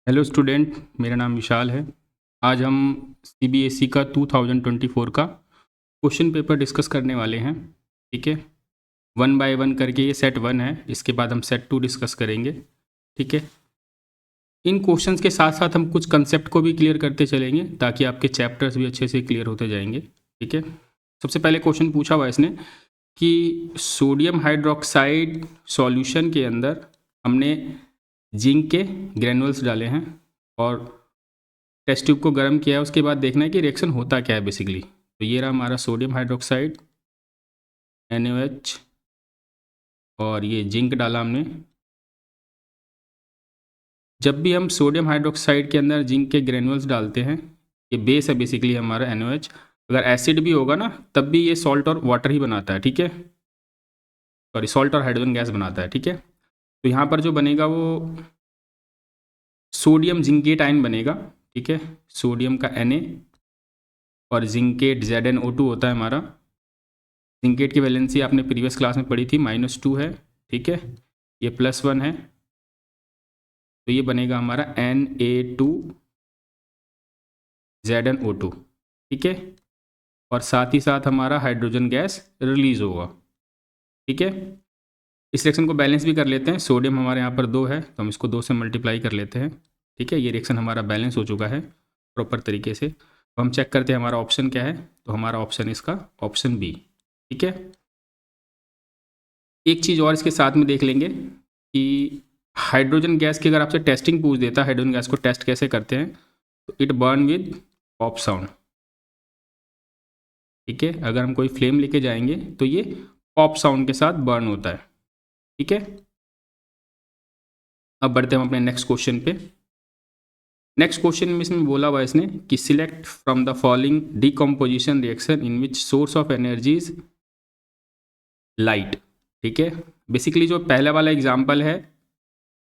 Hello student, मेरा नाम विशाल है। आज हम सीबीएसई का 2024 का क्वेश्चन पेपर डिस्कस करने वाले हैं। ठीक है, वन बाय वन करके। ये सेट 1 है, इसके बाद हम सेट 2 डिस्कस करेंगे। ठीक है, इन क्वेश्चंस के साथ साथ हम कुछ कंसेप्ट को भी क्लियर करते चलेंगे ताकि आपके चैप्टर्स भी अच्छे से क्लियर होते जाएंगे। ठीक है, सबसे पहले क्वेश्चन पूछा हुआ है इसने कि सोडियम हाइड्रोक्साइड सॉल्यूशन के अंदर हमने जिंक के ग्रेनुअल्स डाले हैं और टेस्ट ट्यूब को गर्म किया है। उसके बाद देखना है कि रिएक्शन होता क्या है बेसिकली। तो ये रहा हमारा सोडियम हाइड्रोक्साइड NaOH और ये जिंक डाला हमने। जब भी हम सोडियम हाइड्रोक्साइड के अंदर जिंक के ग्रेनुअल्स डालते हैं, ये बेस है बेसिकली हमारा NaOH। अगर एसिड भी होगा ना तब भी ये सॉल्ट और वाटर ही बनाता है। ठीक है, सॉरी, सॉल्ट और हाइड्रोजन गैस बनाता है। ठीक है, तो यहाँ पर जो बनेगा वो सोडियम जिंकेट आयन बनेगा। ठीक है, सोडियम का Na और जिंकेट ZnO2 होता है हमारा। जिंकेट की वैलेंसी आपने प्रीवियस क्लास में पढ़ी थी, -2 है। ठीक है, ये +1 है, तो ये बनेगा हमारा Na2ZnO2। ठीक है, और साथ ही साथ हमारा हाइड्रोजन गैस रिलीज होगा। ठीक है, इस रिएक्शन को बैलेंस भी कर लेते हैं। सोडियम हमारे यहाँ पर 2 है तो हम इसको 2 से मल्टीप्लाई कर लेते हैं। ठीक है, ये रिएक्शन हमारा बैलेंस हो चुका है प्रॉपर तरीके से। तो हम चेक करते हैं हमारा ऑप्शन क्या है। तो हमारा ऑप्शन इसका ऑप्शन बी। ठीक है, एक चीज़ और इसके साथ में देख लेंगे कि हाइड्रोजन गैस की अगर आपसे टेस्टिंग पूछ देता है, हाइड्रोजन गैस को टेस्ट कैसे करते हैं, तो it burn with pop sound. ठीक है, अगर हम कोई फ्लेम लेके जाएंगे तो ये पॉप साउंड के साथ बर्न होता है। ठीक है, अब बढ़ते हैं हम अपने नेक्स्ट क्वेश्चन पे। नेक्स्ट क्वेश्चन में इसमें बोला हुआ है इसने कि select from the following decomposition reaction in which source of energy is light. ठीक है, बेसिकली जो पहला वाला एग्जाम्पल है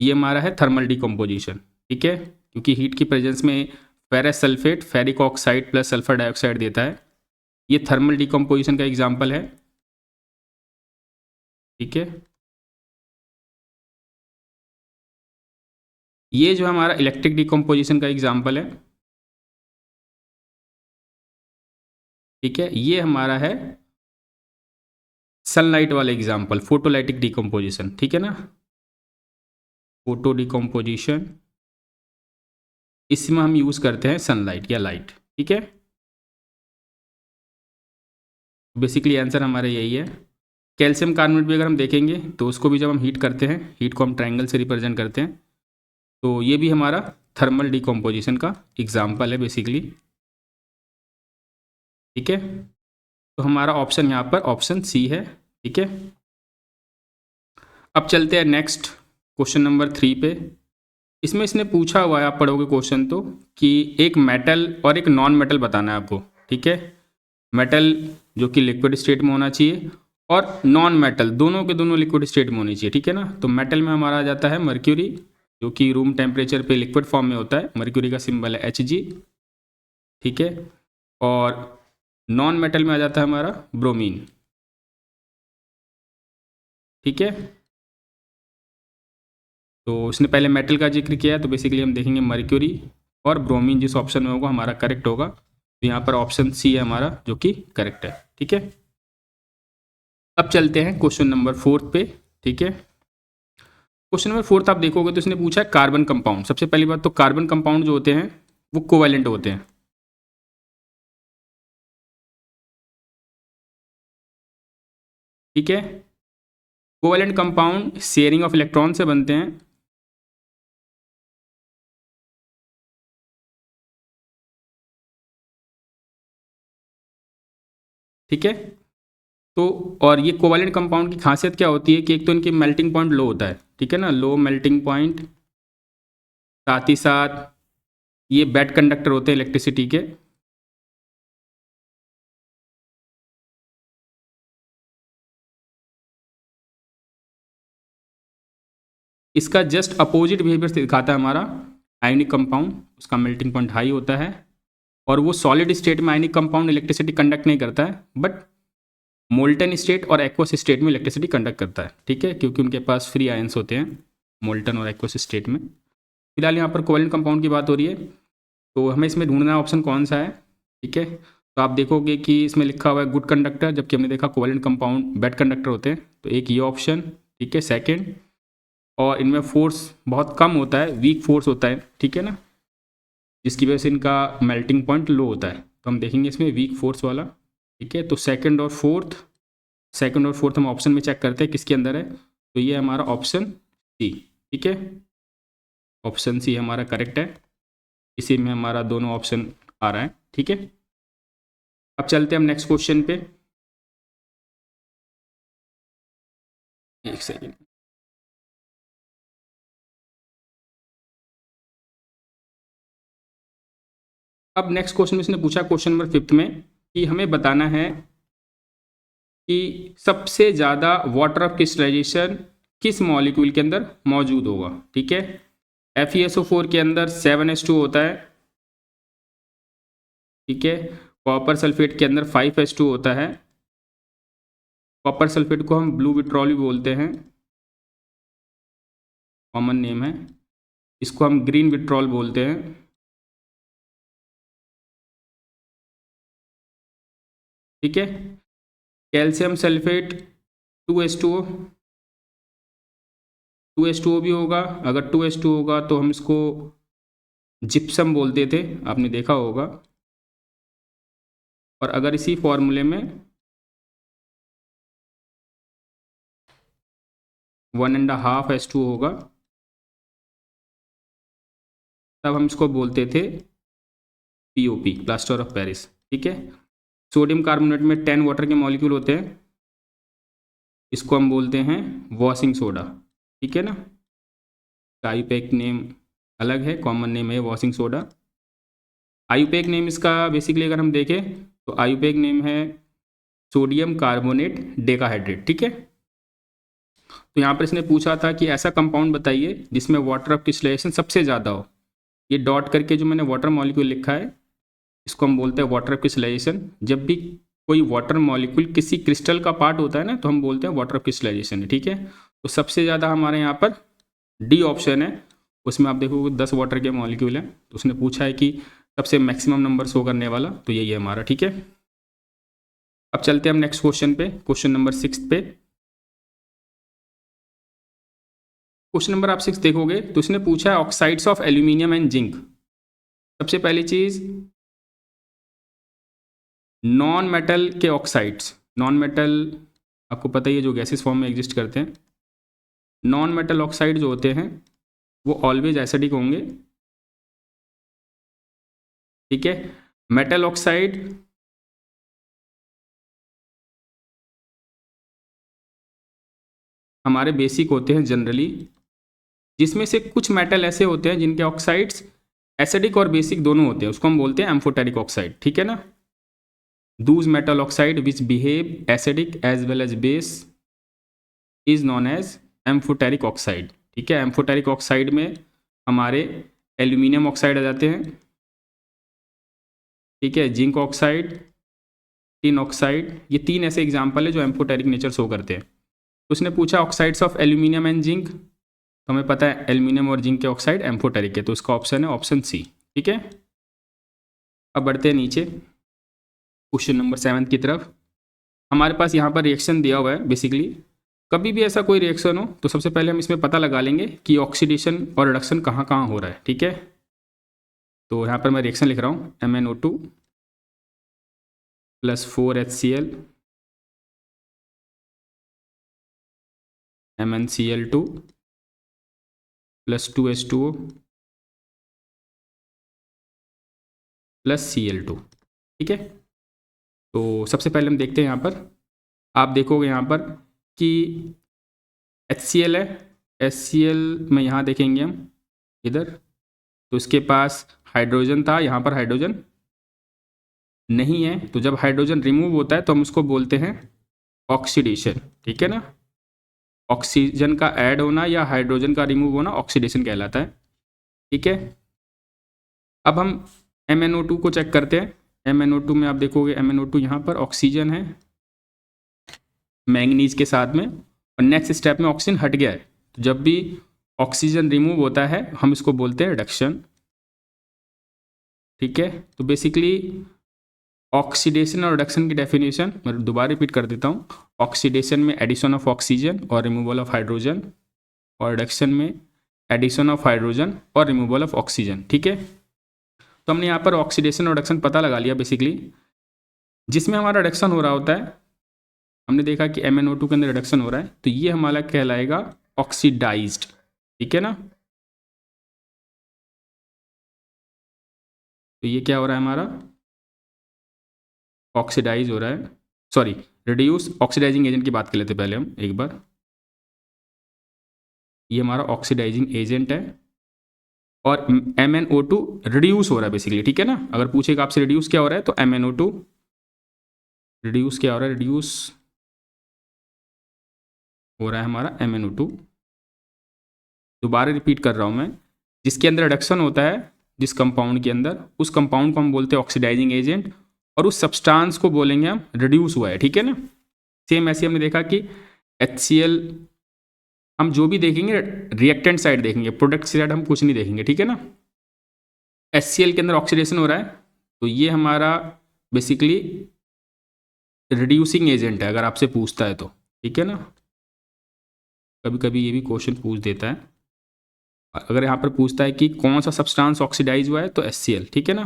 ये हमारा है थर्मल डिकम्पोजिशन। ठीक है, क्योंकि हीट की प्रेजेंस में ferrous sulphate ferric oxide plus sulphur dioxide देता है। ये थर्मल डिकम्पोजिशन का एग्जाम्पल है। ठीक है, ये जो हमारा इलेक्ट्रिक डिकम्पोजिशन का एग्जाम्पल है। ठीक है, ये हमारा है सनलाइट वाला एग्जाम्पल, फोटोलाइटिक डिकम्पोजिशन। ठीक है ना, फोटो डिकम्पोजिशन, इसमें हम यूज़ करते हैं सनलाइट या लाइट। ठीक है, बेसिकली आंसर हमारा यही है। कैल्शियम कार्बोनेट भी अगर हम देखेंगे तो उसको भी जब हम हीट करते हैं, हीट को हम ट्रायंगल से रिप्रेजेंट करते हैं, तो ये भी हमारा थर्मल डिकम्पोजिशन का एग्जाम्पल है बेसिकली। ठीक है, तो हमारा ऑप्शन यहाँ पर ऑप्शन सी है। ठीक है, अब चलते हैं नेक्स्ट क्वेश्चन नंबर 3 पे। इसमें इसने पूछा हुआ है, आप पढ़ोगे क्वेश्चन तो, कि एक मेटल और एक नॉन मेटल बताना है आपको। ठीक है, मेटल जो कि लिक्विड स्टेट में होना चाहिए और नॉन मेटल दोनों के दोनों लिक्विड स्टेट में होनी चाहिए। ठीक है ना, तो मेटल में हमारा आ जाता है मर्क्यूरी, जो कि रूम टेम्परेचर पे लिक्विड फॉर्म में होता है। मर्क्यूरी का सिंबल है Hg। ठीक है, और नॉन मेटल में आ जाता है हमारा ब्रोमीन। ठीक है, तो इसने पहले मेटल का जिक्र किया है, तो बेसिकली हम देखेंगे मर्क्यूरी और ब्रोमीन जिस ऑप्शन में होगा हमारा करेक्ट होगा। तो यहाँ पर ऑप्शन सी है हमारा जो कि करेक्ट है। ठीक है, अब चलते हैं क्वेश्चन नंबर 4 पे। ठीक है, क्वेश्चन नंबर 4 आप देखोगे तो इसने पूछा है कार्बन कंपाउंड। सबसे पहली बात तो कार्बन कंपाउंड जो होते हैं वो कोवैलेंट होते हैं। ठीक है, covalent compound sharing of electron से बनते हैं। ठीक है, तो और ये कोवैलेंट कंपाउंड की खासियत क्या होती है कि एक तो इनकी मेल्टिंग पॉइंट लो होता है। ठीक है ना, लो मेल्टिंग पॉइंट, साथ ही साथ ये बैड कंडक्टर होते हैं इलेक्ट्रिसिटी के। इसका जस्ट अपोजिट बिहेवियर दिखाता है हमारा आयनिक कंपाउंड, उसका मेल्टिंग पॉइंट हाई होता है और वो सॉलिड स्टेट में आयनिक कंपाउंड इलेक्ट्रिसिटी कंडक्ट नहीं करता है, बट मोल्टन स्टेट और एक्वस स्टेट में इलेक्ट्रिसिटी कंडक्ट करता है। ठीक है, क्योंकि उनके पास फ्री आयंस होते हैं मोल्टन और एक्वस स्टेट में। फिलहाल यहाँ पर कोवेलेंट कंपाउंड की बात हो रही है, तो हमें इसमें ढूंढना ऑप्शन कौन सा है, ठीक है। तो आप देखोगे कि इसमें लिखा हुआ है गुड कंडक्टर, जबकि हमने देखा कोवेलेंट कंपाउंड बैड कंडक्टर होते हैं, तो एक ये ऑप्शन, ठीक है, सेकेंड। और इनमें फोर्स बहुत कम होता है, वीक फोर्स होता है, ठीक है ना, जिसकी वजह से इनका मेल्टिंग पॉइंट लो होता है, तो हम देखेंगे इसमें वीक फोर्स वाला, ठीक है। तो सेकंड और फोर्थ हम ऑप्शन में चेक करते हैं किसके अंदर है, तो ये हमारा ऑप्शन सी, ठीक है, ऑप्शन सी हमारा करेक्ट है, इसी में हमारा दोनों ऑप्शन आ रहा है, ठीक है। अब चलते हैं हम नेक्स्ट क्वेश्चन पे, एक सेकेंड। अब नेक्स्ट क्वेश्चन में इसने पूछा क्वेश्चन नंबर 5 में कि हमें बताना है कि सबसे ज़्यादा वाटर ऑफ क्रिस्टलाइजेशन किस मॉलिक्यूल के अंदर मौजूद होगा, ठीक है। FeSO4 के अंदर 7H2 होता है, ठीक है। कॉपर सल्फेट के अंदर 5H2 होता है, कॉपर सल्फेट को हम ब्लू विट्रॉल भी बोलते हैं, कॉमन नेम है, इसको हम ग्रीन विट्रॉल बोलते हैं, ठीक है। कैल्शियम सल्फेट 2H2O, 2H2O भी होगा, अगर 2H2 होगा तो हम इसको जिप्सम बोलते थे, आपने देखा होगा। और अगर इसी फॉर्मूले में 1.5H2 होगा तब हम इसको बोलते थे POP, प्लास्टर ऑफ पेरिस, ठीक है। सोडियम कार्बोनेट में 10 वाटर के मॉलिक्यूल होते हैं, इसको हम बोलते हैं वॉशिंग सोडा, ठीक है ना। आयुपैक नेम अलग है, कॉमन नेम है वॉशिंग सोडा। आयुपैक नेम इसका बेसिकली अगर हम देखें तो आयुपैक नेम है सोडियम कार्बोनेट डेकाहाइड्रेट, ठीक है। तो यहाँ पर इसने पूछा था कि ऐसा कंपाउंड बताइए जिसमें वाटर ऑफ क्रिस्टलाइजेशन सबसे ज़्यादा हो। ये डॉट करके जो मैंने वाटर मॉलिक्यूल लिखा है इसको हम बोलते हैं वाटर ऑफ क्रिस्टलाइजेशन। जब भी कोई वाटर मॉलिक्यूल किसी क्रिस्टल का पार्ट होता है ना तो हम बोलते हैं वाटर ऑफ क्रिस्टलाइजेशन, ठीक है। तो सबसे ज़्यादा हमारे यहाँ पर डी ऑप्शन है, उसमें आप देखोगे 10 वाटर के मॉलिक्यूल हैं, तो उसने पूछा है कि सबसे मैक्सिमम नंबर शो करने वाला, तो यही है हमारा, ठीक है। अब चलते हैं हम नेक्स्ट क्वेश्चन पे, क्वेश्चन नंबर 6 पे। क्वेश्चन नंबर आप 6 देखोगे तो इसने पूछा है oxides of aluminium and zinc. सबसे पहली चीज, नॉन मेटल के ऑक्साइड्स, नॉन मेटल आपको पता ही है जो गैसेस फॉर्म में एग्जिस्ट करते हैं, नॉन मेटल ऑक्साइड जो होते हैं वो ऑलवेज एसिडिक होंगे, ठीक है। मेटल ऑक्साइड हमारे बेसिक होते हैं जनरली, जिसमें से कुछ मेटल ऐसे होते हैं जिनके ऑक्साइड्स एसिडिक और बेसिक दोनों होते हैं, उसको हम बोलते हैं एम्फोटेरिक ऑक्साइड, ठीक है ना। Those metal oxide which behave acidic as well as base is known as amphoteric oxide, ठीक है। एम्फोटेरिक ऑक्साइड में हमारे एल्यूमिनियम ऑक्साइड आ जाते हैं, ठीक है, जिंक ऑक्साइड, टिन ऑक्साइड, ये 3 ऐसे एग्जाम्पल है जो एम्फोटेरिक नेचर शो करते हैं। तो उसने पूछा oxides of aluminium and zinc, तो हमें पता है एल्यूमिनियम और जिंक के ऑक्साइड एम्फोटेरिक है, तो उसका ऑप्शन है ऑप्शन सी, ठीक है। अब बढ़ते हैं नीचे क्वेश्चन नंबर 7 की तरफ। हमारे पास यहाँ पर रिएक्शन दिया हुआ है। बेसिकली कभी भी ऐसा कोई रिएक्शन हो तो सबसे पहले हम इसमें पता लगा लेंगे कि ऑक्सीडेशन और रिडक्शन कहाँ कहाँ हो रहा है, ठीक है। तो यहाँ पर मैं रिएक्शन लिख रहा हूँ MnO2 + 4HCl MnCl2 + 2H2O + Cl2, ठीक है। तो सबसे पहले हम देखते हैं यहाँ पर, आप देखोगे यहाँ पर कि HCl है, HCl में यहाँ देखेंगे हम इधर, तो इसके पास हाइड्रोजन था, यहाँ पर हाइड्रोजन नहीं है, तो जब हाइड्रोजन रिमूव होता है तो हम उसको बोलते हैं ऑक्सीडेशन, ठीक है ना। ऑक्सीजन का ऐड होना या हाइड्रोजन का रिमूव होना ऑक्सीडेशन कहलाता है, ठीक है। अब हम MnO2 को चेक करते हैं। MnO2 में आप देखोगे MnO2 यहाँ पर ऑक्सीजन है मैंगनीज के साथ में, और नेक्स्ट स्टेप में ऑक्सीजन हट गया है, तो जब भी ऑक्सीजन रिमूव होता है, हम इसको बोलते हैं रिडक्शन। ठीक है, तो बेसिकली ऑक्सीडेशन और रिडक्शन की डेफिनेशन मैं दोबारा रिपीट कर देता हूँ। ऑक्सीडेशन में एडिशन ऑफ ऑक्सीजन और रिमूवल ऑफ हाइड्रोजन, और रिडक्शन में एडिशन ऑफ हाइड्रोजन और रिमूवल ऑफ ऑक्सीजन। ठीक है, तो हमने यहाँ पर ऑक्सीडेशन और रिडक्शन पता लगा लिया। बेसिकली जिसमें हमारा रिडक्शन हो रहा होता है, हमने देखा कि MnO2 के अंदर रिडक्शन हो रहा है, तो ये हमारा कहलाएगा ऑक्सीडाइज्ड। ठीक है ना, तो ये क्या हो रहा है हमारा, ऑक्सीडाइज हो रहा है, सॉरी रिड्यूस। ऑक्सीडाइजिंग एजेंट की बात कर लेते पहले हम एक बार। ये हमारा ऑक्सीडाइजिंग एजेंट है और MnO2 रिड्यूस हो रहा है बेसिकली। ठीक है ना, अगर पूछेगा आपसे रिड्यूस क्या हो रहा है, तो MnO2 रिड्यूस क्या हो रहा है, रिड्यूस हो रहा है हमारा MnO2। दोबारा रिपीट कर रहा हूँ मैं, जिसके अंदर रिडक्शन होता है जिस कंपाउंड के अंदर, उस कंपाउंड को हम बोलते हैं ऑक्सीडाइजिंग एजेंट, और उस सब्सटेंस को बोलेंगे हम रिड्यूस हुआ है। ठीक है ना, सेम ऐसे हमने देखा कि HCl, हम जो भी देखेंगे रिएक्टेंट साइड देखेंगे, प्रोडक्ट साइड हम कुछ नहीं देखेंगे। ठीक है ना, HCl के अंदर ऑक्सीडेशन हो रहा है, तो ये हमारा बेसिकली रिड्यूसिंग एजेंट है अगर आपसे पूछता है तो। ठीक है ना, कभी कभी ये भी क्वेश्चन पूछ देता है। अगर यहाँ पर पूछता है कि कौन सा सब्सटेंस ऑक्सीडाइज हुआ है, तो HCl। ठीक है ना,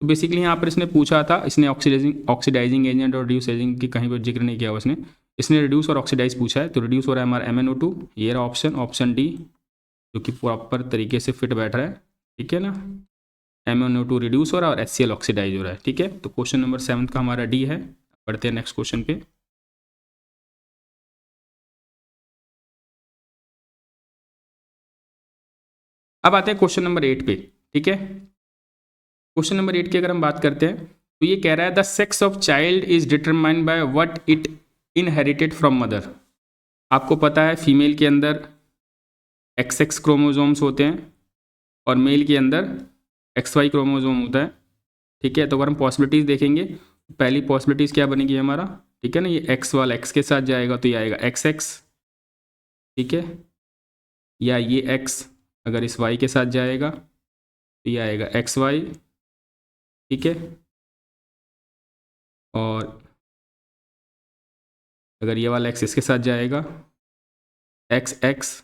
तो बेसिकली यहाँ पर इसने पूछा था, इसने ऑक्सीडाइजिंग एजेंट और रिड्यूस एजेंट की कहीं पर जिक्र नहीं किया हुआ इसने रिड्यूस और ऑक्सीडाइज पूछा है, तो रिड्यूस हो रहा है हमारा MnO2। ये रहा ऑप्शन डी, जो कि प्रॉपर तरीके से फिट बैठ रहा है। ठीक है ना, MnO2 रिड्यूस हो रहा है और HCl ऑक्सीडाइज हो रहा है। ठीक है, तो क्वेश्चन नंबर 7 का हमारा डी है। बढ़ते हैं नेक्स्ट क्वेश्चन पे। अब आते हैं क्वेश्चन नंबर 8 पे। ठीक है, क्वेश्चन नंबर 8 की अगर हम बात करते हैं, तो ये कह रहा है the sex of child is determined by what it inherited from mother. आपको पता है फीमेल के अंदर XX क्रोमोजोम्स होते हैं और मेल के अंदर XY क्रोमोजोम होता है। ठीक है, तो अगर हम पॉसिबिलिटीज़ देखेंगे, पहली पॉसिबिलिटीज़ क्या बनेगी हमारा, ठीक है ना, ये X वाला X के साथ जाएगा तो ये आएगा XX। ठीक है, या ये X अगर इस Y के साथ जाएगा तो ये आएगा XY। ठीक है, और अगर ये वाला X इसके साथ जाएगा XX,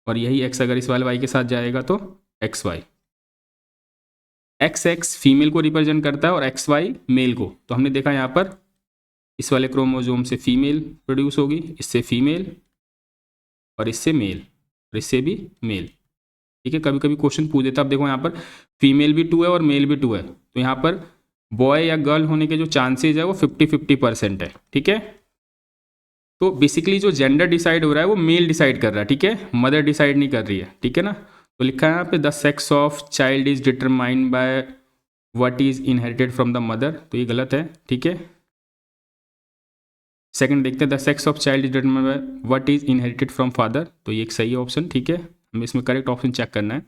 और यही X अगर इस वाले Y के साथ जाएगा तो XY। XX फीमेल को रिप्रेजेंट करता है और XY मेल को। तो हमने देखा यहाँ पर इस वाले क्रोमोजोम से फीमेल प्रोड्यूस होगी, इससे फीमेल, और इससे मेल, और इससे भी मेल। ठीक है, कभी कभी क्वेश्चन पूछ देता है। अब देखो यहाँ पर फीमेल भी 2 है और मेल भी 2 है, तो यहाँ पर बॉय या गर्ल होने के जो चांसेज है वो 50-50% है। ठीक है, तो बेसिकली जो जेंडर डिसाइड हो रहा है वो मेल डिसाइड कर रहा है। ठीक है, मदर डिसाइड नहीं कर रही है। ठीक है ना, तो लिखा है यहाँ पे the sex of child is determined by what is inherited from the mother, तो ये गलत है। ठीक है, सेकंड देखते हैं the sex of child is determined by what is inherited from father, तो ये एक सही ऑप्शन। ठीक है, हमें इसमें करेक्ट ऑप्शन चेक करना है।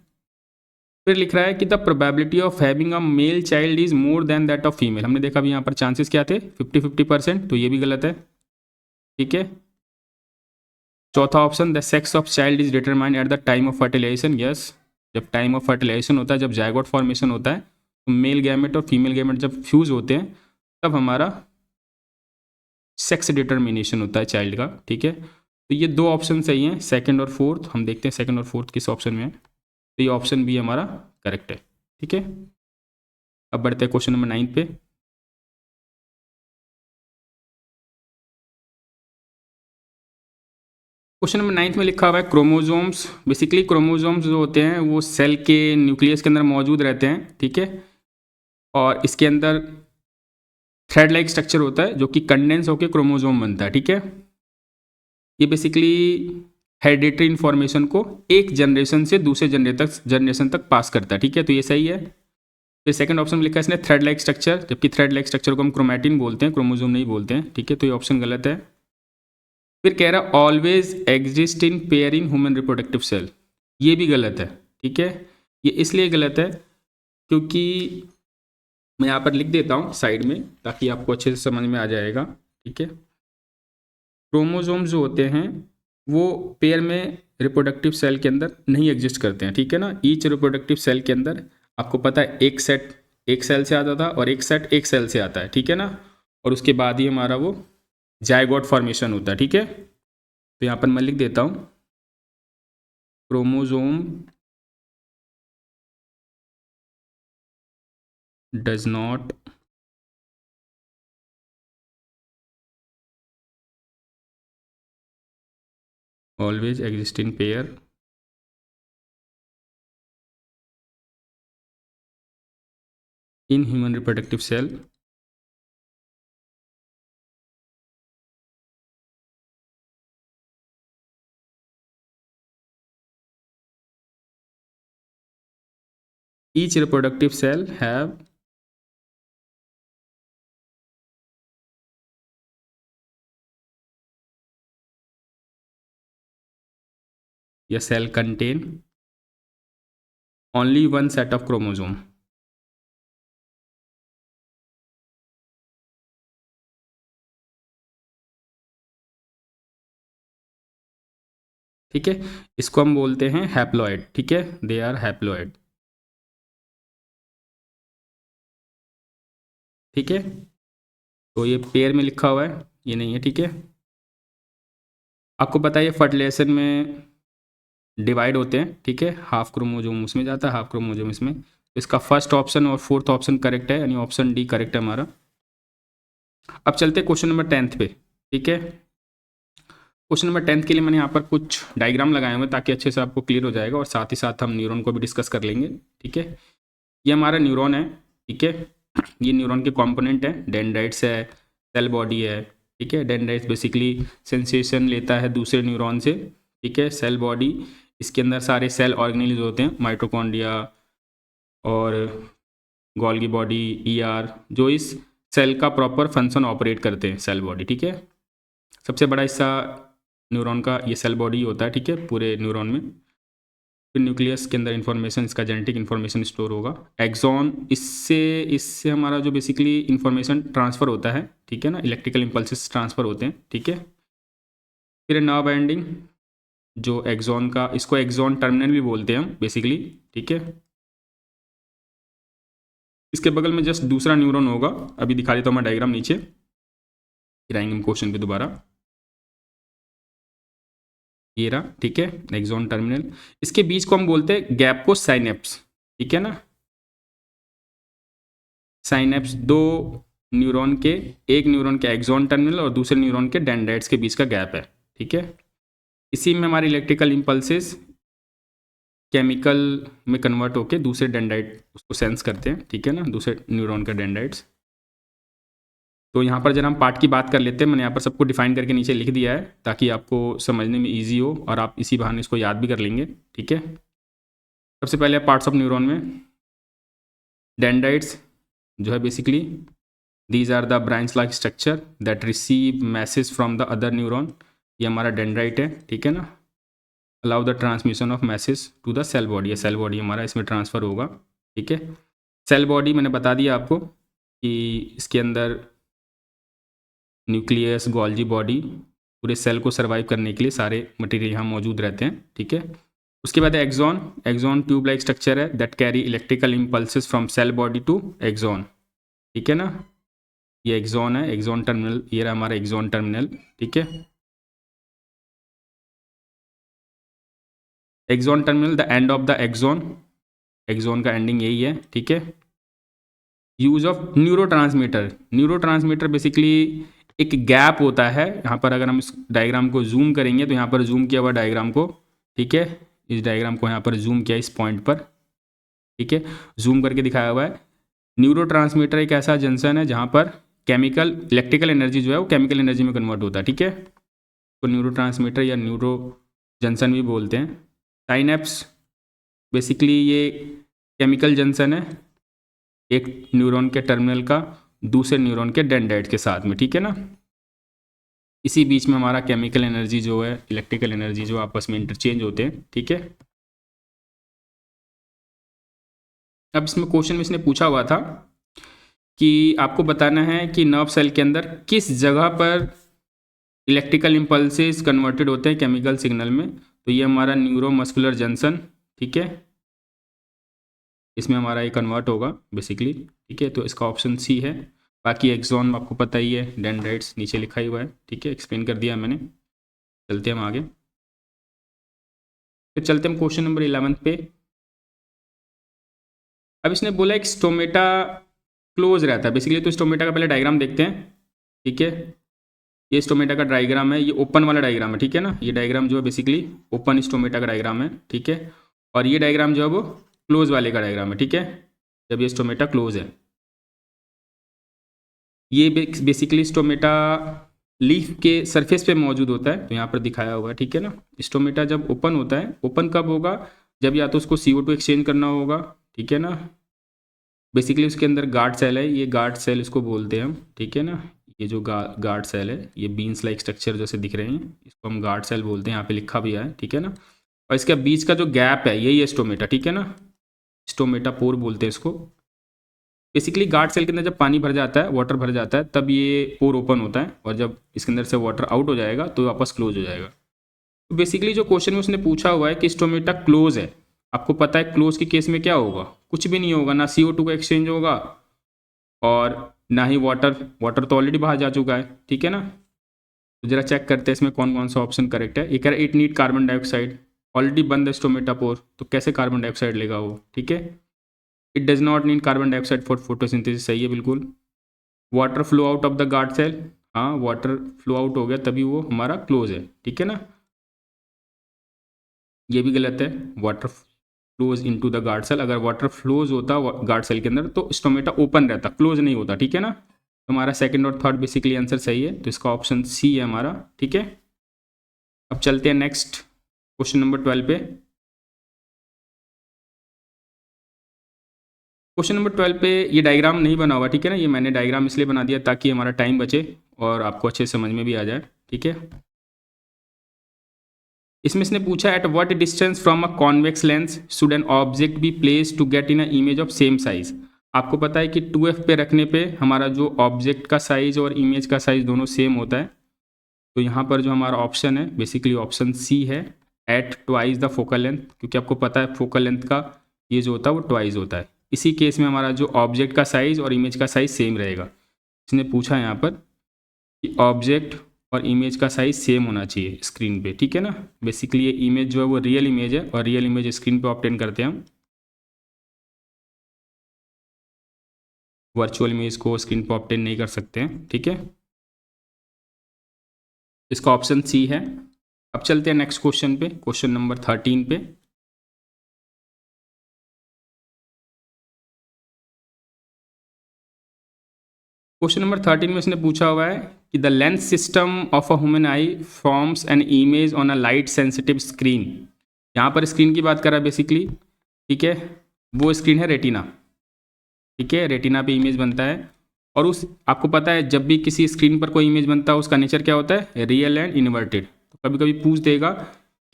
फिर लिख रहा है कि the probability of having a male child is more than that of female. हमने देखा अभी यहाँ पर चांसेस क्या थे, 50-50%, तो ये भी गलत है। ठीक है, चौथा option the sex of child is determined at the time of fertilisation. Yes, जब टाइम ऑफ फर्टिलाइजेशन होता है, जब जायगोट फॉर्मेशन होता है, तो मेल गैमेट और फीमेल गैमेट जब फ्यूज होते हैं तब हमारा सेक्स डिटर्मिनेशन होता है चाइल्ड का। ठीक है, तो ये दो ऑप्शन सही हैं, सेकंड और फोर्थ। हम देखते हैं सेकंड और फोर्थ किस ऑप्शन में है, तो ये ऑप्शन भी हमारा करेक्ट है। ठीक है, अब बढ़ते हैं क्वेश्चन नंबर 9 पे। क्वेश्चन नंबर 9 में लिखा हुआ है क्रोमोजोम्स। बेसिकली क्रोमोजोम्स जो होते हैं वो सेल के न्यूक्लियस के अंदर मौजूद रहते हैं। ठीक है, और इसके अंदर थ्रेड लाइक स्ट्रक्चर होता है जो कि कंडेंस होकर क्रोमोजोम बनता है। ठीक है, ये बेसिकली हेरिडिटरी इन्फॉर्मेशन को एक जनरेशन से दूसरे जनरेशन तक पास करता है। ठीक है, तो ये सही है। फिर सेकंड ऑप्शन में लिखा है इसने थ्रेड लाइक स्ट्रक्चर, जबकि थ्रेड लाइक स्ट्रक्चर को हम क्रोमैटिन बोलते हैं, क्रोमोजोम नहीं बोलते हैं। ठीक है, तो ये ऑप्शन गलत है। फिर कह रहा always exist in pair in human reproductive cell, ये भी गलत है। ठीक है, ये इसलिए गलत है क्योंकि मैं यहाँ पर लिख देता हूँ साइड में ताकि आपको अच्छे से समझ में आ जाएगा। ठीक है। क्रोमोसोम्स जो होते हैं वो पेयर में रिप्रोडक्टिव सेल के अंदर नहीं एग्जिस्ट करते हैं, ठीक है ना। ईच रिप्रोडक्टिव सेल के अंदर आपको पता है एक सेट एक सेल से आता था और एक सेट एक सेल से आता है, ठीक है ना। और उसके बाद ही हमारा वो जायगोट फॉर्मेशन होता है, ठीक है। तो यहाँ पर मैं लिख देता हूँ chromosome does not always exist in pair in human reproductive cell. Each reproductive cell have a cell contain only one set of chromosome. ठीक है, इसको हम बोलते हैं हैप्लॉइड, ठीक है, दे आर हैप्लॉइड, ठीक है। तो ये पेयर में लिखा हुआ है, ये नहीं है, ठीक है। आपको पता है ये फर्टिलाइजेशन में डिवाइड होते हैं, ठीक है। हाफ क्रोमोसोम उसमें जाता है, हाफ क्रोमोसोम इसमें। तो इसका फर्स्ट ऑप्शन और फोर्थ ऑप्शन करेक्ट है, यानी ऑप्शन डी करेक्ट है हमारा। अब चलते हैं क्वेश्चन नंबर 10 पे, ठीक है। क्वेश्चन नंबर 10 के लिए मैंने यहाँ पर कुछ डायग्राम लगाए हुए ताकि अच्छे से आपको क्लियर हो जाएगा, और साथ ही साथ हम न्यूरॉन को भी डिस्कस कर लेंगे, ठीक है। ये हमारा न्यूरॉन है, ठीक है। ये न्यूरॉन के कंपोनेंट है, डेंड्राइट्स है, सेल बॉडी है, ठीक है। डेंड्राइट्स बेसिकली सेंसेशन लेता है दूसरे न्यूरॉन से, ठीक है। सेल बॉडी, इसके अंदर सारे सेल ऑर्गेनेल्स होते हैं, माइटोकॉन्ड्रिया और गोल्गी बॉडी, ईआर, जो इस सेल का प्रॉपर फंक्शन ऑपरेट करते हैं, सेल बॉडी, ठीक है। सबसे बड़ा हिस्सा न्यूरॉन का ये सेल बॉडी होता है, ठीक है, पूरे न्यूरॉन में। फिर न्यूक्लियस के अंदर इन्फॉर्मेशन, इसका जेनेटिक इन्फॉर्मेशन स्टोर होगा। एक्सॉन, इससे इससे हमारा जो बेसिकली इन्फॉर्मेशन ट्रांसफ़र होता है, ठीक है ना, इलेक्ट्रिकल इम्पल्सेस ट्रांसफ़र होते हैं, ठीक है। फिर नर्व एंडिंग, जो एक्सॉन का, इसको एक्सॉन टर्मिनल भी बोलते हैं हम बेसिकली, ठीक है। इसके बगल में जस्ट दूसरा न्यूरॉन होगा, अभी दिखा देता हूँ मैं डायग्राम नीचे, फिर आएंगे हम क्वेश्चन पे दोबारा। ये रहा, ठीक है, एक्सॉन टर्मिनल। इसके बीच को हम बोलते हैं गैप को साइनेप्स, ठीक है ना। साइनेप्स दो न्यूरॉन के, एक न्यूरॉन के एक्सॉन टर्मिनल और दूसरे न्यूरॉन के डेंड्राइट्स के बीच का गैप है, ठीक है। इसी में हमारे इलेक्ट्रिकल इम्पल्सेस केमिकल में कन्वर्ट होकर दूसरे डेंड्राइट उसको सेंस करते हैं, ठीक है ना, दूसरे न्यूरॉन का डेंड्राइट्स। तो यहाँ पर जब हम पार्ट की बात कर लेते हैं, मैंने यहाँ पर सबको डिफाइन करके नीचे लिख दिया है ताकि आपको समझने में ईजी हो और आप इसी बहाने इसको याद भी कर लेंगे, ठीक है। सबसे पहले पार्ट्स ऑफ न्यूरॉन में डेंड्राइट्स जो है basically these are the branch like structure that receive message from the other neuron. ये हमारा डेंड्राइट है, ठीक है ना। Allow the transmission of message to the cell body, cell body हमारा इसमें ट्रांसफ़र होगा, ठीक है। सेल बॉडी मैंने बता दिया आपको कि इसके अंदर न्यूक्लियस, गोल्जी बॉडी, पूरे सेल को सर्वाइव करने के लिए सारे मटेरियल यहाँ मौजूद रहते हैं, ठीक है। उसके बाद axon, axon tube like structure है that carry electrical impulses from cell body to axon, ठीक है ना। ये एक्सॉन है, एक्सॉन टर्मिनल, ये रहा हमारा एक्सॉन टर्मिनल, ठीक है। Axon terminal, the end of the axon, axon का एंडिंग यही है, ठीक है। Use of neurotransmitter, neurotransmitter basically एक गैप होता है यहाँ पर। अगर हम इस डायग्राम को जूम करेंगे तो यहाँ पर जूम किया हुआ डायग्राम को, ठीक है, इस डायग्राम को यहाँ पर जूम किया इस पॉइंट पर, ठीक है, जूम करके दिखाया हुआ है। न्यूरोट्रांसमीटर एक ऐसा जंक्शन है जहाँ पर केमिकल, इलेक्ट्रिकल एनर्जी जो है वो केमिकल एनर्जी में कन्वर्ट होता है, ठीक है। तो न्यूरोट्रांसमीटर या न्यूरो जंक्शन भी बोलते हैं। साइनेप्स बेसिकली ये केमिकल जंक्शन है एक न्यूरॉन के टर्मिनल का दूसरे न्यूरॉन के डेंड्राइट के साथ में, ठीक है ना। इसी बीच में हमारा केमिकल एनर्जी जो है, इलेक्ट्रिकल एनर्जी जो आपस में इंटरचेंज होते हैं, ठीक है। अब इसमें क्वेश्चन में इसने पूछा हुआ था कि आपको बताना है कि नर्व सेल के अंदर किस जगह पर इलेक्ट्रिकल इम्पल्सेस कन्वर्टेड होते हैं केमिकल सिग्नल में। तो ये हमारा न्यूरोमस्कुलर जंक्शन, ठीक है, इसमें हमारा ये कन्वर्ट होगा बेसिकली, ठीक है। तो इसका ऑप्शन सी है। बाकी एक्सॉन आपको पता ही है, डेंड्राइट्स नीचे लिखा ही हुआ है, ठीक है, एक्सप्लेन कर दिया मैंने। चलते हम आगे, फिर चलते हम क्वेश्चन नंबर 11 पे। अब इसने बोला एक स्टोमेटा क्लोज रहता है बेसिकली। तो स्टोमेटा का पहले डायग्राम देखते हैं, ठीक है। ये स्टोमेटा का डायग्राम है, ये ओपन वाला डायग्राम है, ठीक है ना। ये डायग्राम जो है बेसिकली ओपन स्टोमेटा का डायग्राम है, ठीक है। और ये डायग्राम जो है वो क्लोज वाले का डायग्राम है, ठीक है, जब ये स्टोमेटा क्लोज है। ये बेसिकली स्टोमेटा लीफ के सरफेस पे मौजूद होता है, तो यहाँ पर दिखाया हुआ है, ठीक है ना। स्टोमेटा जब ओपन होता है, ओपन कब होगा, जब या तो उसको CO2 एक्सचेंज करना होगा, ठीक है ना। बेसिकली उसके अंदर गार्ड सेल है, ये गार्ड सेल इसको बोलते हैं हम, ठीक है ना। ये जो गार्ड सेल है, ये बीन्स लाइक स्ट्रक्चर जैसे दिख रहे हैं, इसको हम गार्ड सेल बोलते हैं, यहाँ पे लिखा भी है, ठीक है ना। और इसके बीच का जो गैप है यही है स्टोमेटा, ठीक है ना। स्टोमेटा पोर बोलते हैं इसको। बेसिकली गार्ड सेल के अंदर जब पानी भर जाता है, वाटर भर जाता है, तब ये पोर ओपन होता है, और जब इसके अंदर से वाटर आउट हो जाएगा तो वापस क्लोज हो जाएगा। तो बेसिकली जो क्वेश्चन में उसने पूछा हुआ है कि स्टोमेटा क्लोज है, आपको पता है क्लोज के केस में क्या होगा, कुछ भी नहीं होगा, ना CO2 का एक्सचेंज होगा और ना ही वाटर, वाटर तो ऑलरेडी बाहर जा चुका है, ठीक है ना। तो जरा चेक करते हैं इसमें कौन कौन सा ऑप्शन करेक्ट है। एक it need carbon dioxide, already बंद है स्टोमेटा पोर, तो कैसे कार्बन डाइऑक्साइड लेगा वो, ठीक है। It does not need carbon dioxide for photosynthesis, सही है बिल्कुल। Water flow out of the guard cell, हाँ वाटर फ्लो आउट हो गया तभी वो हमारा क्लोज है, ठीक है ना। ये भी गलत है, water flows into the guard cell, अगर वाटर फ्लोज होता गार्ड सेल के अंदर तो स्टोमेटा ओपन रहता, क्लोज नहीं होता, ठीक है ना। तो हमारा सेकंड और थर्ड बेसिकली आंसर सही है, तो इसका ऑप्शन सी है हमारा, ठीक है। अब चलते हैं नेक्स्ट क्वेश्चन नंबर 12 पे। क्वेश्चन नंबर 12 पे ये डायग्राम नहीं बना हुआ, ठीक है ना। ये मैंने डायग्राम इसलिए बना दिया ताकि हमारा टाइम बचे और आपको अच्छे समझ में भी आ जाए, ठीक है। इसमें इसने पूछा at what distance from a convex lens should an object be place to get in a image of same size. आपको पता है कि 2f पे रखने पे हमारा जो ऑब्जेक्ट का साइज और इमेज का साइज दोनों सेम होता है। तो यहाँ पर जो हमारा ऑप्शन है बेसिकली ऑप्शन सी है, at twice the focal length, क्योंकि आपको पता है फोकल लेंथ का ये जो होता है वो ट्वाइस होता है। इसी केस में हमारा जो ऑब्जेक्ट का साइज और इमेज का साइज सेम रहेगा। इसने पूछा यहाँ पर कि ऑब्जेक्ट और इमेज का साइज सेम होना चाहिए स्क्रीन पे, ठीक है ना। बेसिकली ये इमेज जो है वो रियल इमेज है और रियल इमेज स्क्रीन पे ऑब्टेन करते हैं हम, वर्चुअल इमेज को स्क्रीन पे ऑब्टेन नहीं कर सकते हैं, ठीक है। इसका ऑप्शन सी है। अब चलते हैं नेक्स्ट क्वेश्चन पे, क्वेश्चन नंबर 13 पे। क्वेश्चन नंबर 13 में इसने पूछा हुआ है कि the lens system of a human I forms an image on a light sensitive screen. यहाँ पर स्क्रीन की बात कर रहा है बेसिकली, ठीक है। वो स्क्रीन है रेटिना, ठीक है, रेटिना पे इमेज बनता है। और उस आपको पता है जब भी किसी स्क्रीन पर कोई इमेज बनता है उसका नेचर क्या होता है, रियल एंड इन्वर्टेड। तो कभी कभी पूछ देगा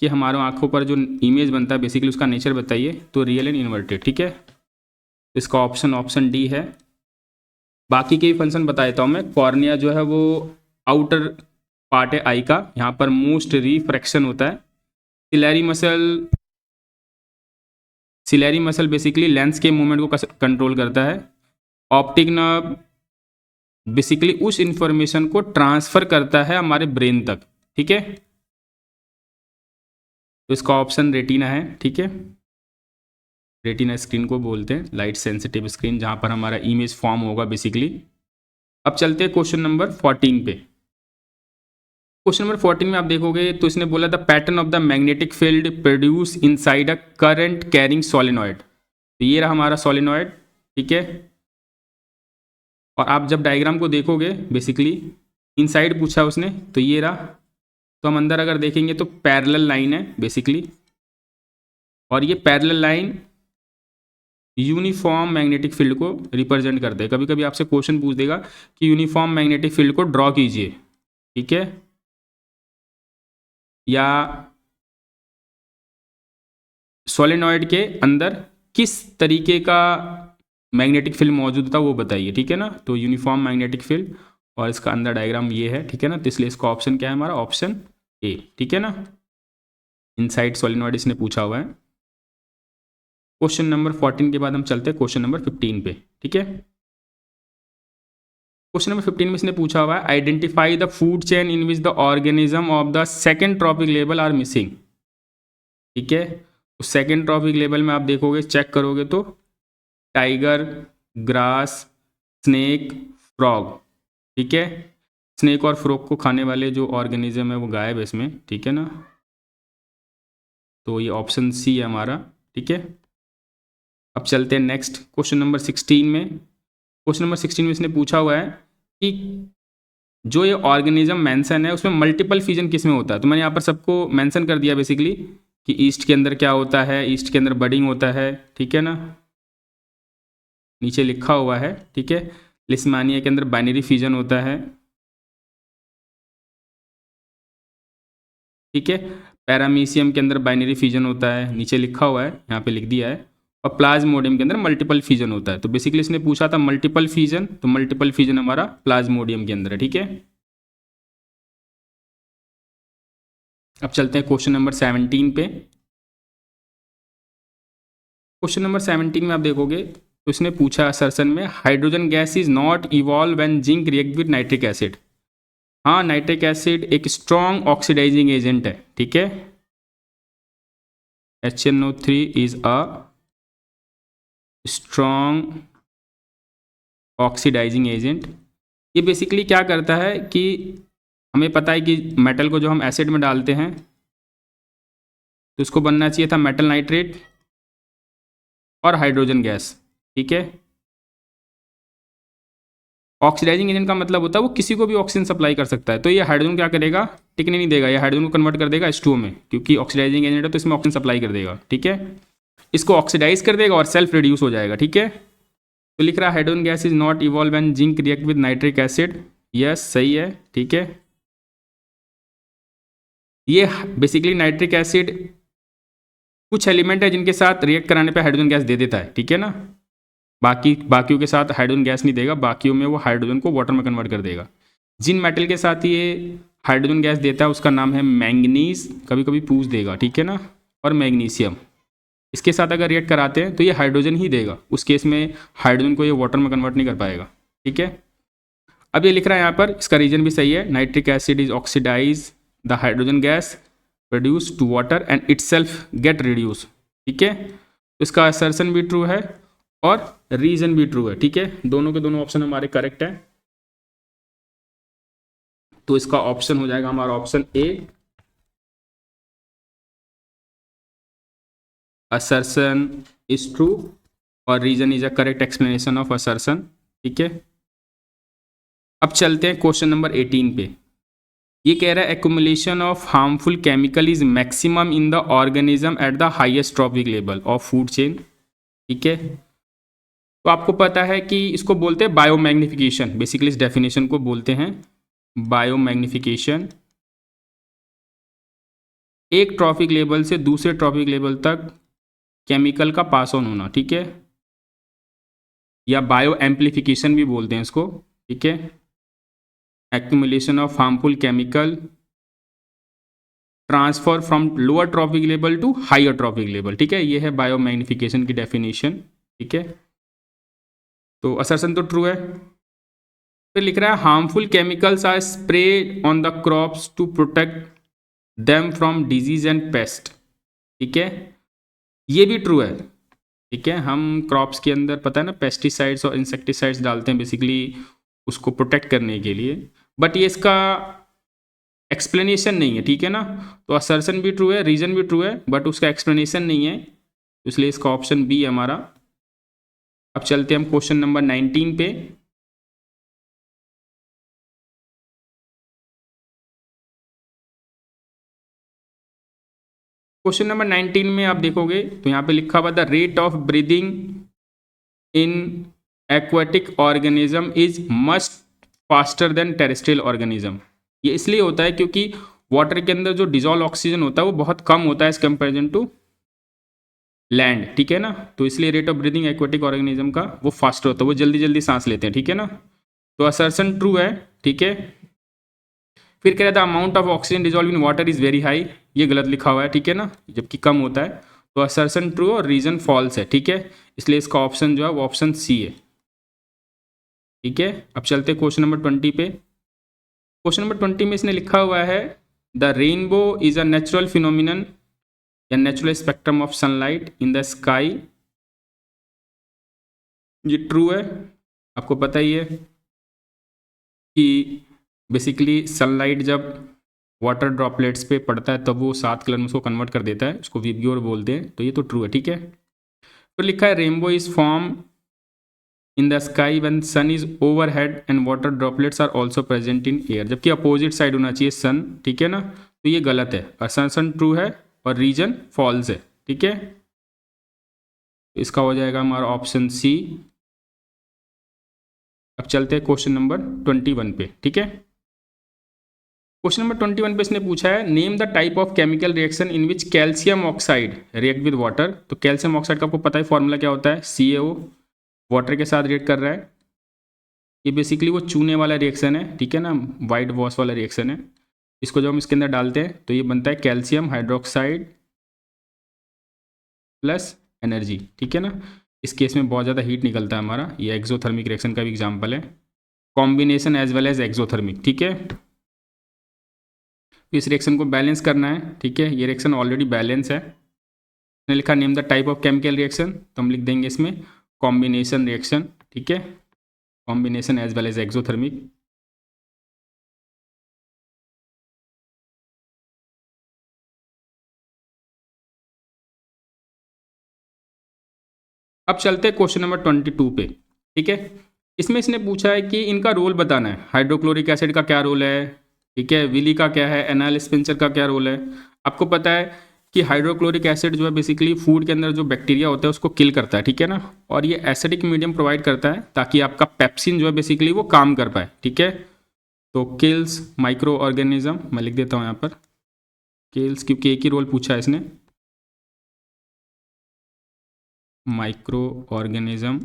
कि हमारे आंखों पर जो इमेज बनता है बेसिकली उसका नेचर बताइए, तो रियल एंड इन्वर्टेड, ठीक है। इसका ऑप्शन ऑप्शन डी है। बाकी के भी फंक्शन बता देता हूँ मैं। कॉर्निया जो है वो आउटर पार्ट है आई का, यहाँ पर मोस्ट रिफ्रैक्शन होता है। सिलेरी मसल बेसिकली लेंस के मूवमेंट को कंट्रोल करता है। ऑप्टिक नर्व बेसिकली उस इंफॉर्मेशन को ट्रांसफर करता है हमारे ब्रेन तक, ठीक है। तो इसका ऑप्शन रेटिना है, ठीक है। रेटिना स्क्रीन को बोलते हैं लाइट सेंसिटिव स्क्रीन, जहां पर हमारा इमेज फॉर्म होगा बेसिकली। अब चलते हैं क्वेश्चन नंबर 14 पे। क्वेश्चन नंबर 14 में आप देखोगे तो इसने बोला the pattern of the magnetic field produce inside a current carrying solenoid. तो ये रहा हमारा सोलेनॉइड, ठीक है। और आप जब डायग्राम को देखोगे बेसिकली इनसाइड पूछा उसने, तो ये रहा। तो हम अंदर अगर देखेंगे तो पैरेलल लाइन है बेसिकली, और ये parallel line uniform magnetic field को रिप्रेजेंट करते हैं। कभी कभी आपसे क्वेश्चन पूछ देगा कि यूनिफॉर्म मैग्नेटिक फील्ड को ड्रॉ कीजिए, ठीक है, या सोलेनॉइड के अंदर किस तरीके का मैग्नेटिक फील्ड मौजूद था वो बताइए, ठीक है ना। तो यूनिफॉर्म मैग्नेटिक फील्ड, और इसका अंदर डायग्राम ये है, ठीक है ना। तो इसलिए इसका ऑप्शन क्या है हमारा, ऑप्शन ए, ठीक है ना। इनसाइड सोलिनॉइड इसने पूछा हुआ है। क्वेश्चन नंबर 14 के बाद हम चलते हैं क्वेश्चन नंबर 15 पे, ठीक है। क्वेश्चन नंबर 15 में इसने पूछा हुआ है identify the food chain in which the organism of the second trophic level are missing, ठीक है। तो सेकेंड ट्रॉपिक लेवल में आप देखोगे, चेक करोगे तो टाइगर, ग्रास, स्नेक, फ्रॉग, ठीक है। स्नेक और फ्रॉग को खाने वाले जो ऑर्गेनिज्म है वो गायब है इसमें, ठीक है ना। तो ये ऑप्शन सी है हमारा, ठीक है। अब चलते हैं नेक्स्ट क्वेश्चन नंबर 16 में। क्वेश्चन नंबर 16 में इसने पूछा हुआ है कि जो ये ऑर्गेनिज्म मेंशन है उसमें मल्टीपल फ्यूजन किस में होता है। तो मैंने यहाँ पर सबको मेंशन कर दिया बेसिकली कि ईस्ट के अंदर क्या होता है, ईस्ट के अंदर बडिंग होता है, ठीक है ना, नीचे लिखा हुआ है, ठीक है। लिस्मानिया के अंदर बाइनरी फ्यूजन होता है, ठीक है। पैरामीशियम के अंदर बाइनरी फ्यूजन होता है, नीचे लिखा हुआ है, यहाँ पे लिख दिया है। और प्लाज्मोडियम के अंदर मल्टीपल फ्यूजन होता है। तो बेसिकली इसने पूछा था मल्टीपल फ्यूजन, तो मल्टीपल फ्यूजन हमारा प्लाज्मोडियम के अंदर है, ठीक है। अब चलते हैं क्वेश्चन नंबर 17 पे। क्वेश्चन नंबर 17 में आप देखोगे तो इसने पूछा असर्शन में hydrogen gas is not evolve when zinc react with nitric acid. हाँ, नाइट्रिक एसिड एक स्ट्रॉन्ग ऑक्सीडाइजिंग एजेंट है, ठीक है। HNO3 is a strong oxidising agent. ये बेसिकली क्या करता है कि हमें पता है कि मेटल को जो हम एसिड में डालते हैं तो उसको बनना चाहिए था मेटल नाइट्रेट और हाइड्रोजन गैस, ठीक है। ऑक्सीडाइजिंग एजेंट का मतलब होता है वो किसी को भी ऑक्सीजन सप्लाई कर सकता है। तो ये हाइड्रोजन क्या करेगा, टिकने नहीं देगा, ये हाइड्रोजन को कन्वर्ट कर देगा H2O में, क्योंकि ऑक्सीडाइजिंग एजेंट है तो इसमें ऑक्सीजन सप्लाई कर देगा, ठीक है। इसको ऑक्सीडाइज कर देगा और सेल्फ रिड्यूस हो जाएगा, ठीक है। तो लिख रहा है hydrogen gas is not evolve when zinc react with nitric acid. Yes, सही है, ठीक है। ये बेसिकली नाइट्रिक एसिड कुछ एलिमेंट है जिनके साथ रिएक्ट कराने पे हाइड्रोजन गैस दे देता है, ठीक है ना। बाकियों के साथ हाइड्रोजन गैस नहीं देगा, बाकियों में वो हाइड्रोजन को वाटर में कन्वर्ट कर देगा। जिन मेटल के साथ ये हाइड्रोजन गैस देता है उसका नाम है मैंगनीज, कभी कभी पूछ देगा, ठीक है ना, और मैग्नीशियम। इसके साथ अगर रिएक्ट कराते हैं तो ये हाइड्रोजन ही देगा, उस केस में हाइड्रोजन को ये वाटर में कन्वर्ट नहीं कर पाएगा, ठीक है। अब ये लिख रहा है यहाँ पर, इसका रीजन भी सही है, nitric acid is oxidise the hydrogen gas reduce to water and itself get reduced, ठीक है। तो इसका असर्शन भी ट्रू है और रीजन भी ट्रू है, ठीक है। दोनों के दोनों ऑप्शन हमारे करेक्ट है। तो इसका ऑप्शन हो जाएगा हमारा option A, assertion is true और reason is a correct explanation of assertion, ठीक है। अब चलते हैं क्वेश्चन नंबर 18 पे। ये कह रहा है accumulation of harmful chemical is maximum in the organism at the highest trophic level of food chain, ठीक है। तो आपको पता है कि इसको बोलते हैं बायोमैग्निफिकेशन, बेसिकली इस डेफिनेशन को बोलते हैं बायोमैग्निफिकेशन। एक ट्रॉपिक लेवल से दूसरे ट्रॉपिक लेवल तक केमिकल का पास ऑन होना, ठीक है, या बायो एम्प्लीफिकेशन भी बोलते हैं इसको, ठीक है। Accumulation of harmful chemical transfer from lower trophic level to higher trophic level, ठीक है। ये है बायोमैग्निफिकेशन की डेफिनेशन, ठीक है। तो असर्शन तो ट्रू है। फिर लिख रहा है harmful chemicals are spread on the crops to protect them from disease and pest, ठीक है। ये भी ट्रू है, ठीक है। हम क्रॉप्स के अंदर पता है ना पेस्टिसाइड्स और इंसेक्टिसाइड्स डालते हैं बेसिकली उसको प्रोटेक्ट करने के लिए, बट ये इसका एक्सप्लेनेशन नहीं है, ठीक है ना। तो असर्शन भी ट्रू है, रीजन भी ट्रू है, बट उसका एक्सप्लेनेशन नहीं है, इसलिए इसका ऑप्शन बी है हमारा। अब चलते हैं हम क्वेश्चन नंबर 19 पे। क्वेश्चन नंबर 19 में आप देखोगे तो यहाँ पे लिखा हुआ the rate of breathing in aquatic organism is much faster than terrestrial organism. ये इसलिए होता है क्योंकि वाटर के अंदर जो डिजॉल्व ऑक्सीजन होता है वो बहुत कम होता है एज कंपेरिजन टू लैंड, ठीक है ना। तो इसलिए rate of breathing aquatic organism का वो फास्टर होता है, वो जल्दी जल्दी सांस लेते हैं, ठीक है ना। तो असर्शन ट्रू है, ठीक है। फिर कह रहा था amount of oxygen dissolve in water is very high, ये गलत लिखा हुआ है, ठीक है ना, जबकि कम होता है। तो असर्शन ट्रू और रीजन फॉल्स है, ठीक है। इसलिए इसका ऑप्शन जो है वो ऑप्शन सी है, ठीक है। अब चलते क्वेश्चन नंबर 20 पे। क्वेश्चन नंबर 20 में इसने लिखा हुआ है the rainbow is a natural phenomenon या natural spectrum of sunlight in the sky. ये ट्रू है, आपको पता ही है कि बेसिकली सनलाइट जब वाटर ड्रॉपलेट्स पे पड़ता है तब वो 7 कलर में उसको कन्वर्ट कर देता है, उसको विब्ग्योर बोलते हैं। तो ये तो ट्रू है, ठीक है। तो लिखा है rainbow is form in the sky when sun is over head and water droplets are also present in air, जबकि अपोजिट साइड होना चाहिए सन, ठीक है ना। तो ये गलत है, असर्शन ट्रू है और रीजन फॉल्स है, ठीक है। इसका हो जाएगा हमारा ऑप्शन सी। अब चलते हैं क्वेश्चन नंबर 21 पे, ठीक है। क्वेश्चन नंबर 21 पे इसने पूछा है name the type of chemical reaction in which calcium oxide react with water. तो कैल्शियम ऑक्साइड का आपको पता है फॉर्मूला क्या होता है, CaO, वाटर के साथ रिएक्ट कर रहा है। ये बेसिकली वो चूने वाला रिएक्शन है, ठीक है ना, वाइट वॉश वाला रिएक्शन है। इसको जब हम इसके अंदर डालते हैं तो ये बनता है कैल्शियम हाइड्रोक्साइड प्लस एनर्जी, ठीक है ना। इस केस में बहुत ज़्यादा हीट निकलता है हमारा, ये एक्सोथर्मिक रिएक्शन का भी एग्जाम्पल है, combination as well as exothermic, ठीक है। इस रिएक्शन को बैलेंस करना है, ठीक है। ये रिएक्शन ऑलरेडी बैलेंस है। ने लिखा name the type of chemical reaction, तो हम लिख देंगे इसमें कॉम्बिनेशन रिएक्शन, ठीक है, combination as well as exothermic. अब चलते हैं क्वेश्चन नंबर 22 पे, ठीक है। इसमें इसने पूछा है कि इनका रोल बताना है, हाइड्रोक्लोरिक एसिड का क्या रोल है, ठीक है, विली का क्या है, एनाइल स्पेंसर का क्या रोल है। आपको पता है कि हाइड्रोक्लोरिक एसिड जो है बेसिकली फूड के अंदर जो बैक्टीरिया होता है उसको किल करता है, ठीक है ना, और ये एसिडिक मीडियम प्रोवाइड करता है ताकि आपका पेप्सिन जो है बेसिकली वो काम कर पाए, ठीक है। तो किल्स माइक्रो ऑर्गेनिज्म, मैं लिख देता हूँ यहाँ पर किल्स, क्योंकि एक ही रोल पूछा है इसने, माइक्रो ऑर्गेनिज्म,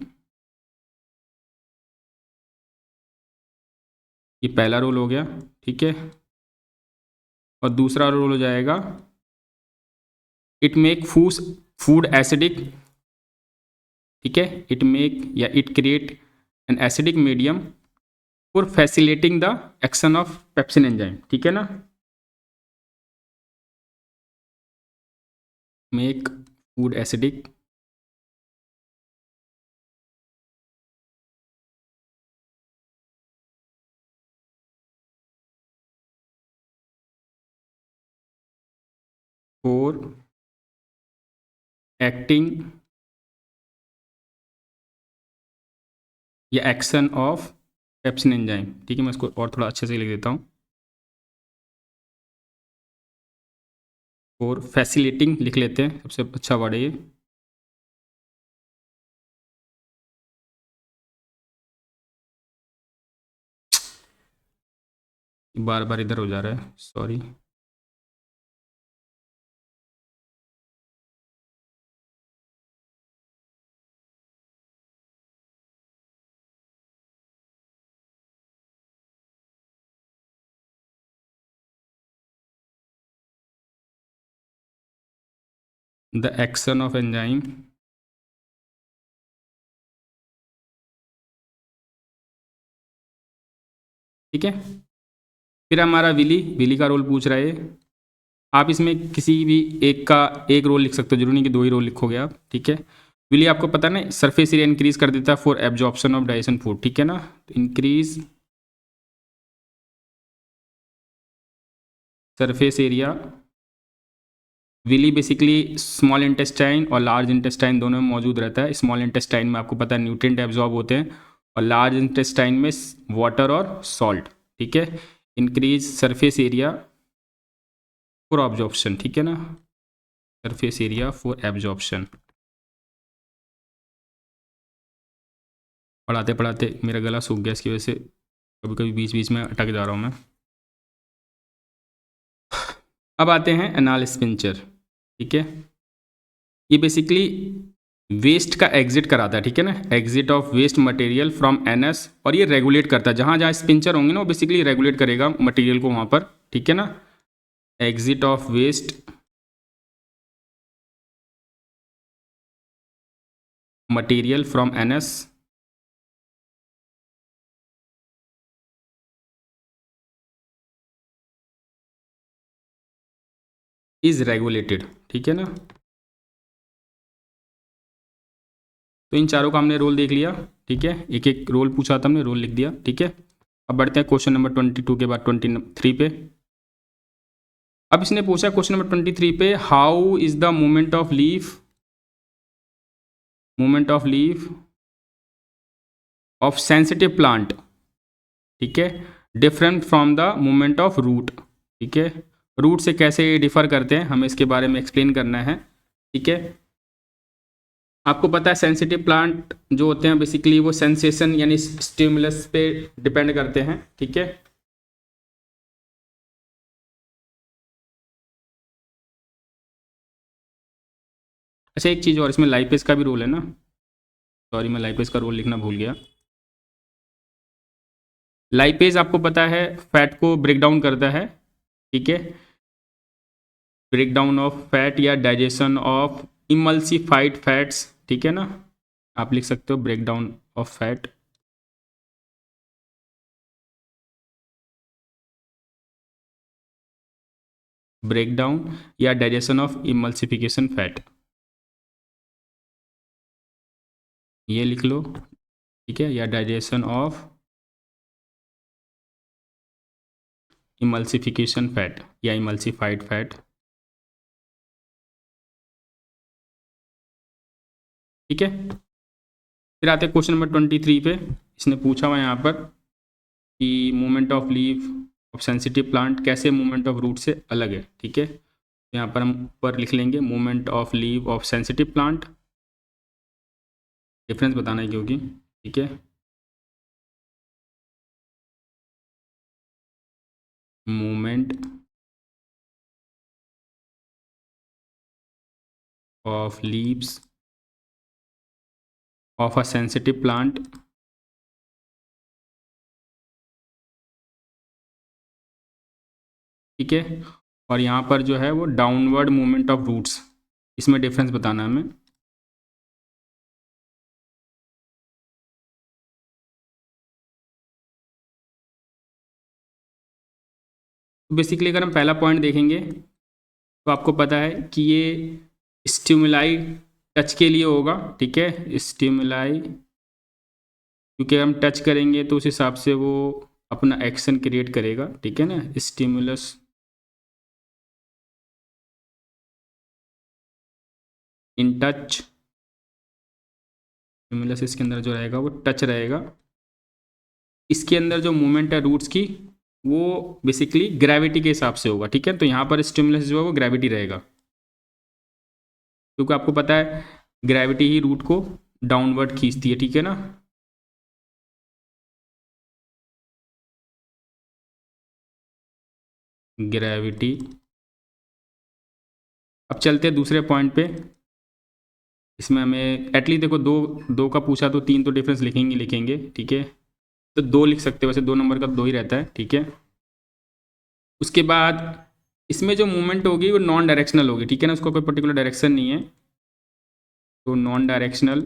ये पहला रोल हो गया, ठीक है। और दूसरा रोल हो जाएगा इट मेक फूड एसिडिक, ठीक है, इट मेक या it create an acidic medium for facilitating the action of pepsin enzyme, ठीक है ना। Make food acidic for acting या एक्शन ऑफ पेप्सिन एंजाइम, ठीक है। मैं इसको और थोड़ा अच्छे से लिख देता हूँ, फॉर फैसिलिटिंग लिख लेते हैं, सबसे अच्छा वर्ड है ये। बार बार इधर हो जा रहा है, sorry. The action of enzyme, ठीक है। फिर हमारा विली का रोल पूछ रहा है। आप इसमें किसी भी एक रोल लिख सकते हो, जरूरी नहीं कि दो ही रोल लिखोगे आप, ठीक है। विली आपको पता है ना, सरफेस एरिया इंक्रीज कर देता है for absorption of digestion food, ठीक है ना। तो increase surface area, villi basically small intestine और लार्ज इंटेस्टाइन दोनों में मौजूद रहता है। स्मॉल इंटेस्टाइन में आपको पता है न्यूट्रिएंट एब्जॉर्ब होते हैं और लार्ज इंटेस्टाइन में वाटर और सॉल्ट, ठीक है। Increase surface area for absorption, ठीक है ना, सरफेस एरिया फॉर एब्जॉर्प्शन। पढ़ाते पढ़ाते मेरा गला सूख गया, इसकी वजह से कभी कभी बीच बीच में अटक जा रहा हूँ मैं। अब आते हैं एनाल स्पिंचर, ठीक है। ये बेसिकली वेस्ट का एग्जिट कराता है, ठीक है ना, exit of waste material from anus, और ये रेगुलेट करता है, जहाँ जहाँ स्पिंचर होंगे ना वो बेसिकली रेगुलेट करेगा मटेरियल को वहाँ पर, ठीक है ना। Exit of waste material from anus is regulated, ठीक है ना। तो इन चारों का हमने रोल देख लिया, ठीक है, एक एक रोल पूछा था हमने, रोल लिख दिया, ठीक है। अब बढ़ते हैं क्वेश्चन नंबर 22 के बाद 23 पे। अब इसने पूछा क्वेश्चन नंबर 23 पे, how is the movement of leaf of sensitive plant, ठीक है, different from the movement of root, ठीक है, रूट से कैसे डिफर करते हैं हमें इसके बारे में एक्सप्लेन करना है, ठीक है। आपको पता है सेंसिटिव प्लांट जो होते हैं बेसिकली वो सेंसेशन यानी स्टिमुलस पे डिपेंड करते हैं, ठीक है। अच्छा एक चीज़ और, इसमें लाइपेज का भी रोल है ना, सॉरी मैं लाइपेज का रोल लिखना भूल गया। लाइपेज आपको पता है फैट को ब्रेक डाउन करता है, ठीक है, ब्रेक डाउन ऑफ फैट या डाइजेशन ऑफ इमल्सिफाइड फैट्स, ठीक है ना, आप लिख सकते हो break down of fat, break down या डाइजेशन ऑफ इमल्सिफिकेशन फैट, ये लिख लो, ठीक है, या डाइजेशन ऑफ इमल्सिफिकेशन फैट या इमल्सिफाइड फैट, ठीक है। फिर आते हैं क्वेश्चन नंबर 23 पे। इसने पूछा हुआ यहाँ पर कि movement of leaf of sensitive plant कैसे मूवमेंट ऑफ रूट से अलग है, ठीक है। यहाँ पर हम ऊपर लिख लेंगे movement of leaf of sensitive plant, difference बताना है क्योंकि, ठीक है, movement of leaves of a sensitive plant ठीक है, और यहाँ पर जो है वो डाउनवर्ड मूवमेंट ऑफ रूट्स, इसमें डिफरेंस बताना है हमें। तो बेसिकली अगर हम पहला पॉइंट देखेंगे तो आपको पता है कि ये स्टिमुलाई टच के लिए होगा, ठीक है, स्टिमुलाई, क्योंकि हम टच करेंगे तो उस हिसाब से वो अपना एक्शन क्रिएट करेगा, ठीक है ना, स्टिमुलस इन टच, स्टिमुलस इसके अंदर जो रहेगा वो टच रहेगा। इसके अंदर जो मूवमेंट है रूट्स की वो बेसिकली ग्रेविटी के हिसाब से होगा, ठीक है, तो यहाँ पर स्टिमुलस जो है वो ग्रेविटी रहेगा, क्योंकि आपको पता है ग्रेविटी ही रूट को डाउनवर्ड खींचती है, ठीक है ना। ग्रेविटी। अब चलते हैं दूसरे पॉइंट पे। इसमें हमें एटलीस्ट देखो दो दो का पूछा तो तीन तो डिफरेंस लिखेंगे लिखेंगे, ठीक है, तो दो लिख सकते हो, वैसे दो नंबर का दो ही रहता है, ठीक है। उसके बाद इसमें जो मूवमेंट होगी वो नॉन डायरेक्शनल होगी, ठीक है ना, उसका कोई पर्टिकुलर डायरेक्शन नहीं है, तो नॉन डायरेक्शनल,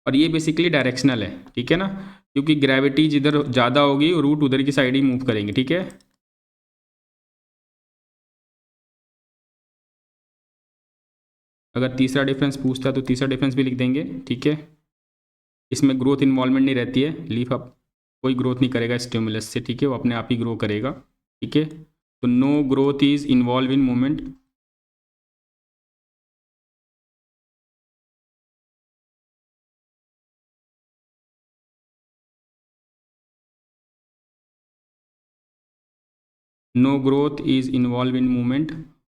और ये बेसिकली डायरेक्शनल है, ठीक है ना, क्योंकि ग्रेविटी जिधर ज़्यादा होगी रूट उधर की साइड ही मूव करेंगे, ठीक है। अगर तीसरा डिफरेंस पूछता है तो तीसरा डिफरेंस भी लिख देंगे, ठीक है। इसमें ग्रोथ इन्वॉल्वमेंट नहीं रहती है, लीफ अप कोई ग्रोथ नहीं करेगा स्टिमुलस से, ठीक है, वो अपने आप ही ग्रो करेगा, ठीक है, तो no growth is involve in movement, no growth is involve in movement,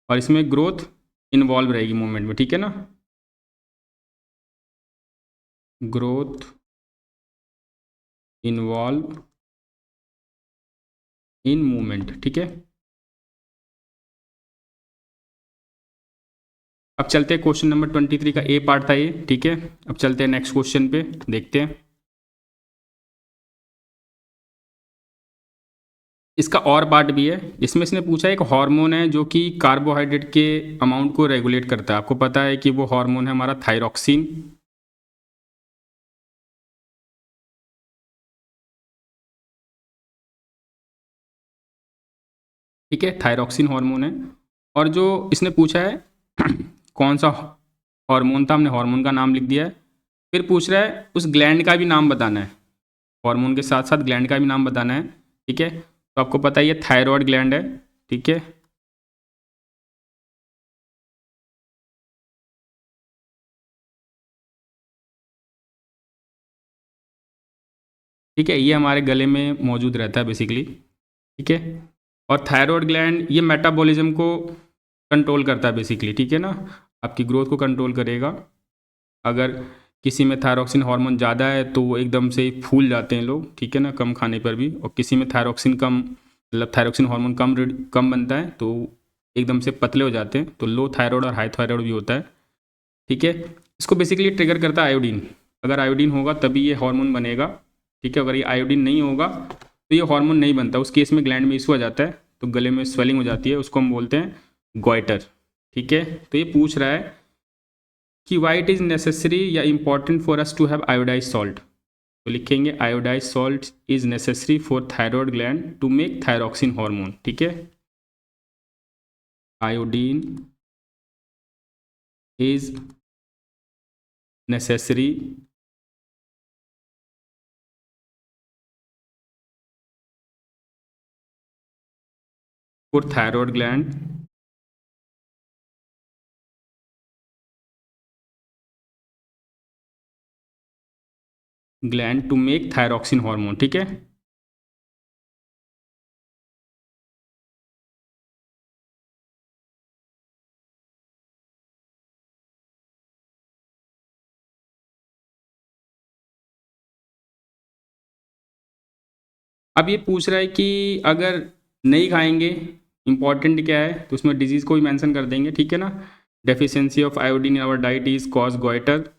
और इसमें ग्रोथ इन्वॉल्व रहेगी मूवमेंट में, ठीक है ना, ग्रोथ इन्वॉल्व इन मूवमेंट, ठीक है। अब चलते हैं क्वेश्चन नंबर 23 का ए पार्ट था ये, ठीक है। अब चलते हैं नेक्स्ट क्वेश्चन पे, देखते हैं। इसका और पार्ट भी है, इसमें इसने पूछा एक हार्मोन है जो कि कार्बोहाइड्रेट के अमाउंट को रेगुलेट करता है। आपको पता है कि वो हार्मोन है हमारा थायरॉक्सिन। ठीक है, थायरॉक्सिन हार्मोन है। और जो इसने पूछा है कौन सा हार्मोन था, हमने हार्मोन का नाम लिख दिया है। फिर पूछ रहा है उस ग्लैंड का भी नाम बताना है, हार्मोन के साथ साथ ग्लैंड का भी नाम बताना है, ठीक है। तो आपको पता है ये थायरॉयड ग्लैंड है, ठीक है। ठीक है, ये हमारे गले में मौजूद रहता है बेसिकली, ठीक है। और थायरॉयड ग्लैंड ये मेटाबॉलिज्म को कंट्रोल करता है बेसिकली, ठीक है ना, आपकी ग्रोथ को कंट्रोल करेगा। अगर किसी में थायरॉक्सिन हार्मोन ज़्यादा है तो वो एकदम से फूल जाते हैं लोग, ठीक है ना, कम खाने पर भी। और किसी में थायरॉक्सिन कम, मतलब थायरॉक्सिन हार्मोन कम बनता है तो एकदम से पतले हो जाते हैं। तो लो थायरॉयड और हाई थायरॉयड भी होता है, ठीक है। इसको बेसिकली ट्रिगर करता है आयोडीन। अगर आयोडीन होगा तभी ये हार्मोन बनेगा, ठीक है। अगर ये आयोडीन नहीं होगा तो ये हार्मोन नहीं बनता। उस केस में ग्लैंड में इशू आ जाता है, तो गले में स्वेलिंग हो जाती है, उसको हम बोलते हैं गॉइटर, ठीक है। तो ये पूछ रहा है कि वाई इट इज़ नेसेसरी या important for us to have iodise salt. तो लिखेंगे iodise salt is necessary for thyroid gland to make thyroxine hormone, ठीक है। Iodine is necessary for thyroid gland to make thyroxine hormone, ठीक है। अब ये पूछ रहा है कि अगर नहीं खाएंगे, इंपॉर्टेंट क्या है, तो उसमें डिजीज़ को भी मेंशन कर देंगे, ठीक है ना। Deficiency of iodine in our diet is cause goitre.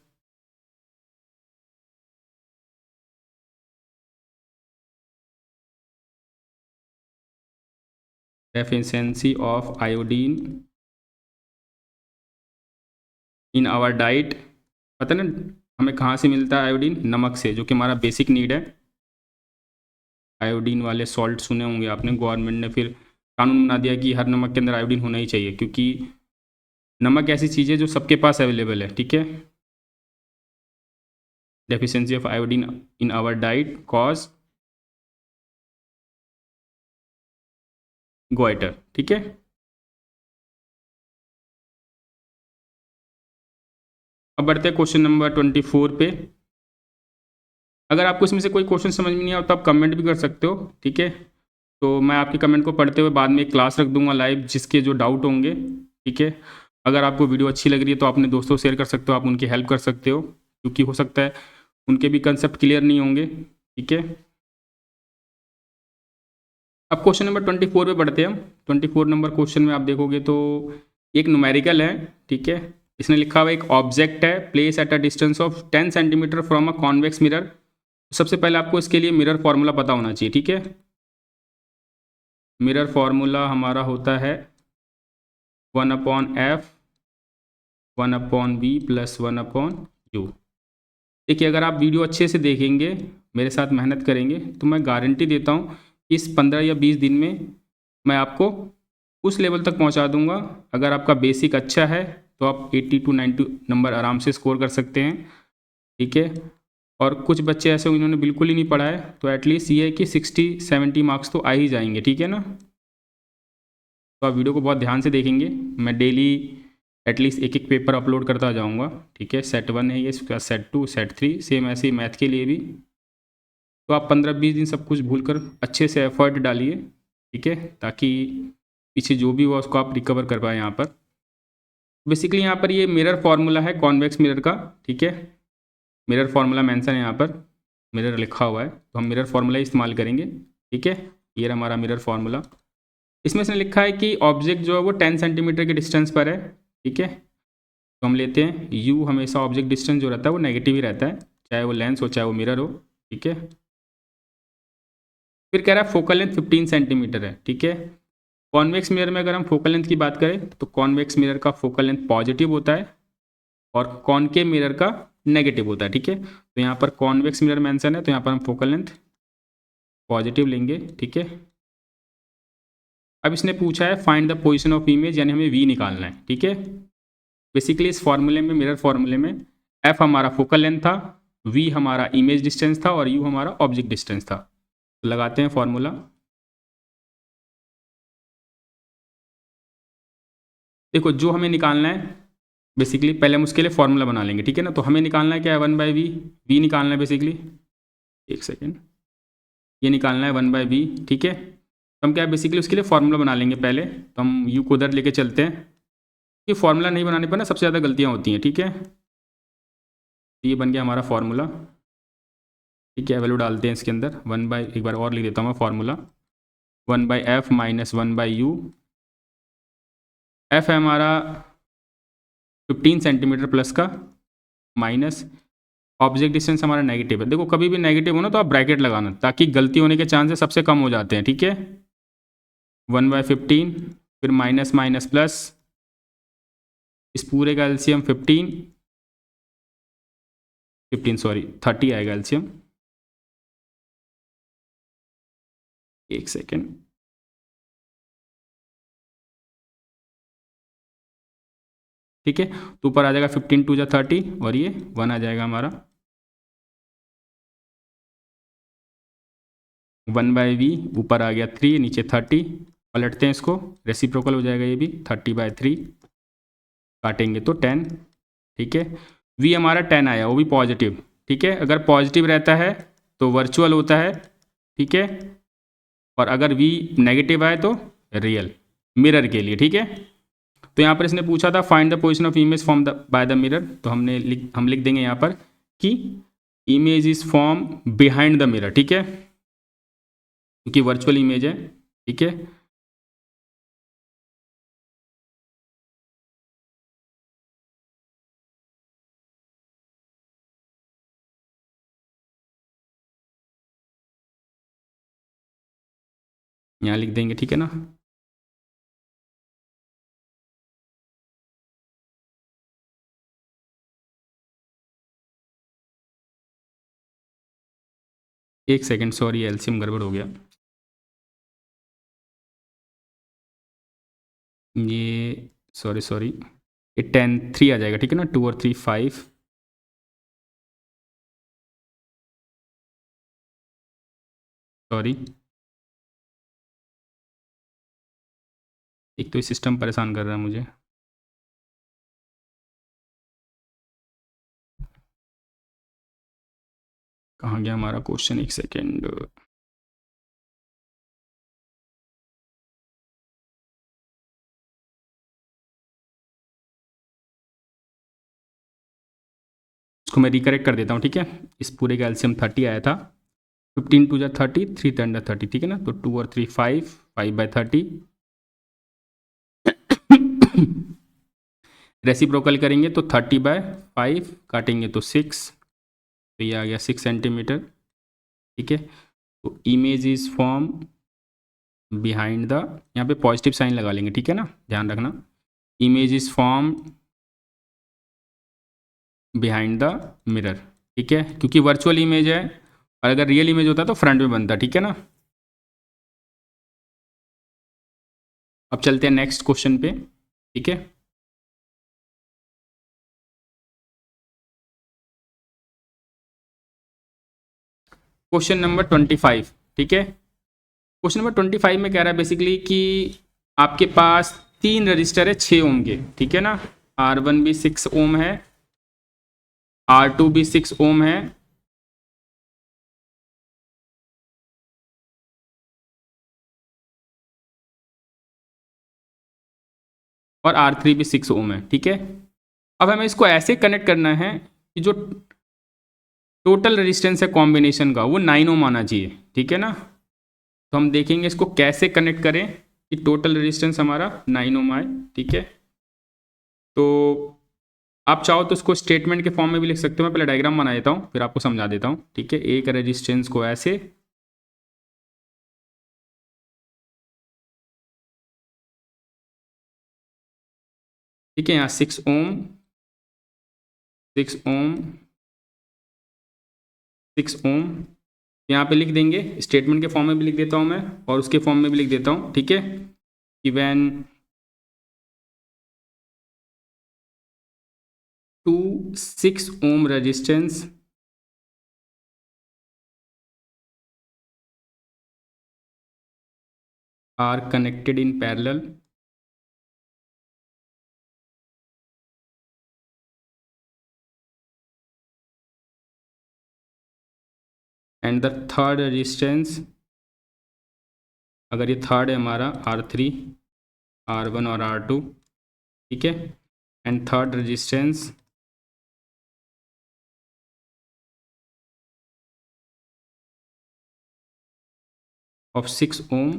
Deficiency of iodine in our diet, पता ना हमें कहाँ से मिलता है आयोडीन, नमक से, जो कि हमारा बेसिक नीड है। आयोडीन वाले सॉल्ट सुने होंगे आपने, गवर्नमेंट ने फिर कानून बना दिया कि हर नमक के अंदर आयोडीन होना ही चाहिए, क्योंकि नमक ऐसी चीज़ है जो सबके पास अवेलेबल है, ठीक है। Deficiency of iodine in our diet cause goitre, ठीक है। अब बढ़ते हैं क्वेश्चन नंबर 24 पे। अगर आपको इसमें से कोई क्वेश्चन समझ में नहीं आया तो आप कमेंट भी कर सकते हो, ठीक है। तो मैं आपके कमेंट को पढ़ते हुए बाद में एक क्लास रख दूंगा लाइव, जिसके जो डाउट होंगे, ठीक है। अगर आपको वीडियो अच्छी लग रही है तो अपने दोस्तों शेयर कर सकते हो, आप उनकी हेल्प कर सकते हो, क्योंकि हो सकता है उनके भी कंसेप्ट क्लियर नहीं होंगे, ठीक है। अब क्वेश्चन नंबर 24 पे बढ़ते हैं हम। 24 नंबर क्वेश्चन में आप देखोगे तो एक न्यूमेरिकल है, ठीक है। इसने लिखा हुआ एक ऑब्जेक्ट है, place at a distance of 10 centimetre from a convex mirror. सबसे पहले आपको इसके लिए मिरर फार्मूला पता होना चाहिए, ठीक है। मिरर फार्मूला हमारा होता है 1/f 1/v प्लस 1/u। देखिए, अगर आप वीडियो अच्छे से देखेंगे, मेरे साथ मेहनत करेंगे, तो मैं गारंटी देता हूँ कि इस 15 या 20 दिन में मैं आपको उस लेवल तक पहुँचा दूँगा। अगर आपका बेसिक अच्छा है तो आप 80 to 90 नंबर आराम से स्कोर कर सकते हैं, ठीक है। और कुछ बच्चे ऐसे उन्होंने बिल्कुल ही नहीं पढ़ा है, तो एटलीस्ट ये है कि 60-70 मार्क्स तो आ ही जाएंगे, ठीक है ना। तो आप वीडियो को बहुत ध्यान से देखेंगे। मैं डेली एटलीस्ट एक एक पेपर अपलोड करता जाऊंगा, ठीक है। सेट 1 है ये, इसके बाद सेट 2, सेट 3, सेम ऐसे ही मैथ के लिए भी। तो आप 15-20 दिन सब कुछ भूल कर अच्छे से एफर्ट डालिए, ठीक है, ताकि पीछे जो भी हुआ उसको आप रिकवर कर पाए यहाँ पर। बेसिकली यहाँ पर ये मिरर फार्मूला है कॉन्वेक्स मिरर का, ठीक है। मिरर फार्मूला मेंशन है यहाँ पर, मिरर लिखा हुआ है, तो हम मिरर फार्मूला इस्तेमाल करेंगे, ठीक है। ये हमारा मिरर फार्मूला। इसमें इसने लिखा है कि ऑब्जेक्ट जो है वो 10 सेंटीमीटर के डिस्टेंस पर है, ठीक है। तो हम लेते हैं u, हमेशा ऑब्जेक्ट डिस्टेंस जो रहता है वो नेगेटिव ही रहता है, चाहे वो लेंस हो चाहे वो मिरर हो, ठीक है। फिर कह रहा है फोकल लेंथ 15 सेंटीमीटर है, ठीक है। कॉन्वेक्स मिरर में अगर हम फोकल लेंथ की बात करें तो कॉन्वेक्स मिरर का फोकल लेंथ पॉजिटिव होता है और कॉनकेव मिरर का नेगेटिव होता है, ठीक है। तो यहाँ पर कॉन्वेक्स मिरर मेंशन है तो यहाँ पर हम फोकल लेंथ पॉजिटिव लेंगे, ठीक है। अब इसने पूछा है find the position of image, यानी हमें वी निकालना है, ठीक है। बेसिकली इस फॉर्मूले में, मिरर फॉर्मूले में, एफ हमारा फोकल लेंथ था, वी हमारा इमेज डिस्टेंस था और यू हमारा ऑब्जेक्ट डिस्टेंस था। तो लगाते हैं फॉर्मूला। देखो जो हमें निकालना है बेसिकली, पहले हम उसके लिए फॉर्मूला बना लेंगे, ठीक है ना। तो हमें निकालना है क्या है, 1/v, वी निकालना है बेसिकली, एक सेकेंड, ये निकालना है 1/v, ठीक है। तो हम क्या है बेसिकली उसके लिए फॉर्मूला बना लेंगे पहले। तो हम यू को उधर लेके चलते हैं, ये फॉर्मूला नहीं बनाने पर ना सबसे ज़्यादा गलतियाँ होती हैं, ठीक है। ये बन गया हमारा फॉर्मूला, ठीक है। वैल्यू डालते हैं इसके अंदर, एक बार और लिख देता हूँ मैं formula, 1/f minus 1/u। F है हमारा 15 सेंटीमीटर प्लस का, माइनस ऑब्जेक्ट डिस्टेंस हमारा नेगेटिव है। देखो कभी भी नेगेटिव हो ना तो आप ब्रैकेट लगाना, ताकि गलती होने के चांसेस सबसे कम हो जाते हैं, ठीक है। 1/15, फिर माइनस माइनस प्लस, इस पूरे का एलसीएम 15 सॉरी 30 आएगा एलसीएम, एक सेकेंड, ठीक है। तो ऊपर आ जाएगा 15 2 जा 30 और ये 1 आ जाएगा हमारा, 1/v, ऊपर आ गया 3, नीचे 30, पलटते हैं इसको, रेसिप्रोकल हो जाएगा ये भी, 30/3, काटेंगे तो 10, ठीक है। v हमारा 10 आया, वो भी पॉजिटिव, ठीक है। अगर पॉजिटिव रहता है तो वर्चुअल होता है, ठीक है। और अगर v नेगेटिव आए तो रियल, मिरर के लिए, ठीक है। तो यहाँ पर इसने पूछा था find the position of image form by the mirror, तो हम लिख देंगे यहाँ पर कि image is form behind the mirror, ठीक है, क्योंकि वर्चुअल इमेज है, ठीक है। यहाँ लिख देंगे, ठीक है ना। एक सेकेंड, सॉरी एलसीएम गड़बड़ हो गया, ये सॉरी ये 10 3 आ जाएगा, ठीक है ना, 2 और 3 5, सॉरी, एक तो ये सिस्टम परेशान कर रहा है मुझे। कहाँ गया हमारा क्वेश्चन, एक सेकेंड, इसको मैं रिकरेक्ट कर देता हूँ, ठीक है। इस पूरे का एलसीएम 30 आया था, 15 2 जा 30, 3 10 30, ठीक है ना। तो 2 और 3 5/30, रेसिप्रोकल करेंगे तो 30/5, काटेंगे तो 6, तो ये आ गया 6 सेंटीमीटर, ठीक है। तो image is form behind the, यहाँ पे पॉजिटिव साइन लगा लेंगे, ठीक है ना, ध्यान रखना, image is form behind the mirror, ठीक है, क्योंकि वर्चुअल इमेज है और अगर रियल इमेज होता तो फ्रंट में बनता, ठीक है ना। अब चलते हैं नेक्स्ट क्वेश्चन पे, ठीक है। क्वेश्चन नंबर 25, ठीक है। क्वेश्चन नंबर 25 में कह रहा है बेसिकली कि आपके पास 3 रजिस्टर है 6 ओम के, ठीक है ना। R1 भी 6 ओम है, R2 भी 6 ओम है, और R3 भी 6 ओम है, ठीक है। अब हमें इसको ऐसे कनेक्ट करना है कि जो टोटल रेजिस्टेंस है कॉम्बिनेशन का वो 9 ओम आना चाहिए, ठीक है ना। तो हम देखेंगे इसको कैसे कनेक्ट करें कि टोटल रेजिस्टेंस हमारा 9 ओम आए, ठीक है। तो आप चाहो तो इसको स्टेटमेंट के फॉर्म में भी लिख सकते हो। मैं पहले डायग्राम बना देता हूँ फिर आपको समझा देता हूँ, ठीक है। एक रेजिस्टेंस को ऐसे, ठीक है, यहाँ 6 ओम 6 ओम 6 ओम यहाँ पे लिख देंगे। स्टेटमेंट के फॉर्म में भी लिख देता हूँ मैं और उसके फॉर्म में भी लिख देता हूँ, ठीक है, कि when 6 ohm resistance are connected in parallel and the third resistance, अगर ये थर्ड है हमारा R3 R1 और R2, ठीक है, and third resistance of 6 ohm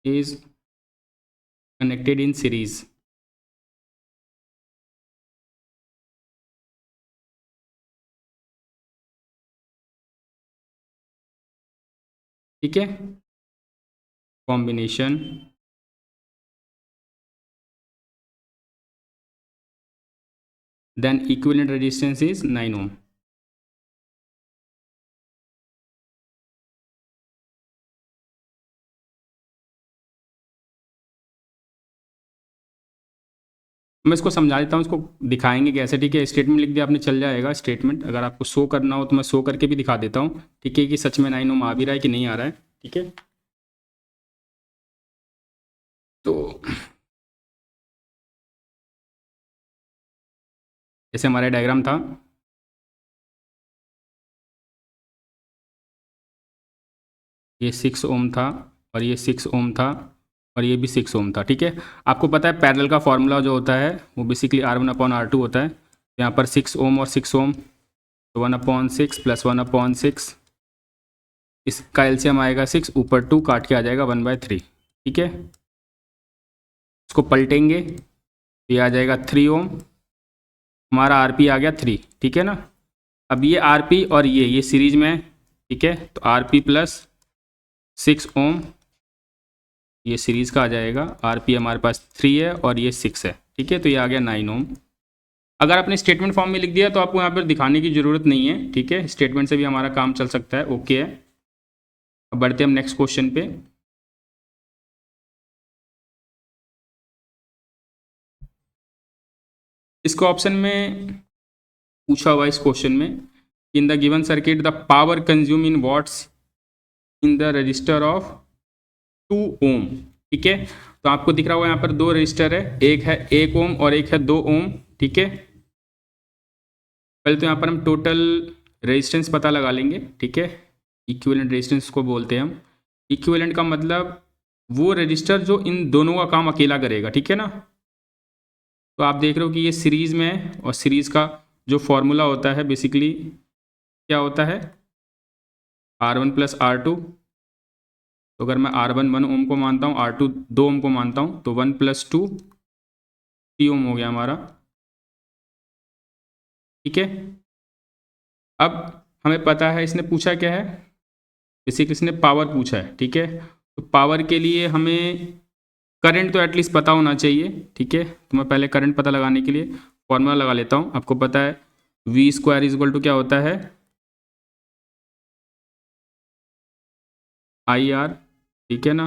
is connected in series, ठीक है, combination then equivalent resistance is 9 ohm। मैं इसको समझा देता हूँ, इसको दिखाएंगे कैसे, ठीक है। स्टेटमेंट लिख दिया आपने, चल जाएगा स्टेटमेंट। अगर आपको शो करना हो तो मैं शो करके भी दिखा देता हूँ, ठीक है, कि सच में 9 ओम आ भी रहा है कि नहीं आ रहा है, ठीक है। तो जैसे हमारा डायग्राम था, ये 6 ओम था और ये 6 ओम था और ये भी 6 ओम था, ठीक है। आपको पता है पैरेलल का फॉर्मूला जो होता है वो बेसिकली R1/R2 होता है। यहाँ पर 6 ओम और 6 ओम, तो 1/6 + 1/6, इसका एलसीएम आएगा 6, ऊपर 2 काट के आ जाएगा 1/3, ठीक है। इसको पलटेंगे तो ये आ जाएगा 3 ओम, हमारा आरपी आ गया 3, ठीक है ना। अब ये आरपी और ये सीरीज में है, ठीक है, तो आरपी + 6 ओम ये सीरीज़ का आ जाएगा। आरपी हमारे पास 3 है और ये 6 है, ठीक है, तो ये आ गया 9 ओम। अगर आपने स्टेटमेंट फॉर्म में लिख दिया तो आपको यहाँ पर दिखाने की ज़रूरत नहीं है, ठीक है, स्टेटमेंट से भी हमारा काम चल सकता है, ओके है। अब बढ़ते हैं हम नेक्स्ट क्वेश्चन पे। इसको ऑप्शन में पूछा हुआ इस क्वेश्चन में, in the given circuit the power consume in what's in the register of 2 ओम, ठीक है। तो आपको दिख रहा होगा यहाँ पर 2 रजिस्टर है, एक है 1 ओम और एक है 2 ओम, ठीक है। पहले तो यहाँ पर हम टोटल रेजिस्टेंस पता लगा लेंगे, ठीक है। इक्विवेलेंट रेजिस्टेंस को बोलते हैं हम। इक्विवेलेंट का मतलब वो रजिस्टर जो इन दोनों का काम अकेला करेगा, ठीक है ना। तो आप देख रहे हो कि ये सीरीज़ में है और सीरीज़ का जो फॉर्मूला होता है बेसिकली क्या होता है, R1 + R2। तो अगर मैं R1 1 ओम को मानता हूँ, R2 2 ओम को मानता हूँ, तो 1 + 2 3 ओम हो गया हमारा, ठीक है। अब हमें पता है इसने पूछा क्या है, बेसिकली इसने पावर पूछा है, ठीक है। तो पावर के लिए हमें करंट तो एटलीस्ट पता होना चाहिए, ठीक है। तो मैं पहले करंट पता लगाने के लिए फॉर्मूला लगा लेता हूँ। आपको पता है V² = क्या होता है, IR, ठीक है ना।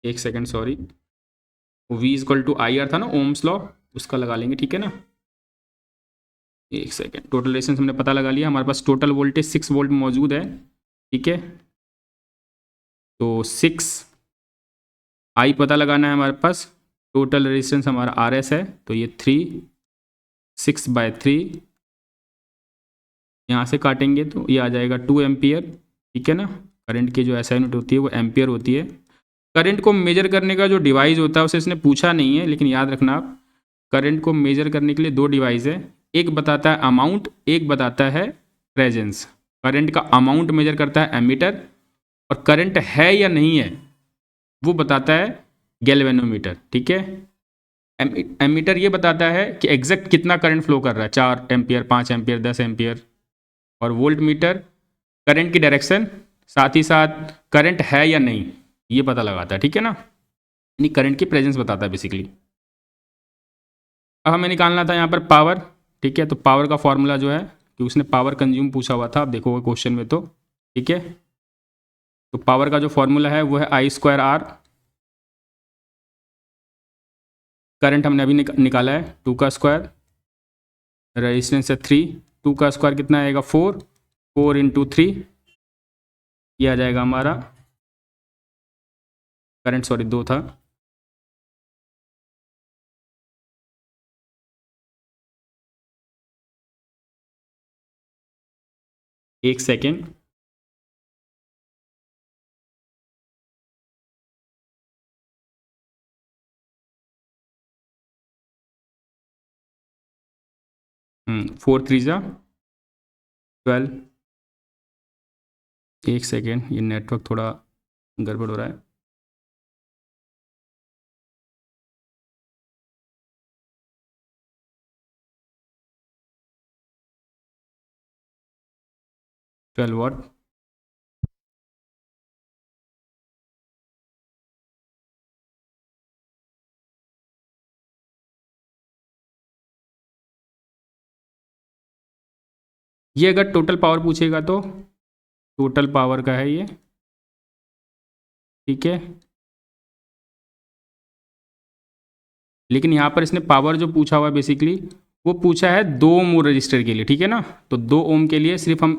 एक सेकेंड सॉरी, V = IR था ना, ओम्स लॉ, उसका लगा लेंगे, ठीक है ना। एक सेकेंड, टोटल रेजिस्टेंस हमने पता लगा लिया, हमारे पास टोटल वोल्टेज 6 वोल्ट मौजूद है, ठीक है। तो 6 I पता लगाना है हमारे पास, टोटल रेजिस्टेंस हमारा RS है, तो ये 3 6/3 यहाँ से काटेंगे तो ये आ जाएगा 2 एम्पियर, ठीक है ना। करंट की जो SI यूनिट होती है वो एम्पियर होती है। करंट को मेजर करने का जो डिवाइस होता है उसे इसने पूछा नहीं है, लेकिन याद रखना आप, करंट को मेजर करने के लिए 2 डिवाइस है, एक बताता है अमाउंट, एक बताता है प्रेजेंस। करंट का अमाउंट मेजर करता है एमीटर और करंट है या नहीं है वो बताता है गैल्वेनोमीटर, ठीक है। एमीटर ये बताता है कि एग्जैक्ट कितना करंट फ्लो कर रहा है, 4 एम्पियर, 5 एम्पियर, 10 एम्पियर। और वोल्ट मीटर करंट की डायरेक्शन, साथ ही साथ करंट है या नहीं ये पता लगाता है, ठीक है ना, यानी करंट की प्रेजेंस बताता है बेसिकली। अब हमें निकालना था यहाँ पर पावर, ठीक है। तो पावर का फॉर्मूला जो है कि उसने पावर कंज्यूम पूछा हुआ था, आप देखोगे क्वेश्चन में तो, ठीक है। तो पावर का जो फॉर्मूला है वो है I²R। करंट हमने अभी निकाला है 2 का स्क्वायर, रेजिस्टेंस है 3, 2 का स्क्वायर कितना आएगा 4, 4 इंटू 3, ये आ जाएगा हमारा करंट, सॉरी 2 था, एक सेकेंड। फोर थ्री जा 12, एक सेकेंड, ये नेटवर्क थोड़ा गड़बड़ हो रहा है। ट्वेल्व वॉट, ये अगर टोटल पावर पूछेगा तो टोटल पावर का है ये, ठीक है। लेकिन यहाँ पर इसने पावर जो पूछा हुआ है बेसिकली वो पूछा है 2 ओम रजिस्टर के लिए, ठीक है ना। तो 2 ओम के लिए सिर्फ हम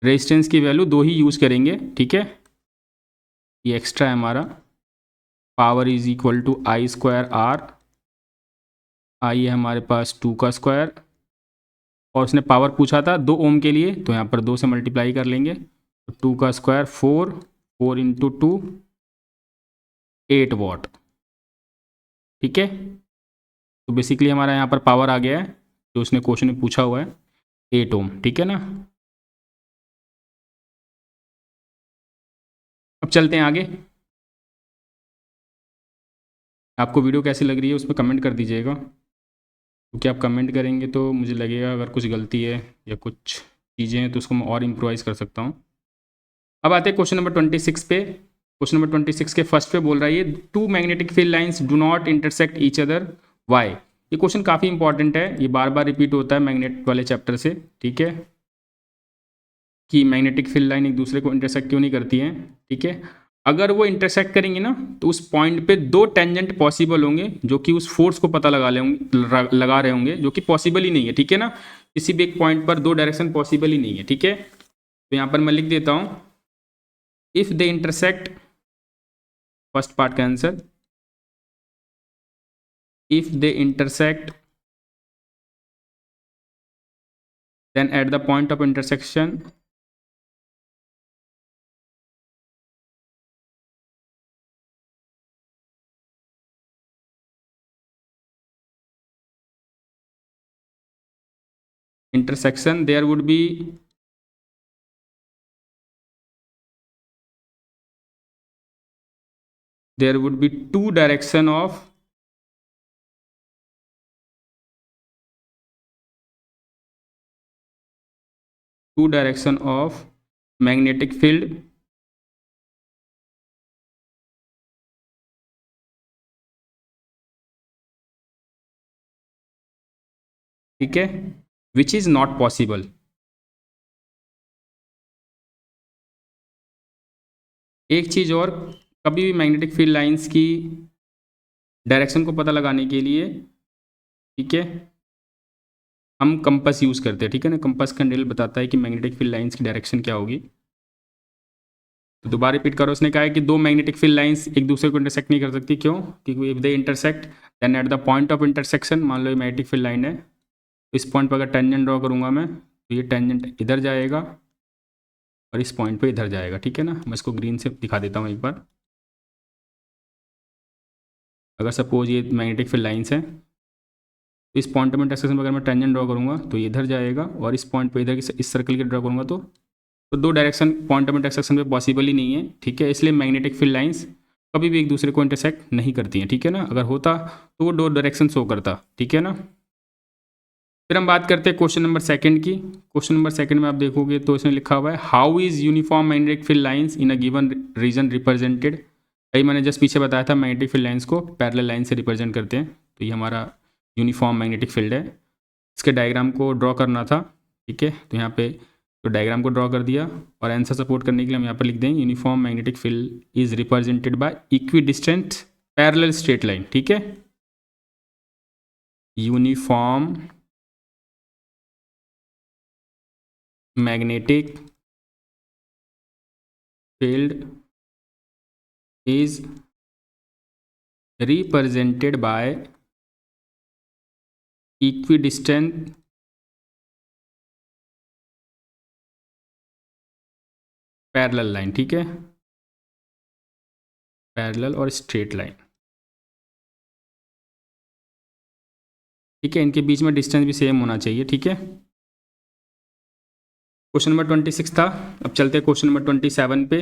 रेजिस्टेंस की वैल्यू 2 ही यूज़ करेंगे, ठीक है। ये एक्स्ट्रा है हमारा, power is equal to I²R। I है हमारे पास 2 का स्क्वायर, और उसने पावर पूछा था 2 ओम के लिए, तो यहाँ पर 2 से मल्टीप्लाई कर लेंगे, तो 2 का स्क्वायर 4, 4 इंटू 2 8 वॉट, ठीक है। तो बेसिकली हमारा यहाँ पर पावर आ गया है जो उसने क्वेश्चन में पूछा हुआ है 8 ओम, ठीक है ना। अब चलते हैं आगे। आपको वीडियो कैसी लग रही है उसमें कमेंट कर दीजिएगा, क्योंकि आप कमेंट करेंगे तो मुझे लगेगा अगर कुछ गलती है या कुछ चीज़ें हैं तो उसको मैं और इम्प्रोवाइज़ कर सकता हूँ। अब आते हैं क्वेश्चन नंबर 26 पे। क्वेश्चन नंबर 26 के फर्स्ट पे बोल रहा है ये 2 magnetic field lines do not intersect each other, why. ये क्वेश्चन काफ़ी इंपॉर्टेंट है, ये बार बार रिपीट होता है मैग्नेट वाले चैप्टर से, ठीक है, कि मैग्नेटिक फील्ड लाइन एक दूसरे को इंटरसेक्ट क्यों नहीं करती हैं, ठीक है। अगर वो इंटरसेक्ट करेंगे ना तो उस पॉइंट पे 2 टेंजेंट पॉसिबल होंगे जो कि उस फोर्स को पता लगा रहे होंगे, जो कि पॉसिबल ही नहीं है, ठीक है ना। किसी भी एक पॉइंट पर 2 डायरेक्शन पॉसिबल ही नहीं है, ठीक है। तो यहाँ पर मैं लिख देता हूँ, if they intersect, first part का answer, if they intersect then at the point of intersection there would be two direction of magnetic field, ठीक है, विच इज नॉट पॉसिबल। एक चीज और, कभी भी मैग्नेटिक फील्ड लाइंस की डायरेक्शन को पता लगाने के लिए, ठीक है, हम कंपास यूज करते हैं, ठीक है ना। कंपास का नियम बताता है कि मैग्नेटिक फील्ड लाइंस की डायरेक्शन क्या होगी। तो दोबारा रिपीट करो, उसने कहा है कि 2 मैग्नेटिक फील्ड लाइंस एक दूसरे को इंटरसेक्ट नहीं कर सकती, क्यों, क्योंकि if they intersect then at the point of intersection, मान लो ये मैग्नेटिक फील्ड लाइन है, इस पॉइंट पर अगर टेंजेंट ड्रॉ करूंगा मैं तो ये टेंजेंट इधर जाएगा और इस पॉइंट पे इधर जाएगा, ठीक है ना। मैं इसको ग्रीन से दिखा देता हूँ एक बार। अगर सपोज ये मैग्नेटिक फील्ड लाइंस हैं तो इस पॉइंट में इंटरसेक्शन पर अगर मैं टेंजेंट ड्रॉ करूँगा तो ये इधर जाएगा, और इस पॉइंट पे इधर इस सर्कल के ड्रॉ करूँगा तो 2 डायरेक्शन पॉइंट ऑफ इंटरसेक्शन पे पॉसिबल ही नहीं है, ठीक है। इसलिए मैग्नेटिक फील्ड लाइंस कभी भी एक दूसरे को इंटरसेक्ट नहीं करती हैं, ठीक है ना। अगर होता तो वो दो डायरेक्शन शो करता, ठीक है ना। फिर हम बात करते हैं क्वेश्चन नंबर सेकंड की। क्वेश्चन नंबर सेकंड में आप देखोगे तो इसमें लिखा हुआ है how is uniform magnetic field lines in a given region represented. भाई मैंने जस्ट पीछे बताया था मैग्नेटिक फील्ड लाइंस को पैरेलल लाइन से रिप्रेजेंट करते हैं, तो ये हमारा यूनिफॉर्म मैग्नेटिक फील्ड है। इसके डायग्राम को ड्रॉ करना था, ठीक है। तो यहाँ पे तो डायग्राम को ड्रॉ कर दिया और आंसर सपोर्ट करने के लिए हम यहाँ पर लिख देंगे uniform magnetic field is represented by equidistant parallel straight line, ठीक है। Uniform magnetic field is represented by equidistant parallel line, ठीक है। पैरेलल और स्ट्रेट लाइन, ठीक है। इनके बीच में डिस्टेंस भी सेम होना चाहिए, ठीक है। क्वेश्चन नंबर 26 था। अब चलते हैं क्वेश्चन नंबर 27 पे।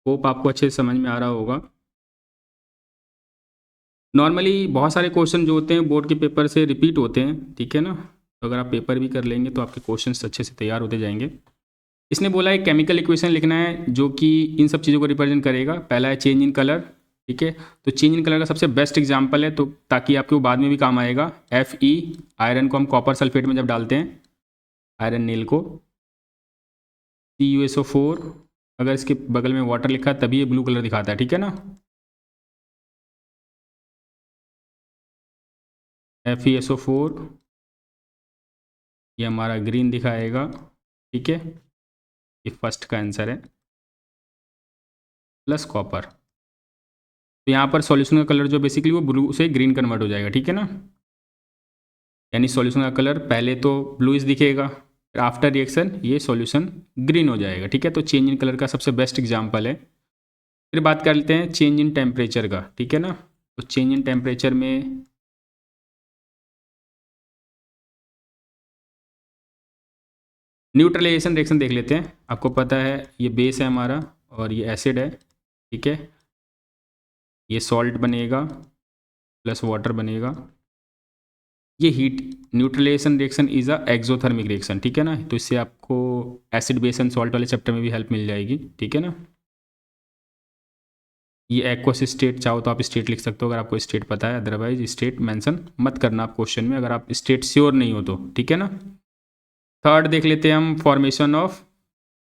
होप आपको अच्छे से समझ में आ रहा होगा। नॉर्मली बहुत सारे क्वेश्चन जो होते हैं बोर्ड के पेपर से रिपीट होते हैं, ठीक है ना। तो अगर आप पेपर भी कर लेंगे तो आपके क्वेश्चंस अच्छे से तैयार होते जाएंगे। इसने बोला है केमिकल इक्वेशन लिखना है जो कि इन सब चीज़ों को रिप्रेजेंट करेगा। पहला है चेंज इन कलर, ठीक है। तो चेंज इन कलर का सबसे बेस्ट एग्जांपल है, तो ताकि आपके वो बाद में भी काम आएगा। Fe आयरन को हम कॉपर सल्फेट में जब डालते हैं, आयरन नील को, CuSO4 अगर इसके बगल में वाटर लिखा है तभी ये ब्लू कलर दिखाता है, ठीक है ना। FeSO4 ये हमारा ग्रीन दिखाएगा, ठीक है। ये फर्स्ट का आंसर है, प्लस कॉपर। तो यहाँ पर सॉल्यूशन का कलर जो बेसिकली वो ब्लू से ग्रीन कन्वर्ट हो जाएगा, ठीक है ना। यानी सॉल्यूशन का कलर पहले तो ब्लूइश दिखेगा, फिर आफ्टर रिएक्शन ये सॉल्यूशन ग्रीन हो जाएगा, ठीक है। तो चेंज इन कलर का सबसे बेस्ट एग्जांपल है। फिर बात कर लेते हैं चेंज इन टेम्परेचर का, ठीक है ना। तो चेंज इन टेम्परेचर में न्यूट्रलाइजेशन रिएक्शन देख लेते हैं। आपको पता है ये बेस है हमारा और ये एसिड है, ठीक है। ये सॉल्ट बनेगा प्लस वाटर बनेगा। ये heat neutralisation reaction is a exothermic reaction, ठीक है ना। तो इससे आपको एसिड बेस एंड सॉल्ट वाले चैप्टर में भी हेल्प मिल जाएगी, ठीक है ना। ये एक्वस स्टेट, चाहो तो आप स्टेट लिख सकते हो अगर आपको स्टेट पता है, अदरवाइज स्टेट मेंशन मत करना आप क्वेश्चन में अगर आप स्टेट श्योर नहीं हो तो, ठीक है ना। थर्ड देख लेते हैं हम फॉर्मेशन ऑफ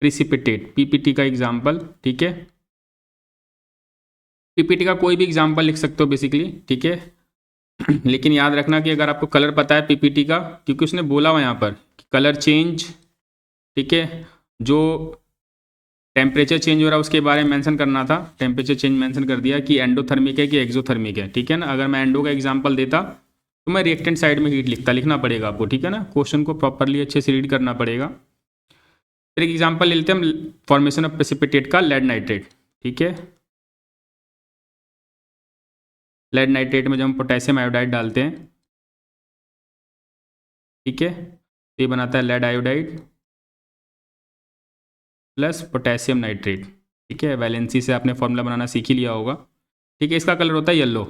प्रिसिपिटेट, पीपीटी का एग्जाम्पल, ठीक है। पीपीटी का कोई भी एग्जाम्पल लिख सकते हो बेसिकली, ठीक है। लेकिन याद रखना कि अगर आपको कलर पता है पीपीटी का, क्योंकि उसने बोला हुआ यहाँ पर कलर चेंज, ठीक है। जो टेम्परेचर चेंज हो रहा है उसके बारे में मेंशन करना था। टेम्परेचर चेंज मेंशन कर दिया कि एंडोथर्मिक है कि एक्सोथर्मिक है, ठीक है ना। अगर मैं एंडो का एग्जांपल देता तो मैं रिएक्टेंट साइड में हीट लिखना पड़ेगा आपको, ठीक है ना। क्वेश्चन को प्रॉपरली अच्छे से रीड करना पड़ेगा। फिर एक एग्जांपल ले लेते हैं हम फॉर्मेशन ऑफ प्रेसिपिटेट का, लेड नाइट्रेट, ठीक है। लेड नाइट्रेट में जब हम पोटेशियम आयोडाइड डालते हैं, ठीक है, तो ये बनाता है lead iodide plus potassium nitrate, ठीक है। वैलेंसी से आपने फॉर्मूला बनाना सीख ही लिया होगा, ठीक है। इसका कलर होता है येलो,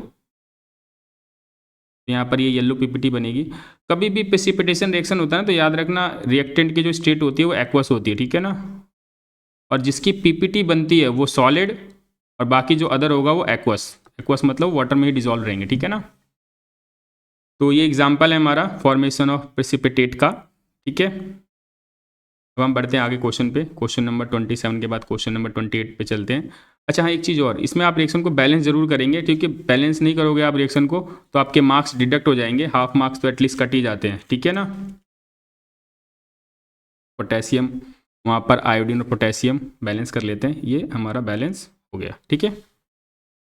तो यहाँ पर ये येलो पीपीटी बनेगी। कभी भी प्रेसिपिटेशन रिएक्शन होता है ना तो याद रखना रिएक्टेंट की जो स्टेट होती है वो एक्वस होती है, ठीक है ना। और जिसकी पीपीटी बनती है वो सॉलिड और बाकी जो अदर होगा वो एक्वस। एक्वस मतलब वाटर में ही डिजॉल्व रहेंगे, ठीक है ना। तो ये एग्जाम्पल है हमारा फॉर्मेशन ऑफ प्रेसिपिटेट का, ठीक है। अब हम बढ़ते हैं आगे क्वेश्चन पे। क्वेश्चन नंबर 27 के बाद क्वेश्चन नंबर 28 पे चलते हैं। अच्छा हाँ, एक चीज़ और, इसमें आप रिएक्शन को बैलेंस जरूर करेंगे, क्योंकि बैलेंस नहीं करोगे आप रिएक्शन को तो आपके मार्क्स डिडक्ट हो जाएंगे। हाफ मार्क्स तो एटलीस्ट कट ही जाते हैं, ठीक है ना। पोटेशियम, वहाँ पर आयोडीन और पोटेशियम बैलेंस कर लेते हैं, ये हमारा बैलेंस हो गया, ठीक है।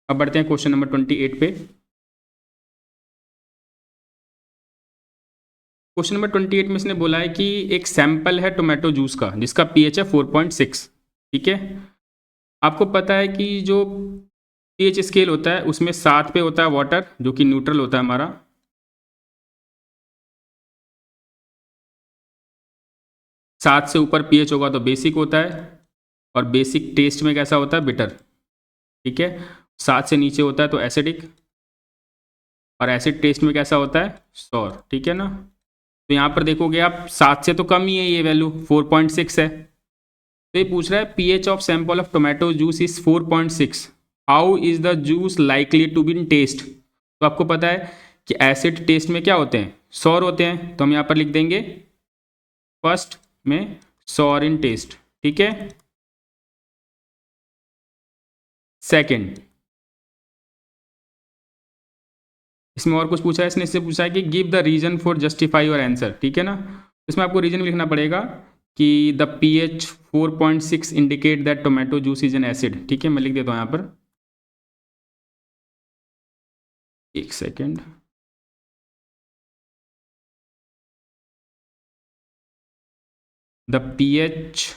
अब बढ़ते हैं क्वेश्चन नंबर 28 पे। क्वेश्चन नंबर 28 में इसने बोला है कि एक सैंपल है टोमेटो जूस का जिसका पीएच है 4.6, ठीक है। आपको पता है कि जो पीएच स्केल होता है उसमें 7 पे होता है वाटर जो कि न्यूट्रल होता है हमारा, 7 से ऊपर पीएच होगा तो बेसिक होता है, और बेसिक टेस्ट में कैसा होता है, बिटर। ठीक है। 7 से नीचे होता है तो एसिडिक, और एसिड टेस्ट में कैसा होता है, सॉर, ठीक है ना। तो यहाँ पर देखोगे आप 7 से तो कम ही है ये वैल्यू, 4.6 है। तो ये पूछ रहा है pH of sample of tomato juice is 4.6, how is the juice likely to be in taste. तो आपको पता है कि एसिड टेस्ट में क्या होते हैं, सॉर होते हैं, तो हम यहाँ पर लिख देंगे फर्स्ट में सॉर इन टेस्ट, ठीक है। सेकंड, इसमें और कुछ पूछा है, इसने पूछा है कि give the reason for justify your answer, ठीक है ना। इसमें आपको रीजन लिखना पड़ेगा कि the pH 4.6 indicate that tomato juice is an acid, ठीक है। मैं लिख देता हूँ यहाँ पर, एक सेकेंड। द pH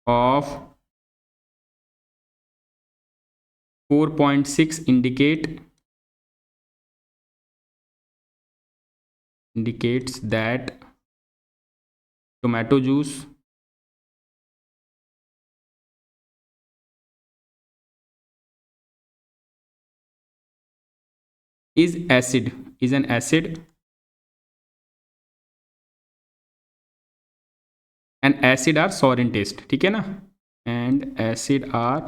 ऑफ 4.6 indicates that tomato juice is an acid and acid are sour in taste, ठीक है ना, and acid are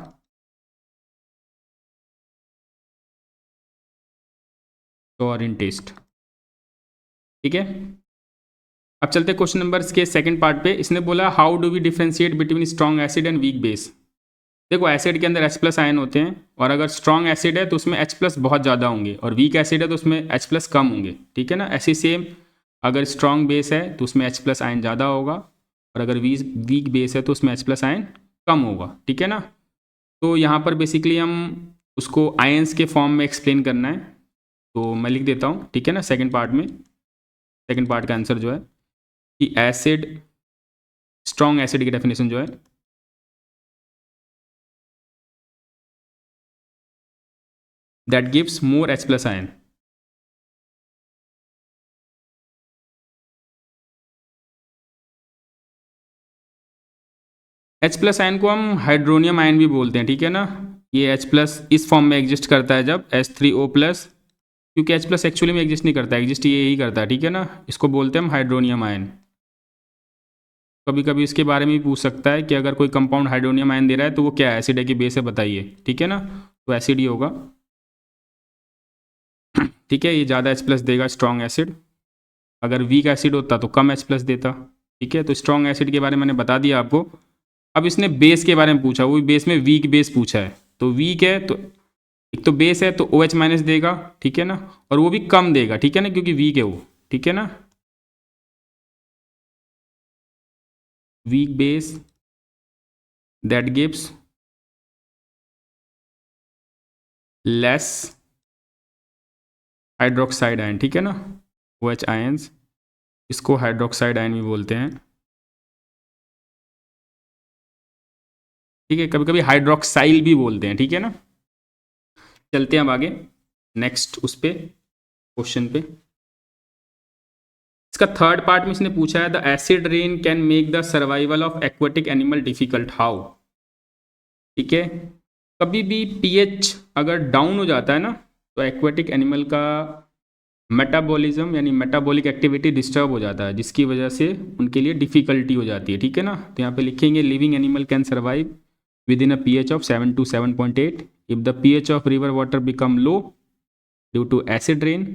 sour in taste, ठीक है। अब चलते क्वेश्चन नंबर के सेकंड पार्ट पे। इसने बोला how do we differentiate between strong acid and weak base. देखो एसिड के अंदर H+ आयन होते हैं, और अगर स्ट्रॉन्ग एसिड है तो उसमें H+ बहुत ज़्यादा होंगे, और वीक एसिड है तो उसमें H+ कम होंगे, ठीक है ना। ऐसे सेम अगर स्ट्रॉन्ग बेस है तो उसमें H+ आयन ज़्यादा होगा, और अगर वीक बेस है तो उसमें H+ आयन कम होगा, ठीक है ना। तो यहाँ पर बेसिकली हम उसको आयंस के फॉर्म में एक्सप्लेन करना है, तो मैं लिख देता हूँ, ठीक है ना। सेकंड पार्ट में, सेकंड पार्ट का आंसर जो है कि एसिड, स्ट्रॉन्ग एसिड की डेफिनेशन जो है that gives more H+ ion. H+ ion को हम हाइड्रोनियम आयन भी बोलते हैं, ठीक है ना। ये H+ इस फॉर्म में एग्जिस्ट करता है जब H3O+, क्योंकि H+ एक्चुअली में एग्जिस्ट नहीं करता, एग्जिस्ट ये ही करता है, ठीक है ना। इसको बोलते हैं हम हाइड्रोनियम आयन। कभी कभी इसके बारे में भी पूछ सकता है कि अगर कोई कंपाउंड हाइड्रोनियम आयन दे रहा है तो वो क्या है, एसिड है कि बेस है, बताइए, ठीक है ना। तो एसिड ही होगा, ठीक है। ये ज़्यादा H+ देगा स्ट्रॉन्ग एसिड, अगर वीक एसिड होता तो कम H+ देता, ठीक है। तो स्ट्रॉन्ग एसिड के बारे में मैंने बता दिया आपको। अब इसने बेस के बारे में पूछा, वो बेस में वीक बेस पूछा है। तो वीक है तो एक तो बेस है तो OH- देगा, ठीक है ना, और वो भी कम देगा, ठीक है ना, क्योंकि वीक है वो, ठीक है ना। Weak base that gives less hydroxide ion, ठीक है ना, OH आयंस, इसको हाइड्रोक्साइड आयन भी बोलते हैं, ठीक है। कभी कभी हाइड्रोक्साइल भी बोलते हैं, ठीक है ना। चलते हैं अब आगे नेक्स्ट उस पे, क्वेश्चन पे। इसका थर्ड पार्ट में इसने पूछा है the acid rain can make the survival of aquatic animal difficult, how, ठीक है। कभी भी पीएच अगर डाउन हो जाता है ना तो एक्वेटिक एनिमल का मेटाबॉलिज्म यानी मेटाबॉलिक एक्टिविटी डिस्टर्ब हो जाता है, जिसकी वजह से उनके लिए डिफिकल्टी हो जाती है, ठीक है ना। तो यहाँ पे लिखेंगे living animal can survive within a pH of 7 to 7.8 if the pH of river water become low due to acid rain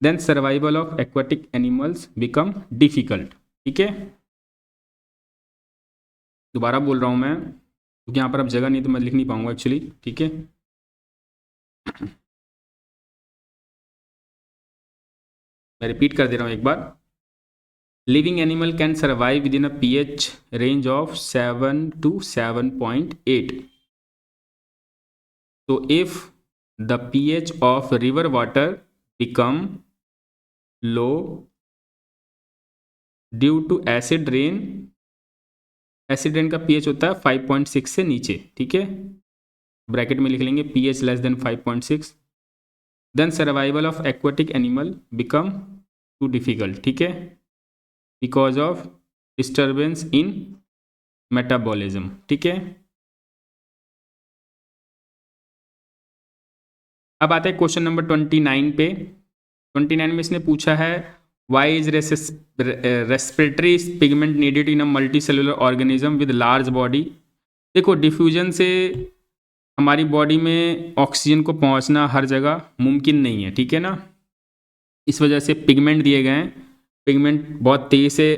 then survival of aquatic animals become difficult, ठीक है। दोबारा बोल रहा हूँ मैं, क्योंकि यहाँ पर अब जगह नहीं तो मैं लिख नहीं पाऊंगा एक्चुअली, ठीक है। मैं रिपीट कर दे रहा हूँ एक बार। Living animal can survive within a pH range of 7 to 7.8, so if the pH of river water become low due to acid rain, acid rain का pH होता है 5.6 से नीचे, ठीक है। ब्रैकेट में लिख लेंगे pH less than 5.6, then survival of aquatic animal become too difficult, ठीक है, because of disturbance in metabolism, ठीक है। अब आते हैं क्वेश्चन नंबर 29 पे। 29 में इसने पूछा है why is respiratory pigment needed in a multi cellular organism with large body. देखो डिफ्यूजन से हमारी बॉडी में ऑक्सीजन को पहुंचना हर जगह मुमकिन नहीं है, ठीक है ना। इस वजह से पिगमेंट दिए गए हैं। पिगमेंट बहुत तेज़ी से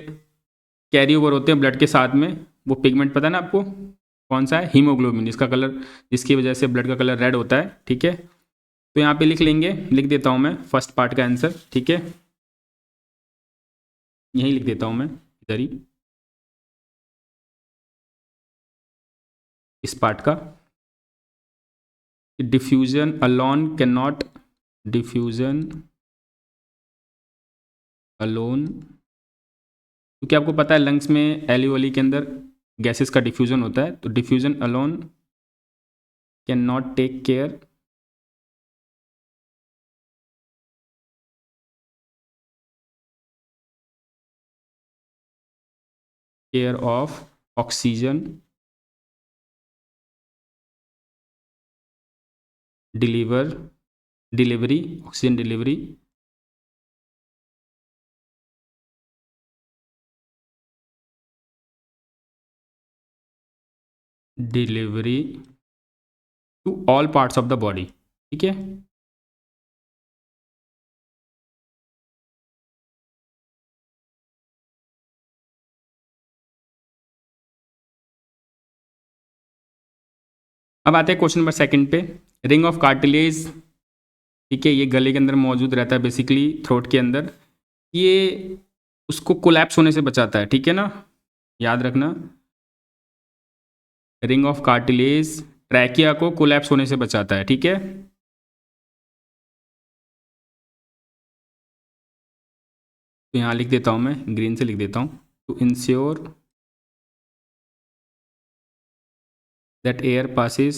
कैरी ओवर होते हैं ब्लड के साथ में। वो पिगमेंट पता है ना आपको कौन सा है? हीमोग्लोबिन, जिसका कलर, जिसकी वजह से ब्लड का कलर रेड होता है, ठीक है। तो यहाँ पे लिख लेंगे, लिख देता हूँ मैं फर्स्ट पार्ट का आंसर, ठीक है। यहीं लिख देता हूँ मैं इधर ही, इस पार्ट का। Diffusion alone can not, diffusion alone, क्योंकि आपको पता है लंग्स में एल्यूवली के अंदर गैसेस का डिफ्यूजन होता है, तो diffusion alone can not take care of oxygen delivery, oxygen delivery to all parts of the body, ठीक है। अब आते हैं क्वेश्चन नंबर सेकंड पे। रिंग ऑफ कार्टिलेज, ठीक है, ये गले के अंदर मौजूद रहता है बेसिकली, थ्रोट के अंदर। ये उसको कोलैप्स होने से बचाता है, ठीक है ना, याद रखना। रिंग ऑफ कार्टिलेज ट्रैकिया को कोलैप्स होने से बचाता है, ठीक है। तो यहाँ लिख देता हूँ मैं, ग्रीन से लिख देता हूँ, to ensure that air passes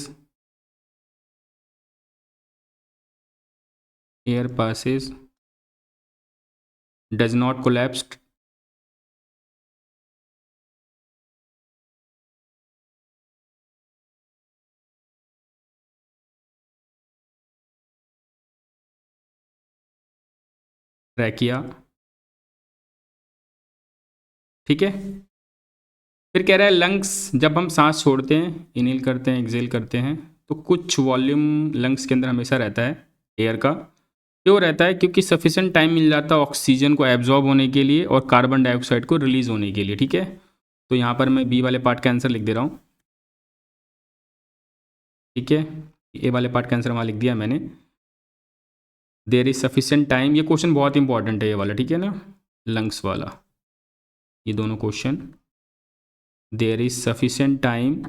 does not collapse trachea, ठीक है। फिर कह रहा है लंग्स, जब हम सांस छोड़ते हैं, इनहेल करते हैं, एक्सहेल करते हैं, तो कुछ वॉल्यूम लंग्स के अंदर हमेशा रहता है एयर का। क्यों रहता है? क्योंकि सफिशेंट टाइम मिल जाता है ऑक्सीजन को एब्जॉर्ब होने के लिए और कार्बन डाइऑक्साइड को रिलीज होने के लिए, ठीक है। तो यहाँ पर मैं बी वाले पार्ट का आंसर लिख दे रहा हूँ, ठीक है। ए वाले पार्ट का आंसर वहाँ लिख दिया मैंने। देयर इज सफिशेंट टाइम, ये क्वेश्चन बहुत इंपॉर्टेंट है ये वाला, ठीक है ना, लंग्स वाला, ये दोनों question. There is sufficient time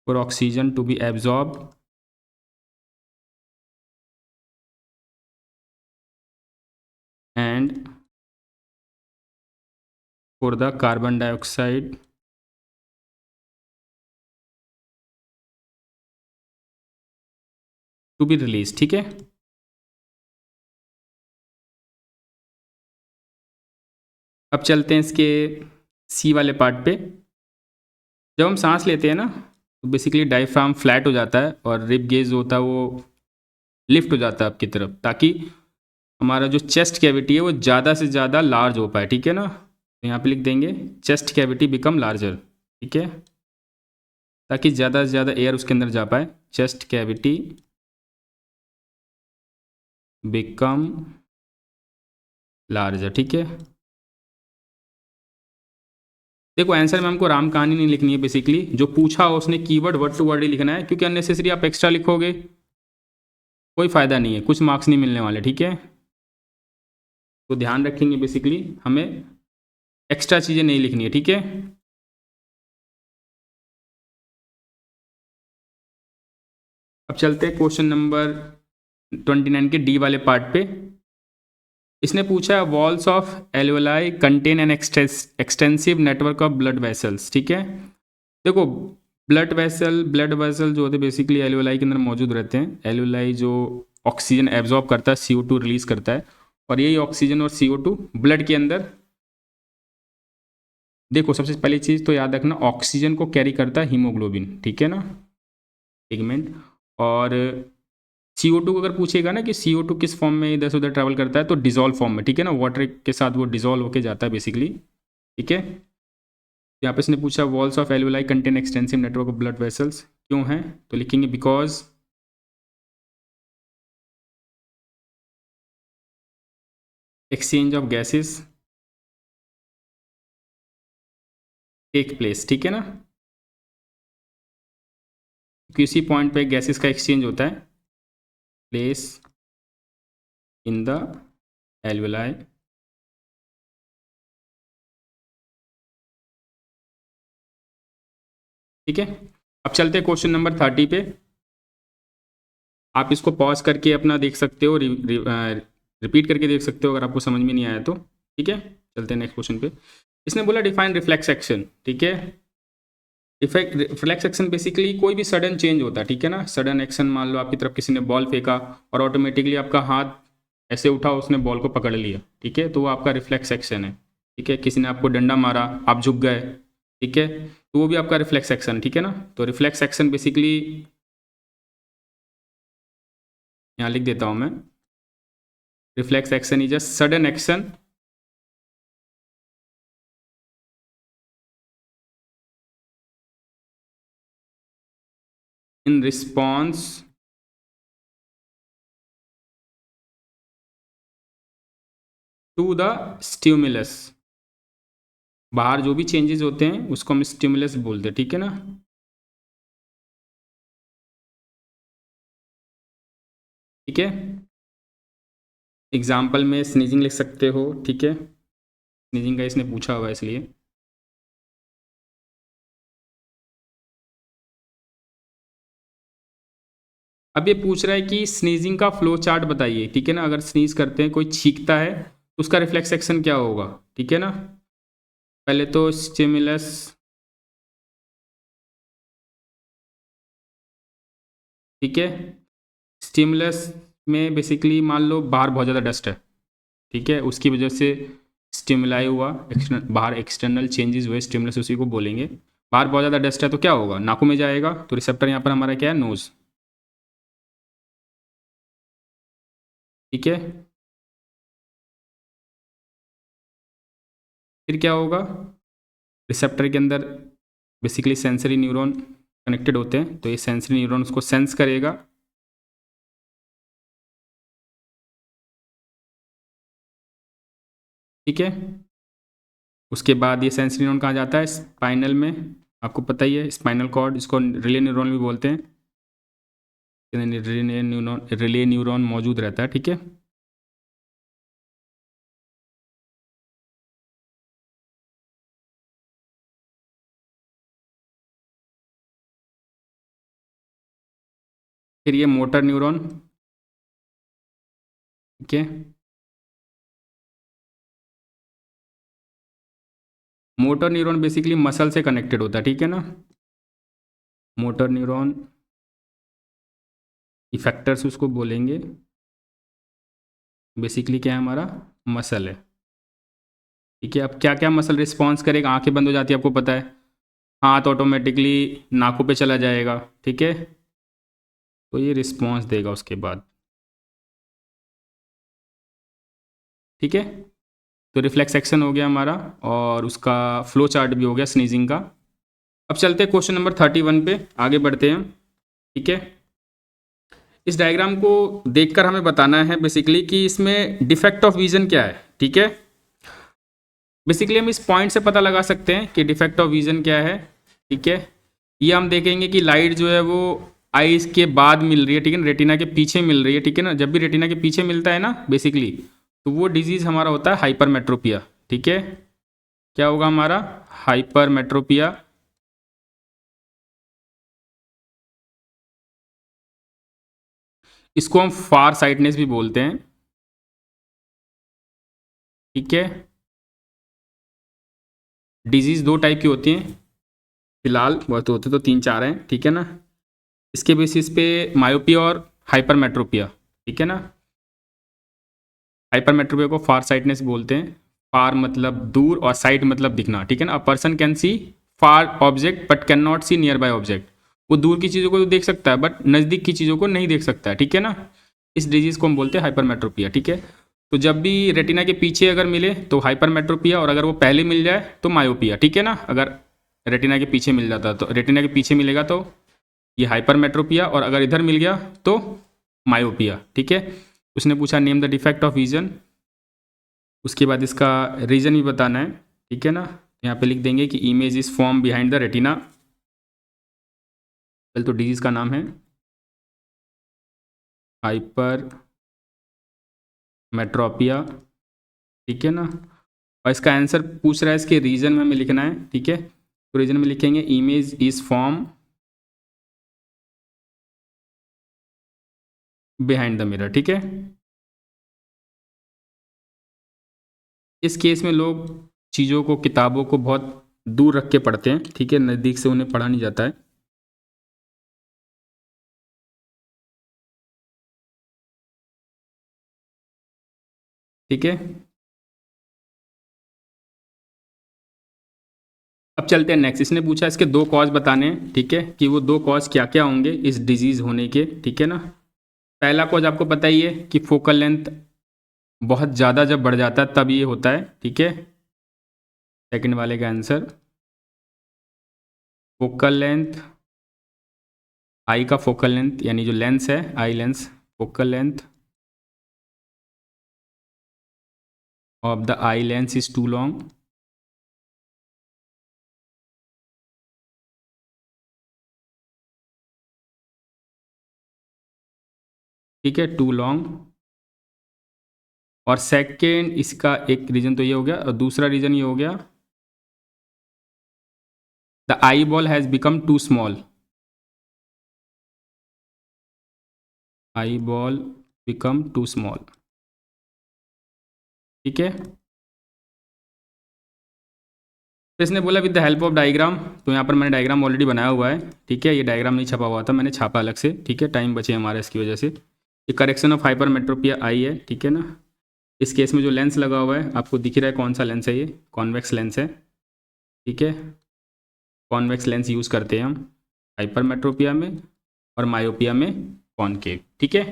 for oxygen to be absorbed and for the carbon dioxide to be released, ठीक है। अब चलते हैं इसके सी वाले पार्ट पे। जब हम सांस लेते हैं ना, तो बेसिकली डायफ्राम फ्लैट हो जाता है और रिब गेज होता है वो लिफ्ट हो जाता है आपकी तरफ, ताकि हमारा जो चेस्ट कैविटी है वो ज़्यादा से ज़्यादा लार्ज हो पाए, ठीक है ना। तो यहाँ पे लिख देंगे चेस्ट कैविटी बिकम लार्जर, ठीक है, ताकि ज़्यादा से ज़्यादा एयर उसके अंदर जा पाए। चेस्ट कैविटी बिकम लार्जर, ठीक है। देखो आंसर में हमको राम कहानी नहीं लिखनी है, बेसिकली जो पूछा हो उसने कीवर्ड वर्ड टू वर्ड ही लिखना है, क्योंकि अननेसेसरी आप एक्स्ट्रा लिखोगे कोई फ़ायदा नहीं है, कुछ मार्क्स नहीं मिलने वाले, ठीक है। तो ध्यान रखेंगे बेसिकली हमें एक्स्ट्रा चीज़ें नहीं लिखनी है, ठीक है। अब चलते हैं क्वेश्चन नंबर 29 के डी वाले पार्ट पे। इसने पूछा है walls of alveoli contain an extensive network of blood vessels, ठीक है। देखो ब्लड वेसल जो होते हैं बेसिकली एल्वेलाई के अंदर मौजूद रहते हैं। एल्वेलाई जो ऑक्सीजन एब्जॉर्ब करता है, CO2 रिलीज करता है, और यही ऑक्सीजन और CO2 ब्लड के अंदर, देखो सबसे पहली चीज़ तो याद रखना, ऑक्सीजन को कैरी करता है हीमोग्लोबिन, ठीक है ना, पिगमेंट। और CO2 को अगर पूछेगा ना कि CO2 किस फॉर्म में इधर से उधर ट्रैवल करता है, तो डिजोल्व फॉर्म में, ठीक है ना, वाटर के साथ वो डिजोल्व होके जाता है बेसिकली, ठीक है। यहाँ पे इसने पूछा walls of alveoli contain extensive network of blood vessels, क्यों है, तो लिखेंगे because exchange of gases take place, ठीक है ना, किसी पॉइंट पे गैसेस का एक्सचेंज होता है, प्लेस इन द एल्वेलाई, ठीक है। अब चलते हैं क्वेश्चन नंबर 30 पे। आप इसको पॉज करके अपना देख सकते हो, रिपीट करके देख सकते हो अगर आपको समझ में नहीं आया तो, ठीक है। चलते हैं नेक्स्ट क्वेश्चन पे। इसने बोला डिफाइन रिफ्लेक्स एक्शन, ठीक है। रिफ्लेक्स एक्शन बेसिकली कोई भी सडन चेंज होता है, ठीक है ना, सडन एक्शन, मान लो आपकी तरफ किसी ने बॉल फेंका और ऑटोमेटिकली आपका हाथ ऐसे उठा, उसने बॉल को पकड़ लिया, ठीक है, तो वो आपका रिफ्लेक्स एक्शन है, ठीक है। किसी ने आपको डंडा मारा, आप झुक गए, ठीक है, तो वो भी आपका रिफ्लेक्स एक्शन, ठीक है ना। तो रिफ्लेक्स एक्शन बेसिकली यहाँ लिख देता हूँ मैं, reflex action is a sudden action in response to the stimulus। बाहर जो भी चेंजेस होते हैं उसको हम स्टिमुलस बोलते हैं, ठीक है ना। ठीक है, एग्जाम्पल में स्नीजिंग लिख सकते हो, ठीक है, स्नीजिंग का इसने पूछा हुआ है इसलिए। अब ये पूछ रहा है कि स्नीजिंग का फ्लो चार्ट बताइए, ठीक है ना। अगर स्नीज करते हैं, कोई छींकता है, तो उसका रिफ्लेक्स एक्शन क्या होगा, ठीक है ना। पहले तो स्टिमुलस, ठीक है, स्टिमुलस में बेसिकली मान लो बाहर बहुत ज़्यादा डस्ट है, ठीक है, उसकी वजह से स्टिमुलाई हुआ, बाहर एक्सटर्नल चेंजेस हुए, स्टिमुलस उसी को बोलेंगे। बाहर बहुत ज़्यादा डस्ट है तो क्या होगा, नाकों में जाएगा, तो रिसेप्टर यहाँ पर हमारा क्या है, नोज़, ठीक है। फिर क्या होगा, रिसेप्टर के अंदर बेसिकली सेंसरी न्यूरॉन कनेक्टेड होते हैं, तो ये सेंसरी न्यूरॉन उसको सेंस करेगा, ठीक है। उसके बाद ये सेंसरी न्यूरॉन कहाँ जाता है, स्पाइनल में, आपको पता ही है, स्पाइनल कॉर्ड, इसको रिले न्यूरॉन भी बोलते हैं, रिले न्यूरॉन मौजूद रहता है, ठीक है। फिर ये मोटर न्यूरॉन, ठीक है, मोटर न्यूरॉन बेसिकली मसल से कनेक्टेड होता है, ठीक है ना। मोटर न्यूरॉन इफेक्टर्स उसको बोलेंगे, बेसिकली क्या है, हमारा मसल है, ठीक है। अब क्या क्या मसल रिस्पॉन्स करेगा, आंखें बंद हो जाती है आपको पता है, हाथ ऑटोमेटिकली नाकों पे चला जाएगा, ठीक है, तो ये रिस्पॉन्स देगा उसके बाद, ठीक है। तो रिफ्लेक्स एक्शन हो गया हमारा, और उसका फ्लो चार्ट भी हो गया स्नीजिंग का। अब चलते हैं क्वेश्चन नंबर 31 पे, आगे बढ़ते हैं, ठीक है। इस डायग्राम को देखकर हमें बताना है बेसिकली कि इसमें डिफेक्ट ऑफ विजन क्या है, ठीक है। बेसिकली हम इस पॉइंट से पता लगा सकते हैं कि डिफेक्ट ऑफ विजन क्या है, ठीक है। ये हम देखेंगे कि लाइट जो है वो आईज के बाद मिल रही है, ठीक है ना, रेटिना के पीछे मिल रही है, ठीक है ना। जब भी रेटिना के पीछे मिलता है ना बेसिकली, तो वो डिजीज़ हमारा होता है हाइपरमेट्रोपिया, ठीक है। क्या होगा हमारा, हाइपरमेट्रोपिया। इसको हम फार साइटनेस भी बोलते हैं, ठीक है। डिजीज़ दो टाइप की होती हैं फिलहाल, बहुत होते तो तीन चार हैं, ठीक है ना। इसके बेसिस पे मायोपिया और हाइपरमेट्रोपिया, ठीक है ना। हाइपरमेट्रोपिया को फार साइटनेस बोलते हैं। फार मतलब दूर और साइट मतलब दिखना, ठीक है ना। A person can see far object but can not see nearby object. वो दूर की चीज़ों को तो देख सकता है बट नज़दीक की चीज़ों को नहीं देख सकता है, ठीक है ना। इस डिजीज़ को हम बोलते हैं हाइपरमेट्रोपिया, ठीक है। तो जब भी रेटिना के पीछे अगर मिले तो हाइपरमेट्रोपिया, और अगर वो पहले मिल जाए तो मायोपिया, ठीक है ना। अगर रेटिना के पीछे मिल जाता तो रेटिना के पीछे मिलेगा तो ये हाइपरमेट्रोपिया, और अगर इधर मिल गया तो मायोपिया, ठीक है। उसने पूछा name the defect of vision, उसके बाद इसका रीजन भी बताना है, ठीक है ना। यहाँ पे लिख देंगे कि image is form behind the retina. पहले तो डिजीज का नाम है हाइपर मेट्रोपिया, ठीक है ना। और इसका आंसर पूछ रहा है, इसके रीजन में हमें लिखना है, ठीक है। तो रीजन में लिखेंगे image is form behind the mirror, ठीक है। इस केस में लोग चीज़ों को, किताबों को बहुत दूर रख के पढ़ते हैं, ठीक है, नज़दीक से उन्हें पढ़ा नहीं जाता है। ठीक है, अब चलते हैं नेक्स्ट। इसने पूछा इसके दो कॉज बताने हैं, ठीक है, कि वो दो कॉज क्या क्या होंगे इस डिजीज़ होने के, ठीक है ना। पहला कॉज आपको पता ही है कि फोकल लेंथ बहुत ज़्यादा जब बढ़ जाता है तब ये होता है, ठीक है। सेकंड वाले का आंसर फोकल लेंथ, आई का फोकल लेंथ यानी जो लेंस है eye lens, focal length of the eye lens is too long, ठीक है, टू लॉन्ग। और सेकेंड इसका एक रीज़न तो ये हो गया, और दूसरा रीज़न ये हो गया the eyeball has become too small, eyeball become too small, ठीक है। तो इसने बोला with the help of diagram, तो यहाँ पर मैंने डायग्राम ऑलरेडी बनाया हुआ है, ठीक है। ये डायग्राम नहीं छपा हुआ था, मैंने छापा अलग से, ठीक है, टाइम बचे हमारा इसकी वजह से। ये करेक्शन ऑफ हाइपरमेट्रोपिया आई है, ठीक है ना। इस केस में जो लेंस लगा हुआ है आपको दिख रहा है, कौन सा लेंस है, ये कॉन्वेक्स लेंस है, ठीक है। कॉन्वेक्स लेंस यूज़ करते हैं हम हाइपरमेट्रोपिया में, और मायोपिया में कॉनकेव, ठीक है।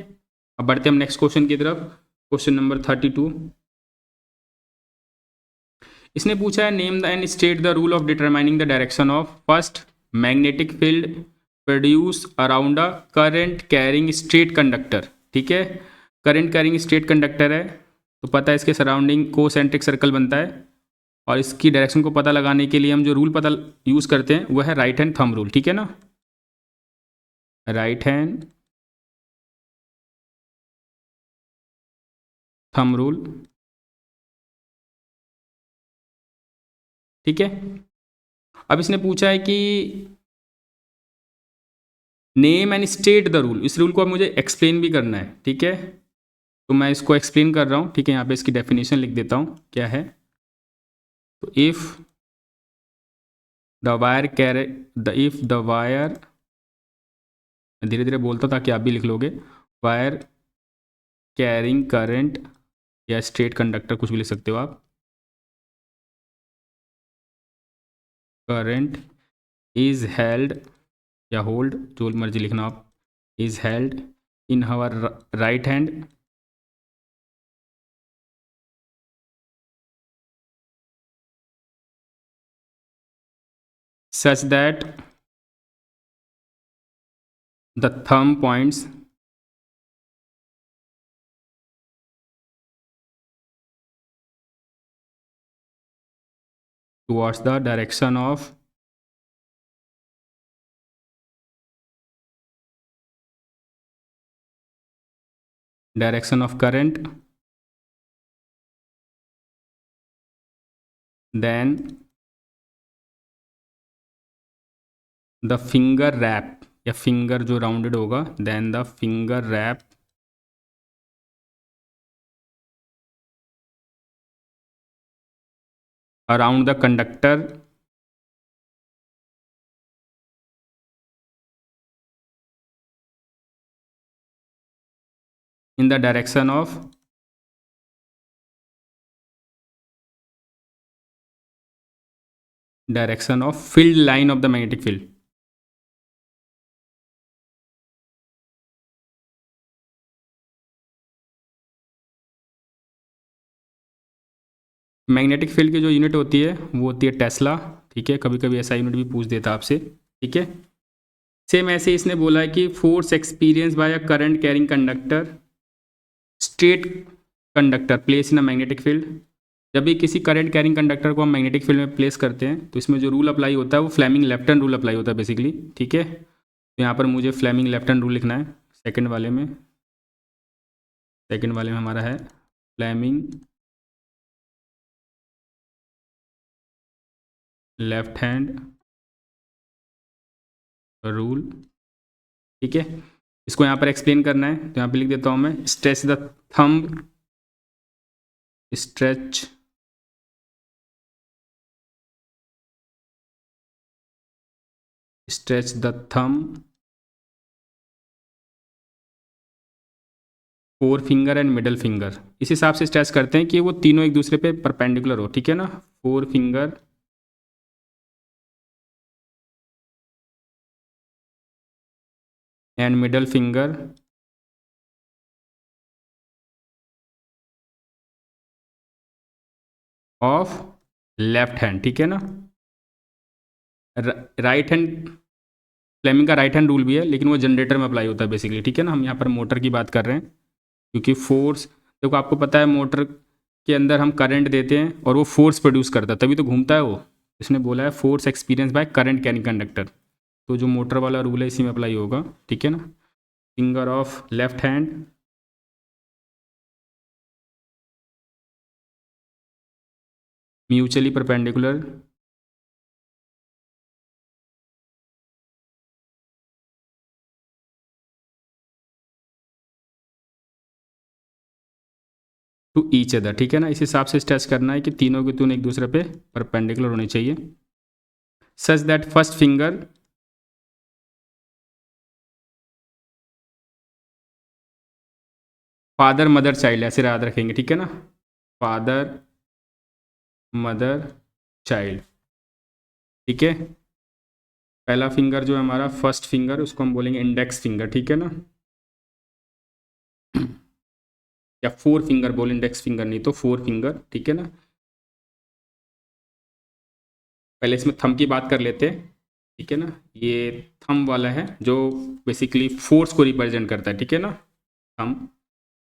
अब बढ़ते हैं हम नेक्स्ट क्वेश्चन की तरफ। Question number 32। इसने पूछा है name the end state the rule of determining the direction of first magnetic field produce around a current carrying straight conductor, ठीक है। करंट कैरिंग स्ट्रेट कंडक्टर है तो पता है इसके सराउंडिंग कोसेंट्रिक सर्कल बनता है, और इसकी डायरेक्शन को पता लगाने के लिए हम जो रूल पता यूज़ करते हैं वह है राइट हैंड थंब रूल, ठीक है ना। राइट हैंड थंब रूल, ठीक है। अब इसने पूछा है कि name and state the rule, इस रूल को अब मुझे एक्सप्लेन भी करना है, ठीक है। तो मैं इसको एक्सप्लेन कर रहा हूँ, ठीक है। यहाँ पे इसकी डेफिनेशन लिख देता हूँ क्या है। तो if the wire carry the if the wire, धीरे धीरे बोलता ताकि आप भी लिख लोगे, वायर कैरिंग करंट, या स्ट्रेट कंडक्टर कुछ भी लिख सकते हो आप, करंट इज हेल्ड या होल्ड, जो मर्जी लिखना आप, is held in our right hand such that the thumb points towards the direction of current, then the finger wrap, या फिंगर जो राउंडेड होगा, then the finger wrap around the conductor in the direction of field line of the magnetic field. Magnetic field की जो unit होती है वो होती है टेस्ला, ठीक है। कभी कभी ऐसा यूनिट भी पूछ देता आपसे, ठीक है। सेम ऐसे इसने बोला है कि force experience by a current carrying conductor straight conductor place in a magnetic field. जब भी किसी करंट कैरिंग कंडक्टर को हम मैग्नेटिक फील्ड में प्लेस करते हैं तो इसमें जो रूल अप्लाई होता है वो Fleming left hand rule apply होता है बेसिकली, ठीक है। तो यहाँ पर मुझे फ्लेमिंग लेफ्ट हैंड रूल लिखना है। सेकंड वाले में हमारा है फ्लेमिंग लेफ्ट हैंड रूल, ठीक है। इसको यहाँ पर एक्सप्लेन करना है तो यहाँ पे लिख देता हूँ मैं, stretch the thumb, stretch the thumb, four finger and middle finger. इस हिसाब से स्ट्रेच करते हैं कि वो तीनों एक दूसरे पे परपेंडिकुलर हो, ठीक है ना। Four finger and middle finger of left hand, ठीक है ना। राइट हैंड, फ्लेमिंग का राइट हैंड रूल भी है लेकिन वो जनरेटर में अप्लाई होता है बेसिकली, ठीक है ना। हम यहाँ पर मोटर की बात कर रहे हैं क्योंकि फोर्स, देखो आपको पता है मोटर के अंदर हम करंट देते हैं और वो फोर्स प्रोड्यूस करता है तभी तो घूमता है वो। इसने बोला है force experience by current carrying conductor, तो जो मोटर वाला रूल है इसी में अप्लाई होगा, ठीक है ना। Finger of left hand mutually perpendicular to each other, ठीक है ना। इस हिसाब से स्ट्रेच करना है कि तीनों के तीनों एक दूसरे पे परपेंडिकुलर होने चाहिए। सच that first finger father mother child, ऐसे याद रखेंगे, ठीक है ना। फादर मदर चाइल्ड, ठीक है। पहला फिंगर जो है हमारा फर्स्ट फिंगर, उसको हम बोलेंगे इंडेक्स फिंगर, ठीक है ना। या फोर फिंगर बोल, इंडेक्स फिंगर नहीं तो फोर फिंगर, ठीक है ना। पहले इसमें थंब की बात कर लेते हैं, ठीक है ना। ये थंब वाला है जो बेसिकली फोर्स को रिप्रेजेंट करता है, ठीक है ना, थंब।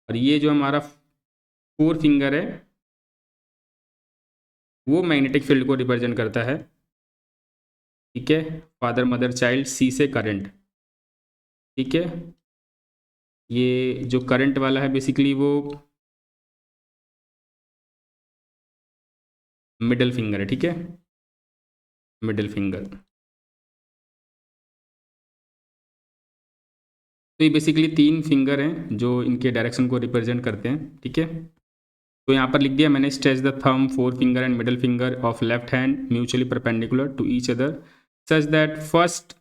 और ये जो हमारा फोर फिंगर है वो मैग्नेटिक फील्ड को रिप्रेजेंट करता है, ठीक है। फादर मदर चाइल्ड, सी से करंट, ठीक है। ये जो करंट वाला है बेसिकली वो मिडल फिंगर है, ठीक है, मिडल फिंगर। तो ये बेसिकली तीन फिंगर हैं जो इनके डायरेक्शन को रिप्रेजेंट करते हैं, ठीक है। तो यहाँ पर लिख दिया मैंने, stretch the thumb, four finger and middle finger of left hand mutually perpendicular to each other such that first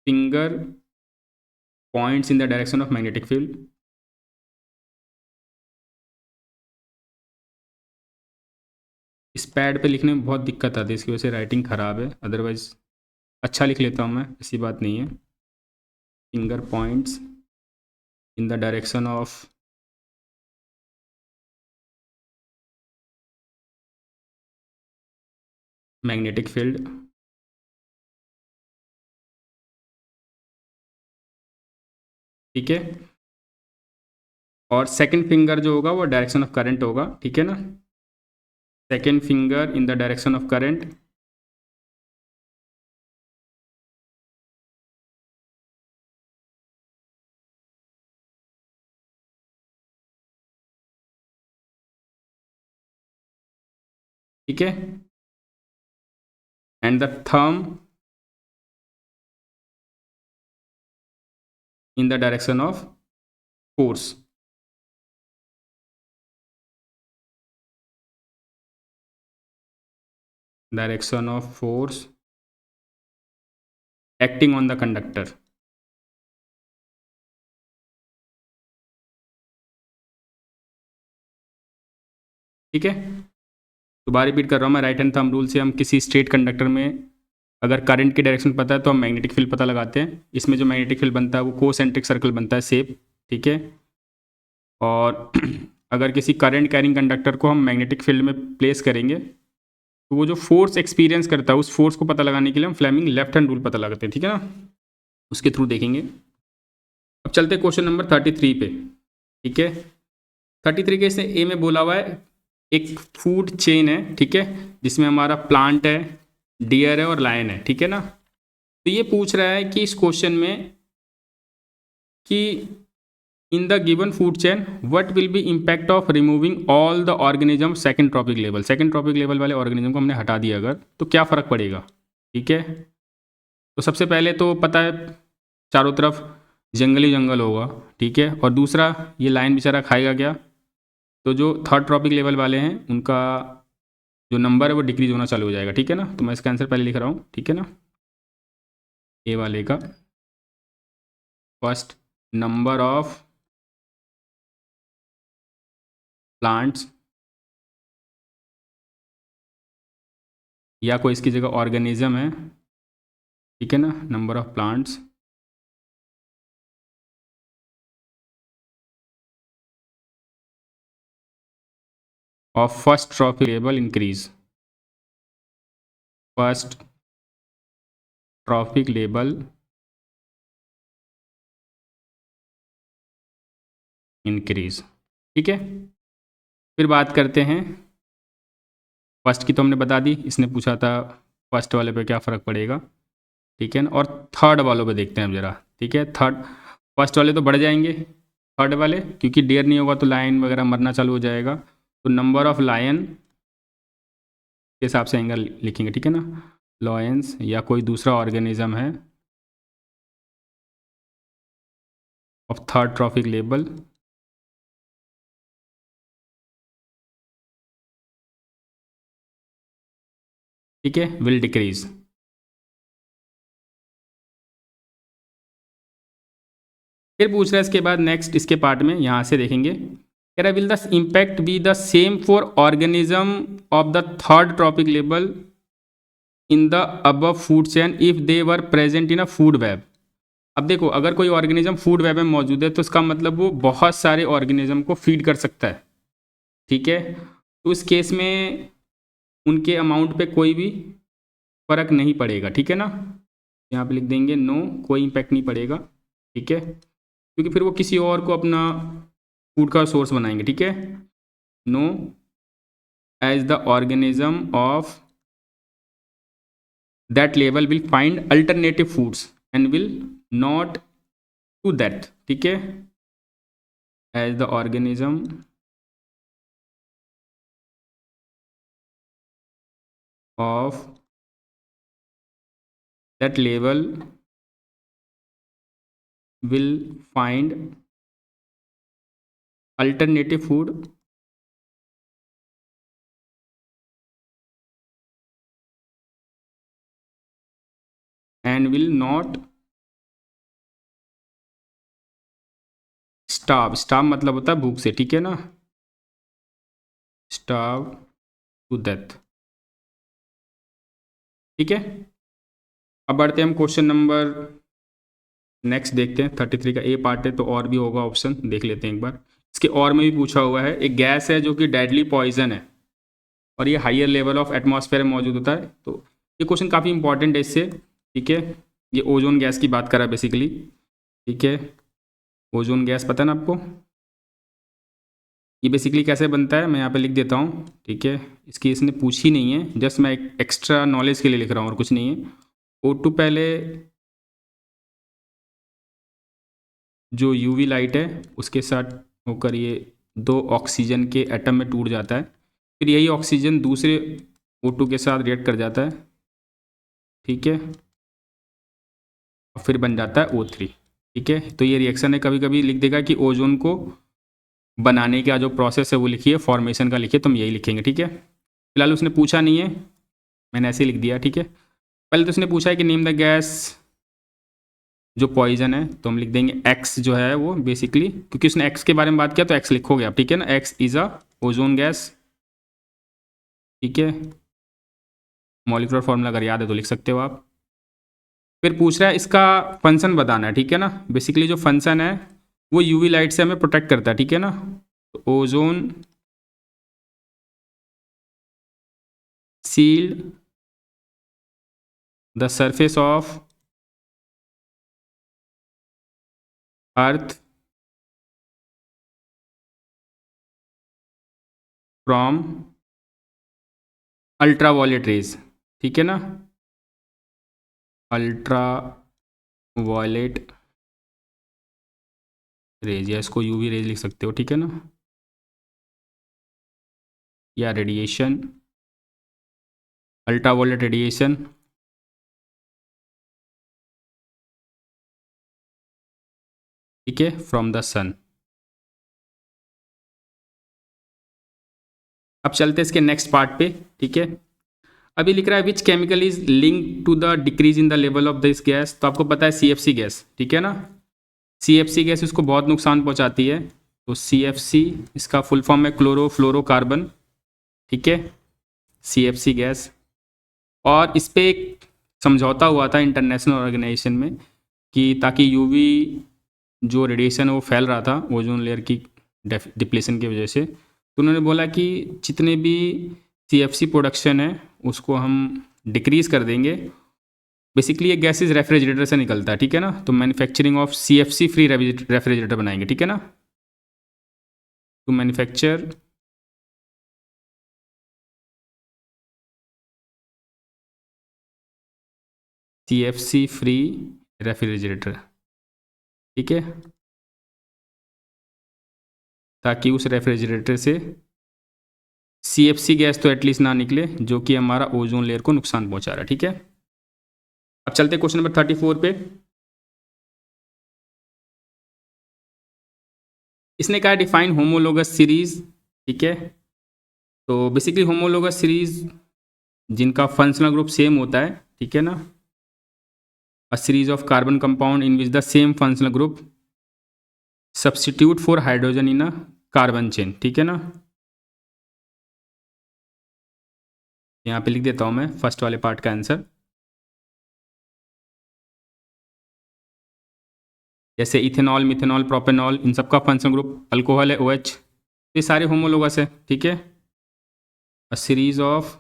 finger points in the direction of magnetic field. इस पैड पे लिखने में बहुत दिक्कत आती है, इसकी वजह से राइटिंग ख़राब है, अदरवाइज अच्छा लिख लेता हूँ मैं, ऐसी बात नहीं है। Finger points in the direction of magnetic field, ठीक है। और सेकंड फिंगर जो होगा वो डायरेक्शन ऑफ करंट होगा, ठीक है ना। Second finger in the direction of current, ठीक है। And the thumb in the direction of force, direction of force acting on the conductor, ठीक है, दोबारा रिपीट कर रहा हूँ मैं, राइट हैंड थंब रूल से हम किसी स्ट्रेट कंडक्टर में अगर करंट की डायरेक्शन पता है तो हम मैग्नेटिक फील्ड पता लगाते हैं। इसमें जो मैग्नेटिक फील्ड बनता है वो कोसेंट्रिक सर्कल बनता है शेप, ठीक है। और अगर किसी करंट कैरिंग कंडक्टर को हम मैग्नेटिक फील्ड में प्लेस करेंगे तो वो जो फोर्स एक्सपीरियंस करता है उस फोर्स को पता लगाने के लिए हम फ्लेमिंग लेफ्ट हैंड रूल पता लगाते हैं, ठीक है ना, उसके थ्रू देखेंगे। अब चलते हैं क्वेश्चन नंबर 33 पे, ठीक है। 33 के इसने ए में बोला हुआ है एक फूड चेन है, ठीक है, जिसमें हमारा प्लांट है, डियर है और लायन है, ठीक है ना। तो ये पूछ रहा है कि इस क्वेश्चन में कि in the given food chain what will be impact of removing all the organism second trophic level, second trophic level वाले ऑर्गेनिज्म को हमने हटा दिया अगर, तो क्या फ़र्क पड़ेगा, ठीक है। तो सबसे पहले तो पता है चारों तरफ जंगल ही जंगल होगा, ठीक है, और दूसरा ये लाइन बेचारा खाएगा क्या, तो जो थर्ड ट्रॉपिक लेवल वाले हैं उनका जो नंबर है वो डिक्रीज होना चालू हो जाएगा, ठीक है ना। तो मैं इसका आंसर पहले लिख रहा हूँ, ठीक है ना, ए वाले का फर्स्ट नंबर ऑफ प्लांट्स या कोई इसकी जगह ऑर्गेनिज्म है, ठीक है ना, number of plants of first trophic level increase, first trophic level increase, ठीक है। फिर बात करते हैं फर्स्ट की, तो हमने बता दी, इसने पूछा था फर्स्ट वाले पे क्या फ़र्क पड़ेगा, ठीक है ना। और थर्ड वालों पे देखते हैं अब ज़रा, ठीक है। थर्ड फर्स्ट वाले तो बढ़ जाएंगे, थर्ड वाले क्योंकि डेयर नहीं होगा तो लायन वगैरह मरना चालू हो जाएगा, तो नंबर ऑफ लायन के हिसाब से एंगल लिखेंगे, ठीक है ना, लॉयंस या कोई दूसरा ऑर्गेनिज्म है ऑफ थर्ड ट्रॉपिक लेवल ठीक है विल डिक्रीज। फिर पूछ रहा है इसके बाद नेक्स्ट इसके पार्ट में, यहाँ से देखेंगे, कह रहा will the impact be the same for organism of the third trophic level in the above food chain if they were present in a food web. अब देखो अगर कोई ऑर्गेनिज्म फूड वेब में मौजूद है तो इसका मतलब वो बहुत सारे ऑर्गेनिज्म को फीड कर सकता है, ठीक है। तो इस केस में उनके अमाउंट पे कोई भी फर्क नहीं पड़ेगा, ठीक है ना, यहाँ पे लिख देंगे नो, कोई इम्पैक्ट नहीं पड़ेगा, ठीक है, क्योंकि फिर वो किसी और को अपना फूड का सोर्स बनाएंगे, ठीक है। No as the organism of that level will find alternative foods and will not to that, ठीक है, as the organism of that level will find alternative food and will not starve, starve मतलब होता है भूख से, ठीक है ना, starve to death, ठीक है। अब बढ़ते हैं हम क्वेश्चन नंबर नेक्स्ट देखते हैं, 33 का ए पार्ट है तो और भी होगा ऑप्शन, देख लेते हैं एक बार। इसके और में भी पूछा हुआ है, एक गैस है जो कि डेडली पॉइजन है और ये हायर लेवल ऑफ एटमॉस्फेयर में मौजूद होता है, तो ये क्वेश्चन काफ़ी इंपॉर्टेंट है इससे, ठीक है। ये ओजोन गैस की बात करा बेसिकली, ठीक है, ओजोन गैस पता है ना आपको, ये बेसिकली कैसे बनता है मैं यहाँ पे लिख देता हूँ, ठीक है, इसकी इसने पूछी नहीं है, जस्ट मैं एक एक्स्ट्रा नॉलेज के लिए लिख रहा हूँ और कुछ नहीं है। O2 पहले जो यूवी लाइट है उसके साथ होकर ये दो ऑक्सीजन के एटम में टूट जाता है, फिर यही ऑक्सीजन दूसरे O2 के साथ रिएक्ट कर जाता है, ठीक है, और फिर बन जाता है O3, ठीक है। तो ये रिएक्शन है, कभी कभी लिख देगा कि ओजोन को बनाने का जो प्रोसेस है वो लिखिए, फॉर्मेशन का लिखिए, तो हम यही लिखेंगे, ठीक है। फिलहाल उसने पूछा नहीं है, मैंने ऐसे ही लिख दिया, ठीक है। पहले तो उसने पूछा है कि नेम द गैस जो पॉइजन है, तो हम लिख देंगे एक्स जो है वो बेसिकली, क्योंकि उसने एक्स के बारे में बात किया तो एक्स लिखोगे आप, ठीक है ना, x is a ozone gas, ठीक है, मॉलिक्यूलर फॉर्मूला अगर याद है तो लिख सकते हो आप। फिर पूछ रहा है इसका फंक्शन बताना है, ठीक है ना। बेसिकली जो फंक्शन है वो यूवी लाइट से हमें प्रोटेक्ट करता है, ठीक है ना। तो ozone sealed the surface of earth from ultraviolet rays, ठीक है ना, अल्ट्रा वायलेट रेज, या इसको यूवी रेज लिख सकते हो, ठीक है ना, या रेडिएशन, अल्ट्रा वायलेट रेडिएशन, ठीक है, फ्रॉम द सन। अब चलते हैं इसके नेक्स्ट पार्ट पे, ठीक है। अभी लिख रहा है which chemical is link to the decrease in the level of this gas. तो आपको पता है सीएफसी गैस, ठीक है ना, सीएफसी गैस इसको बहुत नुकसान पहुंचाती है। तो सीएफसी इसका फुल फॉर्म है क्लोरोफ्लोरोकार्बन, ठीक है, सीएफसी गैस। और इस पर एक समझौता हुआ था इंटरनेशनल ऑर्गेनाइजेशन में कि ताकि यूवी जो रेडिएशन है वो फैल रहा था ओजोन लेयर की डिप्लेशन की वजह से, तो उन्होंने बोला कि जितने भी सीएफसी प्रोडक्शन है उसको हम डिक्रीज़ कर देंगे। बेसिकली ये गैसेज रेफ्रिजरेटर से निकलता है, ठीक है ना। तो manufacturing of CFC free refrigerator बनाएंगे, ठीक है ना, to manufacture CFC free refrigerator, ठीक है, ताकि उस रेफ्रिजरेटर से सीएफसी गैस तो एटलीस्ट ना निकले जो कि हमारा ओजोन लेयर को नुकसान पहुंचा रहा है, ठीक है। अब चलते क्वेश्चन नंबर 34 पे। इसने कहा डिफाइन होमोलोगस सीरीज, ठीक है। तो बेसिकली होमोलोगस सीरीज जिनका फंक्शनल ग्रुप सेम होता है, ठीक है ना, a series of carbon compound in which the same functional group substitute for hydrogen in a carbon chain, ठीक है ना। यहाँ पे लिख देता हूँ मैं फर्स्ट वाले पार्ट का आंसर। जैसे इथेनॉल, मिथेनॉल, प्रोपेनॉल, इन सबका फंक्शनल ग्रुप अल्कोहल है OH, ये सारे होमोलोगस है, ठीक है। A series of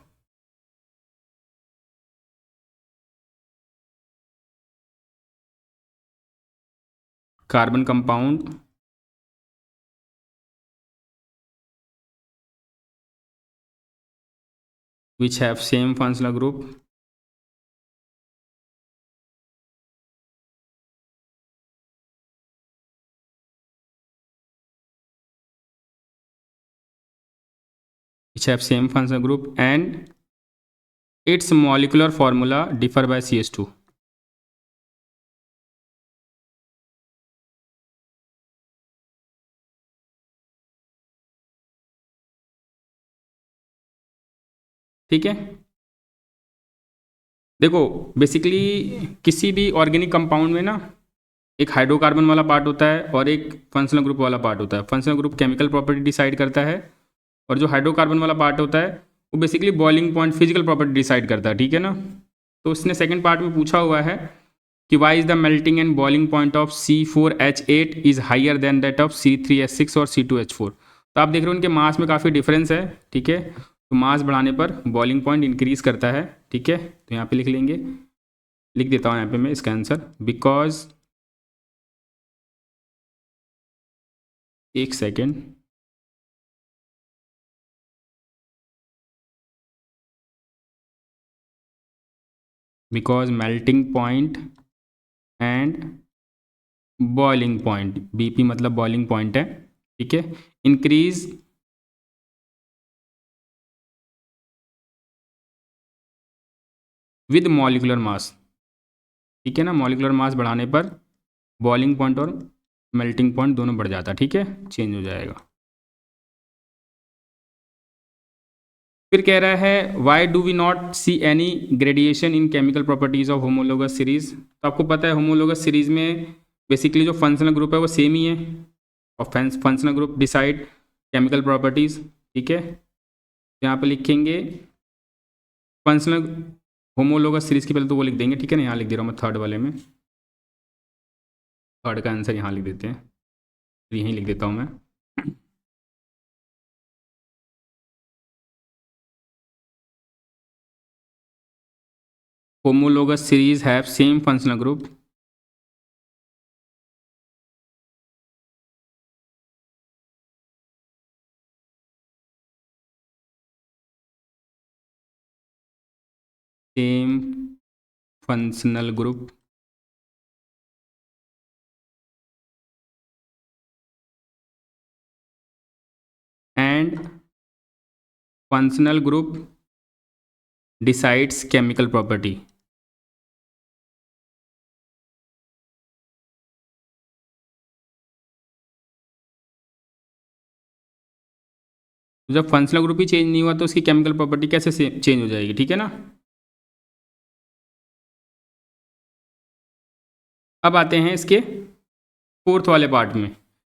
carbon compound which have same functional group and its molecular formula differ by CH2। ठीक है, देखो बेसिकली किसी भी ऑर्गेनिक कंपाउंड में ना एक हाइड्रोकार्बन वाला पार्ट होता है और एक फंक्शनल ग्रुप वाला पार्ट होता है। Functional group chemical property decide करता है और जो हाइड्रोकार्बन वाला पार्ट होता है वो basically boiling point physical property decide करता है, ठीक है ना। तो उसने सेकंड पार्ट में पूछा हुआ है कि why is the melting and boiling point of C4H8 is higher than that of C3H6 और C2H4। तो आप देख रहे हो उनके मास में काफ़ी डिफरेंस है, ठीक है। तो मास बढ़ाने पर बॉइलिंग पॉइंट इंक्रीज करता है, ठीक है। तो यहाँ पे लिख लेंगे, लिख देता हूँ यहाँ पे मैं इसका आंसर, बिकॉज एक second, because melting point and boiling point, BP मतलब बॉइलिंग पॉइंट है, ठीक है, इंक्रीज विद मॉलिकुलर मास, ठीक है ना। मॉलिकुलर मास बढ़ाने पर बॉइलिंग पॉइंट और मेल्टिंग पॉइंट दोनों बढ़ जाता है, ठीक है, चेंज हो जाएगा। फिर कह रहा है why do we not see any gradation in chemical properties of homologous series. तो आपको पता है होमोलोगस सीरीज में बेसिकली जो फंक्शनल ग्रुप है वो सेम ही है और functional group decide chemical properties, ठीक है। यहाँ पे लिखेंगे फंक्शनल होमोलोगस सीरीज की पहले तो वो लिख देंगे, ठीक है ना। यहाँ लिख दे रहा हूँ मैं थर्ड वाले में, थर्ड का आंसर यहाँ लिख देते हैं, तो यहीं लिख देता हूँ मैं। homologous series have same functional group same functional group and functional group decides chemical property। जब फंक्शनल ग्रुप ही चेंज नहीं हुआ तो उसकी केमिकल प्रॉपर्टी कैसे चेंज हो जाएगी, ठीक है ना। अब आते हैं इसके फोर्थ वाले पार्ट में,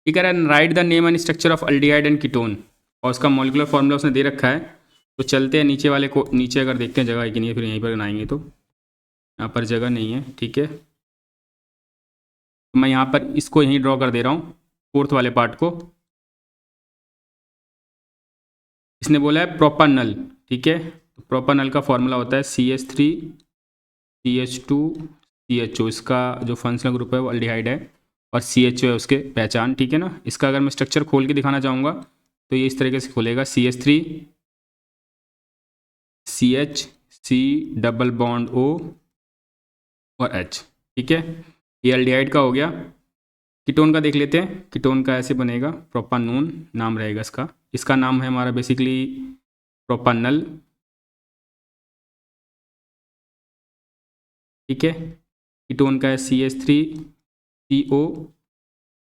ठीक है। Right the name and structure of aldehyde and ketone, और उसका मॉलिक्यूलर फॉर्मूला उसने दे रखा है। तो चलते हैं नीचे वाले को, नीचे अगर देखते हैं जगह है कि नहीं है, फिर यहीं पर बनाएंगे। तो यहाँ पर जगह नहीं है, ठीक है। तो मैं यहाँ पर इसको यहीं ड्रॉ कर दे रहा हूँ, फोर्थ वाले पार्ट को। इसने बोला है प्रोपानल, ठीक है। तो प्रोपानल का फॉर्मूला होता है CH3 CH2 CHO। इसका जो फंक्शनल ग्रुप है वो अल्डिहाइड है और CHO है उसके पहचान, ठीक है ना। इसका अगर मैं स्ट्रक्चर खोल के दिखाना चाहूँगा तो ये इस तरीके से खोलेगा, CH3 CH C double bond O और H, ठीक है। ये अल्डिहाइड का हो गया। कीटोन का देख लेते हैं। कीटोन का ऐसे बनेगा, प्रोपानोन नाम रहेगा इसका। इसका नाम है हमारा बेसिकली प्रोपानल, ठीक है। कीटोन का है CH3 CO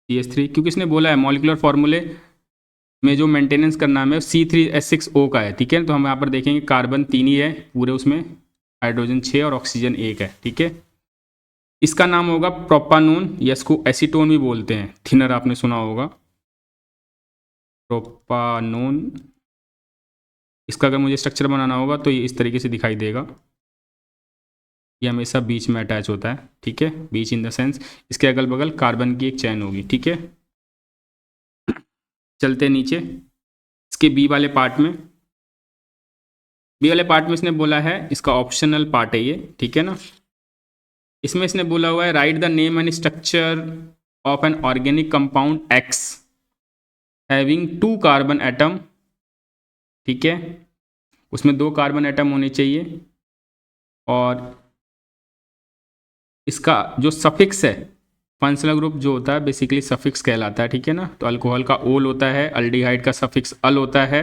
CH3, क्योंकि इसने बोला है मॉलिक्यूलर फॉर्मूले में जो मेंटेनेंस का नाम है C3H6O का है, ठीक है। तो हम यहाँ पर देखेंगे कार्बन 3 ही है पूरे, उसमें हाइड्रोजन 6 और ऑक्सीजन 1 है, ठीक है। इसका नाम होगा प्रोपानोन, या इसको एसीटोन भी बोलते हैं, थिनर आपने सुना होगा, प्रोपानोन। इसका अगर मुझे स्ट्रक्चर बनाना होगा तो ये इस तरीके से दिखाई देगा। ये हमेशा बीच में अटैच होता है, ठीक है। बीच इन द सेंस इसके अगल बगल कार्बन की एक चैन होगी, ठीक है। चलते नीचे इसके बी वाले पार्ट में। बी वाले पार्ट में इसने बोला है, इसका ऑप्शनल पार्ट है ये, ठीक है ना। इसमें इसने बोला हुआ है right the name and structure of an organic compound X having 2 carbon atom, ठीक है। उसमें 2 कार्बन एटम होने चाहिए और इसका जो सफिक्स है, फंक्शनल ग्रुप जो होता है बेसिकली सफिक्स कहलाता है, ठीक है ना। तो अल्कोहल का ओल होता है, अल्डिहाइड का सफिक्स अल होता है,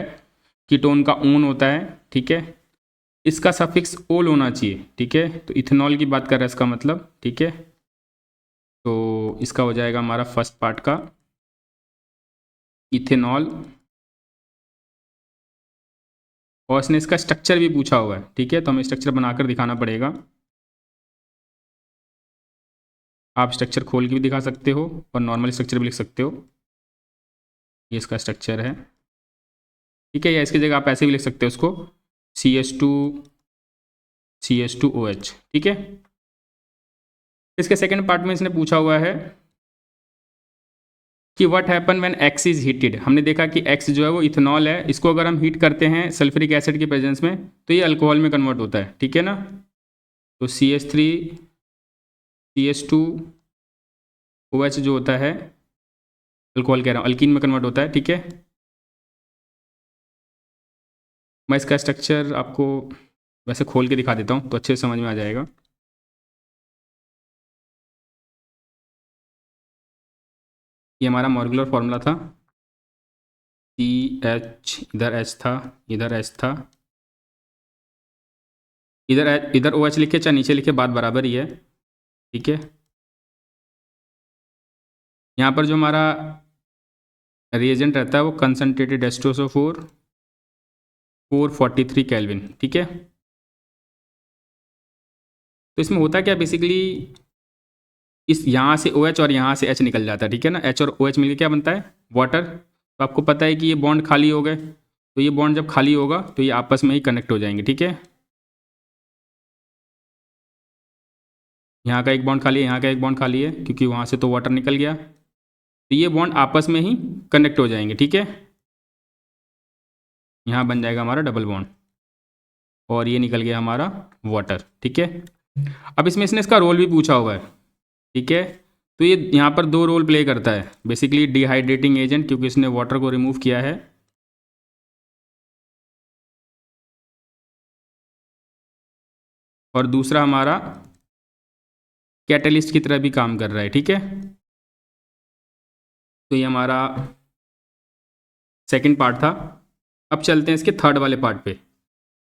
कीटोन का ऊन होता है, ठीक है। इसका सफिक्स ओल होना चाहिए, ठीक है। तो इथेनॉल की बात कर रहा है इसका मतलब, ठीक है। तो इसका हो जाएगा हमारा फर्स्ट पार्ट का इथेनॉल, और इसने इसका स्ट्रक्चर भी पूछा हुआ है, ठीक है। तो हमें स्ट्रक्चर बनाकर दिखाना पड़ेगा। आप स्ट्रक्चर खोल के भी दिखा सकते हो और नॉर्मल स्ट्रक्चर भी लिख सकते हो। ये इसका स्ट्रक्चर है, ठीक है। या इसकी जगह आप ऐसे भी लिख सकते हो उसको, CH2OH, ठीक है। इसके सेकंड पार्ट में इसने पूछा हुआ है कि what happen when X is heated. हमने देखा कि X जो है वो इथेनॉल है, इसको अगर हम हीट करते हैं सल्फ्यूरिक एसिड के प्रेजेंस में तो ये अल्कोहल में कन्वर्ट होता है, ठीक है ना। तो CH3 CH2OH जो होता है अल्कोहल कह रहा हूँ, अल्कीन में कन्वर्ट होता है, ठीक है। मैं इसका स्ट्रक्चर आपको वैसे खोल के दिखा देता हूँ तो अच्छे से समझ में आ जाएगा। ये हमारा मॉलिक्यूलर फॉर्मूला था, CH, इधर H था, इधर H था, इधर OH लिखे चाहे नीचे लिखे बात बराबर ही है, ठीक है। यहाँ पर जो हमारा रिएजेंट रहता है वो कंसनट्रेटेड H2SO4 443 केल्विन, ठीक है। तो इसमें होता क्या बेसिकली, इस यहाँ से OH और यहाँ से H निकल जाता है, ठीक है ना। H और OH मिलकर क्या बनता है, वाटर। तो आपको पता है कि ये बॉन्ड खाली हो गए, तो ये बॉन्ड जब खाली होगा तो ये आपस में ही कनेक्ट हो जाएंगे, ठीक है। यहाँ का एक बॉन्ड खाली है, यहाँ का एक बॉन्ड खाली है, क्योंकि वहाँ से तो वाटर निकल गया, तो ये बॉन्ड आपस में ही कनेक्ट हो जाएंगे, ठीक है। यहाँ बन जाएगा हमारा डबल बॉन्ड और ये निकल गया हमारा वाटर, ठीक है। अब इसमें इसने इसका रोल भी पूछा हुआ है, ठीक है। तो ये यहाँ पर दो रोल प्ले करता है, बेसिकली डिहाइड्रेटिंग एजेंट, क्योंकि इसने वाटर को रिमूव किया है, और दूसरा हमारा कैटलिस्ट की तरह भी काम कर रहा है, ठीक है। तो ये हमारा सेकंड पार्ट था। अब चलते हैं इसके थर्ड वाले पार्ट पे।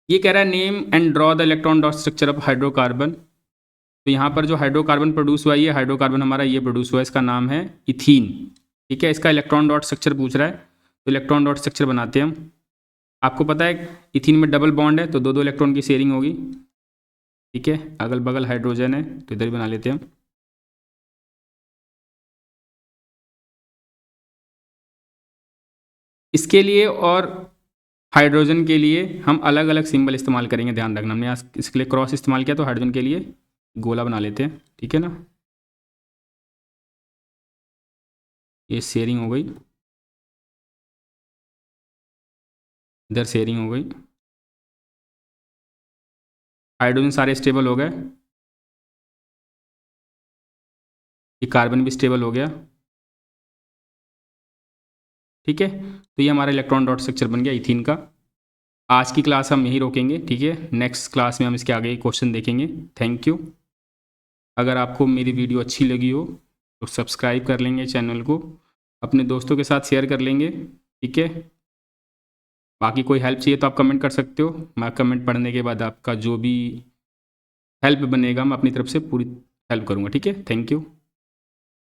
ये कह रहा है name and draw the electron dot structure of hydrocarbon. तो यहाँ पर जो हाइड्रोकार्बन प्रोड्यूस हुआ है, ये हाइड्रोकार्बन हमारा ये प्रोड्यूस हुआ है, इसका नाम है इथीन, ठीक है। इसका इलेक्ट्रॉन डॉट स्ट्रक्चर पूछ रहा है, तो इलेक्ट्रॉन डॉट स्ट्रक्चर बनाते हैं हम। आपको पता है इथीन में डबल बॉन्ड है, तो दो दो इलेक्ट्रॉन की शेयरिंग होगी, ठीक है। अगल बगल हाइड्रोजन है, तो इधर ही बना लेते हैं हम। इसके लिए और हाइड्रोजन के लिए हम अलग अलग सिंबल इस्तेमाल करेंगे, ध्यान रखना। हमने यहाँ इसके लिए क्रॉस इस्तेमाल किया, तो हाइड्रोजन के लिए गोला बना लेते हैं, ठीक है ना। ये शेयरिंग हो गई, इधर शेयरिंग हो गई। हाइड्रोजन सारे स्टेबल हो गए, ये कार्बन भी स्टेबल हो गया, ठीक है। तो ये हमारा इलेक्ट्रॉन डॉट स्ट्रक्चर बन गया इथीन का। आज की क्लास हम यहीं रोकेंगे, ठीक है। नेक्स्ट क्लास में हम इसके आगे क्वेश्चन देखेंगे। Thank you. अगर आपको मेरी वीडियो अच्छी लगी हो तो सब्सक्राइब कर लेंगे चैनल को, अपने दोस्तों के साथ शेयर कर लेंगे, ठीक है। बाकी कोई हेल्प चाहिए तो आप कमेंट कर सकते हो, मैं कमेंट पढ़ने के बाद आपका जो भी हेल्प बनेगा मैं अपनी तरफ से पूरी हेल्प करूँगा, ठीक है। Thank you.